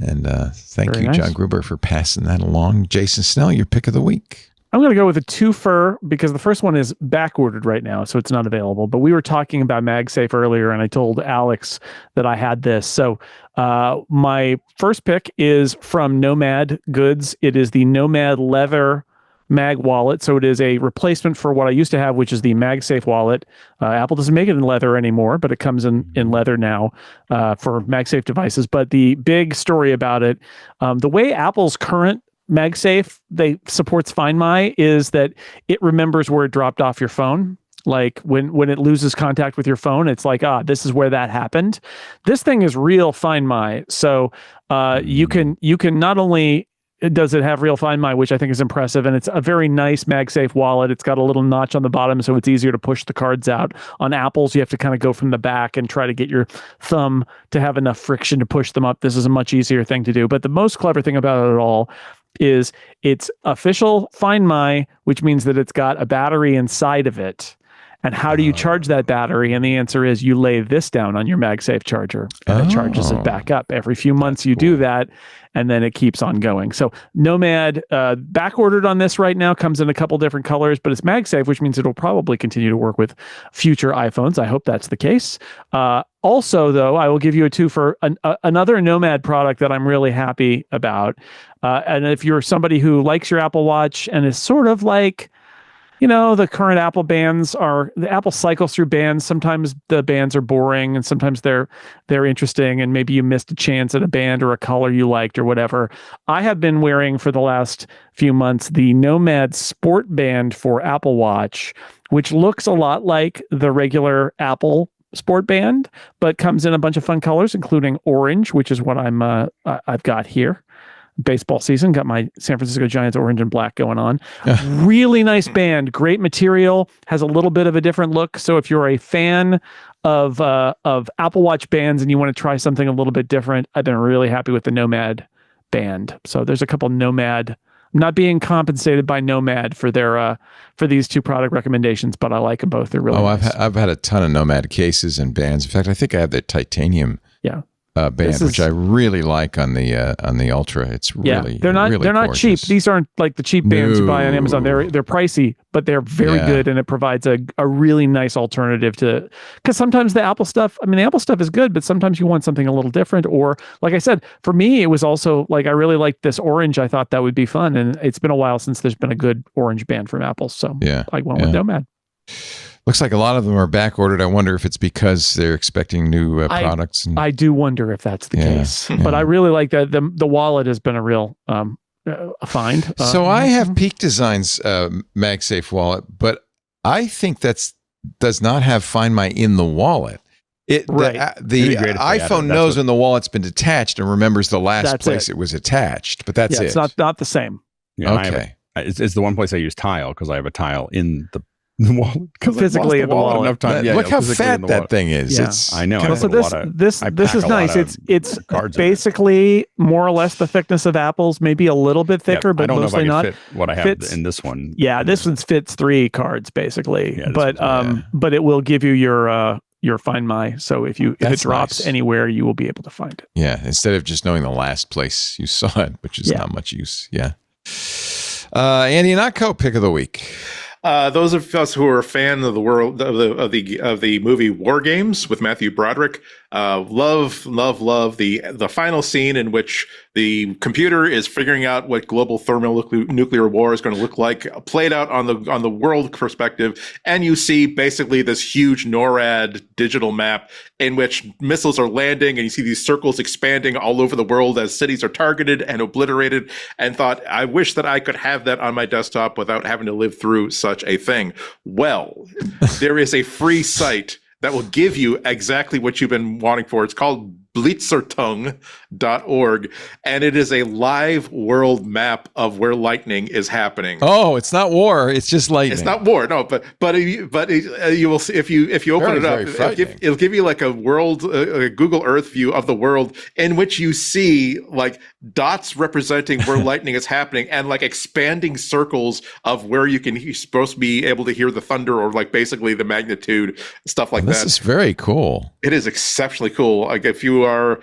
And thank Very you, nice. John Gruber, for passing that along. Jason Snell, your pick of the week. I'm going to go with a twofer because the first one is back ordered right now, so it's not available. But we were talking about MagSafe earlier, and I told Alex that I had this. So my first pick is from Nomad Goods. It is the Nomad Leather Mag Wallet. So it is a replacement for what I used to have, which is the MagSafe wallet. Apple doesn't make it in leather anymore, but it comes in leather now for MagSafe devices. But the big story about it, the way Apple's current MagSafe supports Find My is that it remembers where it dropped off your phone. Like when it loses contact with your phone, it's like, this is where that happened. This thing is real Find My. So you can not only does it have real Find My, which I think is impressive, and it's a very nice MagSafe wallet. It's got a little notch on the bottom, so it's easier to push the cards out. On Apple's, you have to kind of go from the back and try to get your thumb to have enough friction to push them up. This is a much easier thing to do. But the most clever thing about it all is it's official Find My, which means that it's got a battery inside of it. And how do you charge that battery? And the answer is you lay this down on your MagSafe charger, and it charges it back up. Every few months you do that, and then it keeps on going. So Nomad, back ordered on this right now, comes in a couple different colors, but it's MagSafe, which means it'll probably continue to work with future iPhones. I hope that's the case. Also, though, I will give you a two for another Nomad product that I'm really happy about. And if you're somebody who likes your Apple Watch and is sort of like, the current Apple bands the Apple cycles through bands. Sometimes the bands are boring and sometimes they're interesting, and maybe you missed a chance at a band or a color you liked or whatever. I have been wearing for the last few months the Nomad Sport Band for Apple Watch, which looks a lot like the regular Apple Sport Band, but comes in a bunch of fun colors, including orange, which is what I've got here. Baseball season, got my San Francisco Giants orange and black going on. Really nice band, great material, has a little bit of a different look. So if you're a fan of Apple Watch bands and you want to try something a little bit different, I've been really happy with the Nomad band. So there's a couple Nomad. I'm not being compensated by Nomad for these two product recommendations, but I like them both. They're really nice. I've had a ton of Nomad cases and bands. In fact, I think I have the titanium. Yeah. Band, which I really like on the Ultra. It's really they're not gorgeous. cheap. These aren't like the cheap bands you buy on Amazon. They're pricey, but they're very good, and it provides a really nice alternative to, because sometimes the Apple stuff is good, but sometimes you want something a little different. Or like I said, for me, it was also like I really liked this orange. I thought that would be fun, and it's been a while since there's been a good orange band from Apple, so I went with Nomad. Looks like a lot of them are back ordered. I wonder if it's because they're expecting new products. I do wonder if that's the case. But I really like that. The wallet has been a real find. So I have Peak Designs MagSafe wallet, but I think does not have Find My in the wallet. The iPhone knows when the wallet's been detached and remembers the last place it was attached, but that's it. It's not the same. Yeah, okay. It's the one place I use Tile because I have a Tile in the wallet, physically in the wallet. Enough time. Look how fat that thing is. Yeah. It's I know. So this is nice. It's basically more or less the thickness of Apple's, maybe a little bit thicker, but mostly not. Fit what I have in this one. Yeah, this one fits 3 cards basically. Yeah, but it will give you your Find My. So if it drops anywhere, you will be able to find it. Yeah, instead of just knowing the last place you saw it, which is not much use. Yeah. Andy Notco, pick of the week. Those of us who are a fan of the world of the movie War Games with Matthew Broderick, love the final scene in which the computer is figuring out what global thermonuclear war is going to look like, played out on the world perspective, and you see basically this huge NORAD digital map in which missiles are landing and you see these circles expanding all over the world as cities are targeted and obliterated, and thought, I wish that I could have that on my desktop without having to live through such a thing. Well, there is a free site that will give you exactly what you've been wanting for. It's called blitzertung.org, and it is a live world map of where lightning is happening. Oh, it's not war; it's just lightning. It's not war, no. But you will see if you open it up, it'll give you like a world, a Google Earth view of the world in which you see like dots representing where lightning is happening, and like expanding circles of where you're supposed to be able to hear the thunder or like basically the magnitude, stuff like that. This is very cool. It is exceptionally cool. Like if you are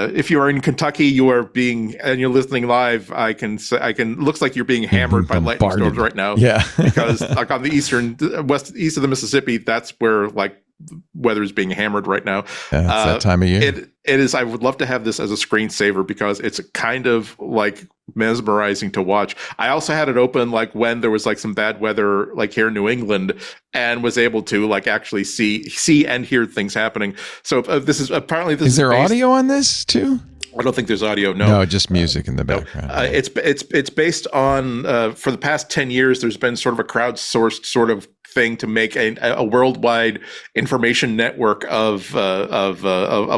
if you are in Kentucky, and you're listening live, looks like you're being hammered by lightning storms right now. Yeah. Because like on the east of the Mississippi, that's where like weather is being hammered right now. Yeah, it's that time of year. It is. I would love to have this as a screensaver because it's kind of like mesmerizing to watch. I also had it open like when there was like some bad weather like here in New England, and was able to like actually see and hear things happening. So this is apparently this. Is there audio on this too? I don't think there's audio. No, just music in the background. It's based on for the past 10 years. There's been sort of a crowdsourced sort of thing to make a worldwide information network of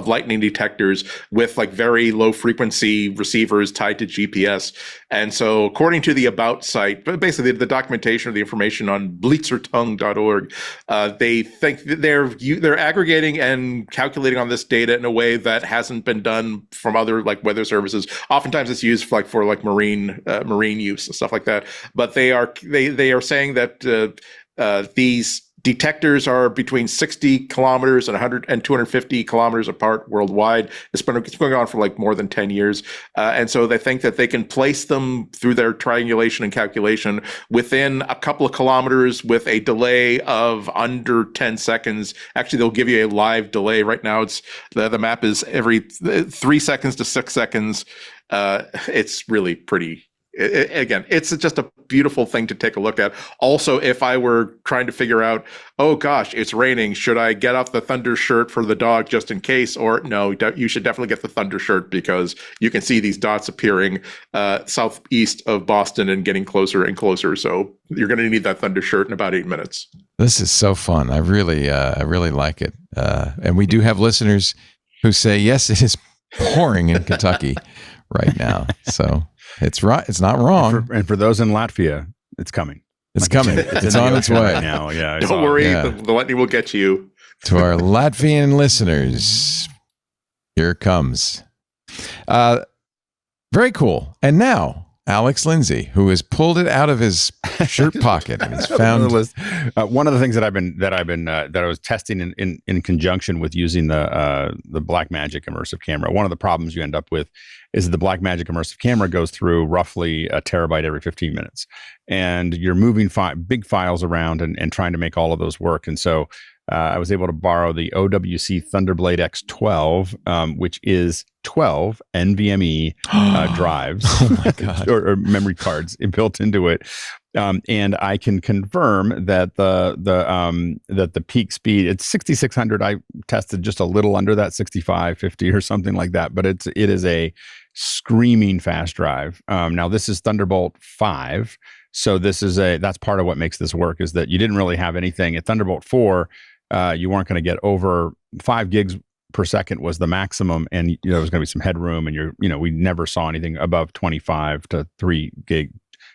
lightning detectors with like very low frequency receivers tied to GPS. And so, according to the About site, basically the documentation of the information on blitzertung.org, they think that they're aggregating and calculating on this data in a way that hasn't been done from other like weather services. Oftentimes, it's used for marine use and stuff like that. But they are saying that these detectors are between 60 kilometers and 100 and 250 kilometers apart worldwide. It's going on for like more than 10 years. And so they think that they can place them through their triangulation and calculation within a couple of kilometers with a delay of under 10 seconds. Actually, they'll give you a live delay. Right now, it's the map is every 3 seconds to 6 seconds. It's really pretty. Again, it's just a beautiful thing to take a look at. Also, if I were trying to figure out, oh gosh, it's raining, should I get out the thunder shirt for the dog just in case? Or no, you should definitely get the thunder shirt because you can see these dots appearing southeast of Boston and getting closer and closer. So you're going to need that thunder shirt in about 8 minutes. This is so fun. I really like it. And we do have listeners who say, yes, it is pouring in Kentucky right now. So it's right. It's not wrong. And for those in Latvia, it's coming. It's coming. It's on its way right now. Yeah. Don't worry. Yeah. The lightning will get you. To our Latvian listeners, here it comes. Very cool. And now Alex Lindsay, who has pulled it out of his shirt pocket and has found one of the things that I was testing in conjunction with using the Blackmagic immersive camera. One of the problems you end up with is the Blackmagic immersive camera goes through roughly a terabyte every 15 minutes, and you're moving big files around and trying to make all of those work. And so I was able to borrow the OWC Thunderblade X12, which is 12 NVMe drives oh my God. or memory cards built into it. And I can confirm that the peak speed, it's 6600. I tested just a little under that, 6550 or something like that, but it is a screaming fast drive. Now this is Thunderbolt 5. So that's part of what makes this work, is that you didn't really have anything at Thunderbolt 4. You weren't going to get over 5 gigs per second was the maximum, and there was going to be some headroom, and we never saw anything above 25 to 3 gig,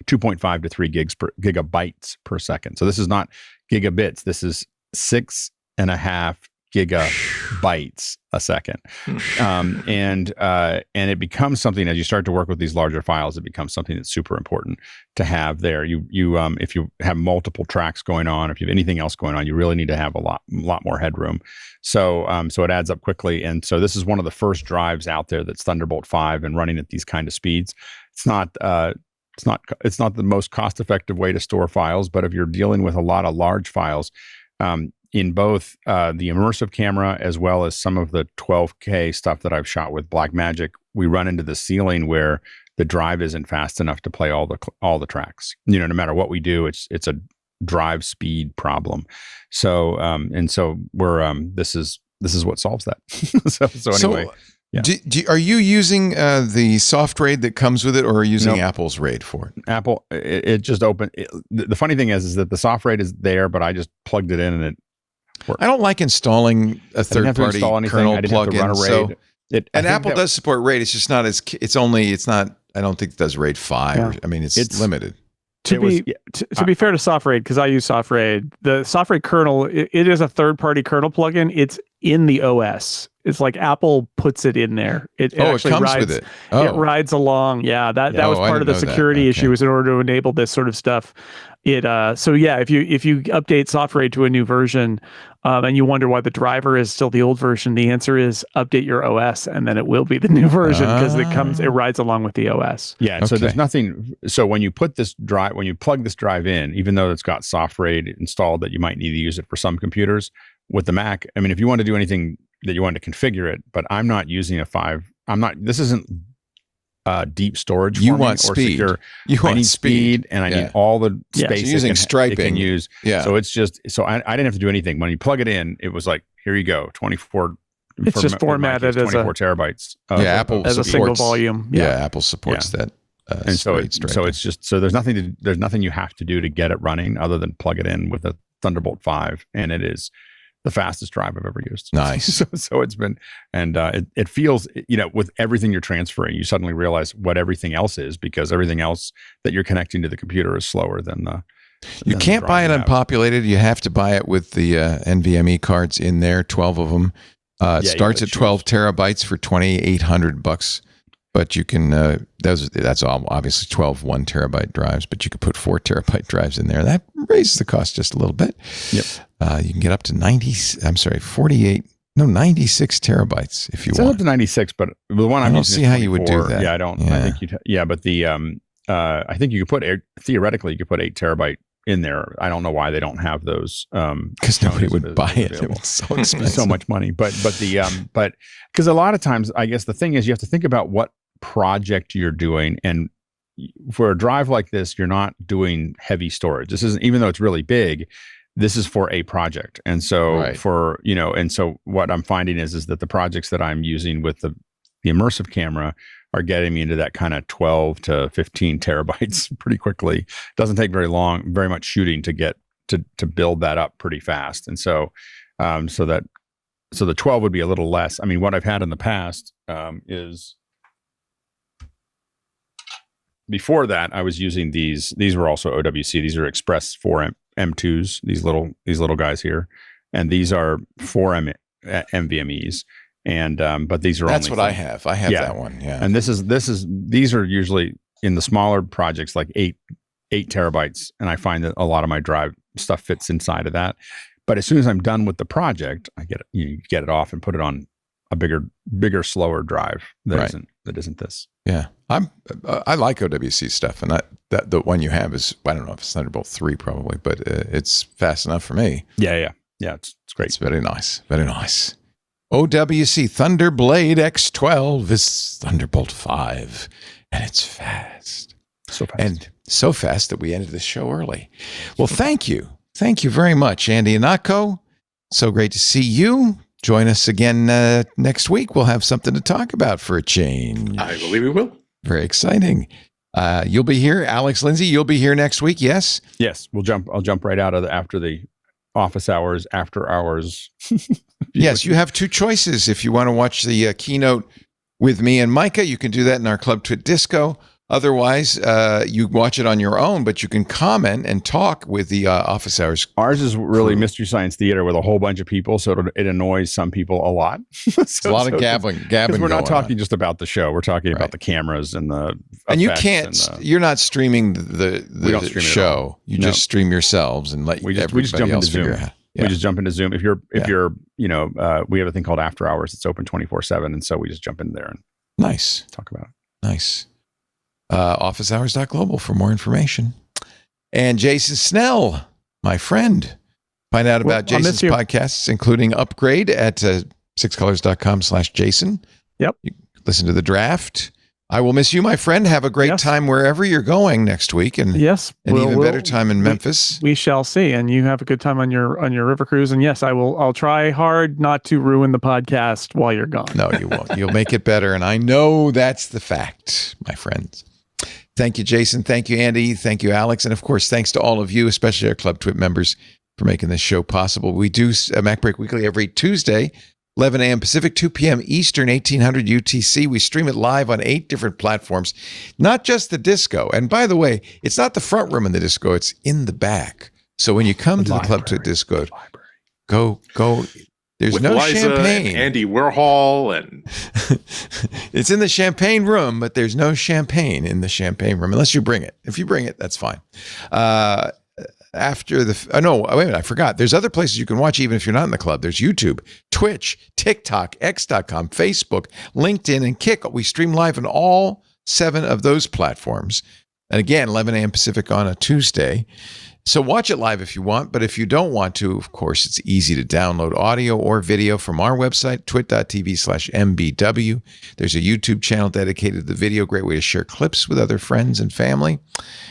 2.5 to 3 gigabytes per second. So this is not gigabits. This is 6.5 gigabytes a second. And it becomes something, as you start to work with these larger files, it becomes something that's super important to have there. If you have multiple tracks going on, if you have anything else going on, you really need to have a lot more headroom. So it adds up quickly. And so this is one of the first drives out there that's Thunderbolt 5 and running at these kind of speeds. It's not the most cost-effective way to store files, but if you're dealing with a lot of large files, in both the immersive camera as well as some of the 12K stuff that I've shot with Blackmagic, we run into the ceiling where the drive isn't fast enough to play all the tracks. No matter what we do, it's drive speed problem. So we're this is what solves that. so anyway. Yeah. Are you using the soft RAID that comes with it, or are you using Apple's RAID for it? Apple, it just opened. The funny thing is that the soft RAID is there, but I just plugged it in and it worked. I don't like installing a third-party kernel plugin. So, and Apple does support RAID. It's just not as. It's not. I don't think it does RAID 5. Yeah. I mean, it's limited. To be fair to SoftRaid, because I use SoftRaid, the SoftRaid kernel, it is a third-party kernel plugin. It's in the OS. It's like Apple puts it in there. It actually comes rides, with it. It rides along. Yeah, that was part of the security issue, was in order to enable this sort of stuff. If you update SoftRaid to a new version, and you wonder why the driver is still the old version, the answer is update your OS, and then it will be the new version, because it rides along with the OS. Yeah. Okay. So there's nothing. So when you plug this drive in, even though it's got SoftRaid installed, that you might need to use it for some computers. With the Mac, I mean, if you want to do anything that you want to configure it, but I'm not using a 5. This isn't deep storage. You want speed. I need speed, and I need all the space. So using striping. It can use. Yeah. So it's just. So I didn't have to do anything. When you plug it in, it was like, here you go, 24. It's just formatted as 24 terabytes. Apple as a single volume. Yeah, Apple supports that. And so it's just there's nothing you have to do to get it running other than plug it in with a Thunderbolt 5, and it is the fastest drive I've ever used. Nice. So it's been, and it feels, with everything you're transferring, you suddenly realize what everything else is, because everything else that you're connecting to the computer is slower than the. You can't buy it unpopulated. You have to buy it with the NVMe cards in there, 12 of them. It starts at 12 terabytes for $2,800. But you can, that's all obviously 12 1 terabyte drives, but you could put 4 terabyte drives in there. That raises the cost just a little bit. Yep. You can get up to 96 terabytes if you it's want. Up to 96, but the one I don't see how you would do that. Yeah, I don't. I think but the I think you could put theoretically you could put 8 terabyte in there. I don't know why they don't have those, because nobody would buy it. It was so expensive, so much money. But because a lot of times, I guess the thing is, you have to think about what project you're doing, and for a drive like this, you're not doing heavy storage. This isn't, even though it's really big, this is for a project. And so and so what I'm finding is that the projects that I'm using with the immersive camera are getting me into that kind of 12 to 15 terabytes pretty quickly. Doesn't take very much shooting to get to build that up pretty fast. And so so the 12 would be a little less. I mean, what I've had in the past is, before that, I was using these. These were also OWC. These are Express 4 M2s. These little guys here, and these are 4 NVMEs. And but these are that's only what I have. I have that one. Yeah. And these are usually in the smaller projects, like 8 terabytes, and I find that a lot of my drive stuff fits inside of that. But as soon as I'm done with the project, I get it off and put it on a bigger, slower drive that isn't this. Yeah, I like OWC stuff, and the one you have is, I don't know if it's Thunderbolt 3 probably, but it's fast enough for me. Yeah, it's great. It's very nice, very nice. OWC Thunderblade X12 is Thunderbolt 5, and it's fast. So fast. And so fast that we ended the show early. Well, thank you very much, Andy Anako. So great to see you. Join us again next week. We'll have something to talk about for a change. I believe we will. Very exciting. You'll be here, Alex Lindsay. You'll be here next week. Yes. Yes. I'll jump right out of after the office hours, after hours. Yes. You have two choices. If you want to watch the keynote with me and Micah, you can do that in our Club Twit Disco. Otherwise, you watch it on your own, but you can comment and talk with the office hours. Ours is really Mystery Science Theater with a whole bunch of people, so it annoys some people a lot. A lot of gabbing. Because we're not talking just about the show; we're talking about the cameras and the. And you can't. You're not streaming the show. You just stream yourselves and let everybody else figure out. Yeah. We just jump into Zoom. If you're we have a thing called After Hours. It's open 24/7, and so we just jump in there and talk about it. Nice. officehours.global for more information. And Jason Snell, my friend. Find out about Jason's podcasts, including Upgrade at sixcolors.com/Jason. Yep. You listen to The Draft. I will miss you, my friend. Have a great Yes. time wherever you're going next week, and Yes, an even better time in Memphis. We shall see, and you have a good time on your river cruise. And yes, I'll try hard not to ruin the podcast while you're gone. No, you won't. You'll make it better, and I know that's the fact, my friends. Thank you, Jason. Thank you, Andy. Thank you, Alex, and of course, thanks to all of you, especially our Club Twit members, for making this show possible. We do MacBreak Weekly every Tuesday. 11 a.m. Pacific, 2 p.m. Eastern, 1800 UTC. We stream it live on 8 different platforms, not just the disco. And by the way, it's not the front room in the disco, it's in the back. So when you come to the Club to Disco, go. There's With no Liza champagne. and Andy Warhol and It's in the champagne room, but there's no champagne in the champagne room unless you bring it. If you bring it, that's fine. Wait a minute, I forgot. There's other places you can watch even if you're not in the club. There's YouTube, Twitch, TikTok, X.com, Facebook, LinkedIn, and Kick. We stream live on all 7 of those platforms. And again, 11 a.m. Pacific on a Tuesday. So watch it live if you want, but if you don't want to, of course, it's easy to download audio or video from our website, twit.tv/MBW. There's a YouTube channel dedicated to the video, great way to share clips with other friends and family.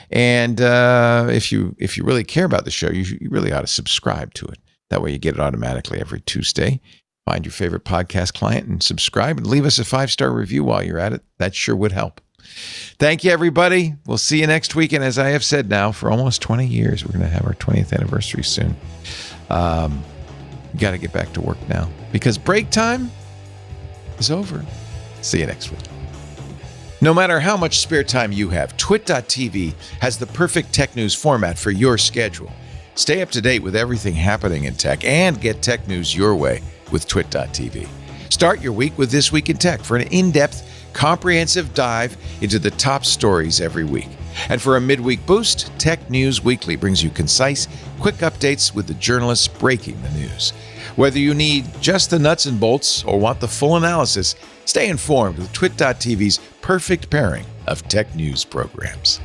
And if you really care about the show, you really ought to subscribe to it. That way you get it automatically every Tuesday. Find your favorite podcast client and subscribe and leave us a 5-star review while you're at it. That sure would help. Thank you, everybody. We'll see you next week. And as I have said now, for almost 20 years, we're going to have our 20th anniversary soon. You got to get back to work now because break time is over. See you next week. No matter how much spare time you have, twit.tv has the perfect tech news format for your schedule. Stay up to date with everything happening in tech and get tech news your way with twit.tv. Start your week with This Week in Tech for an in-depth, comprehensive dive into the top stories every week. And for a midweek boost, Tech News Weekly brings you concise, quick updates with the journalists breaking the news. Whether you need just the nuts and bolts or want the full analysis, stay informed with twit.tv's perfect pairing of tech news programs.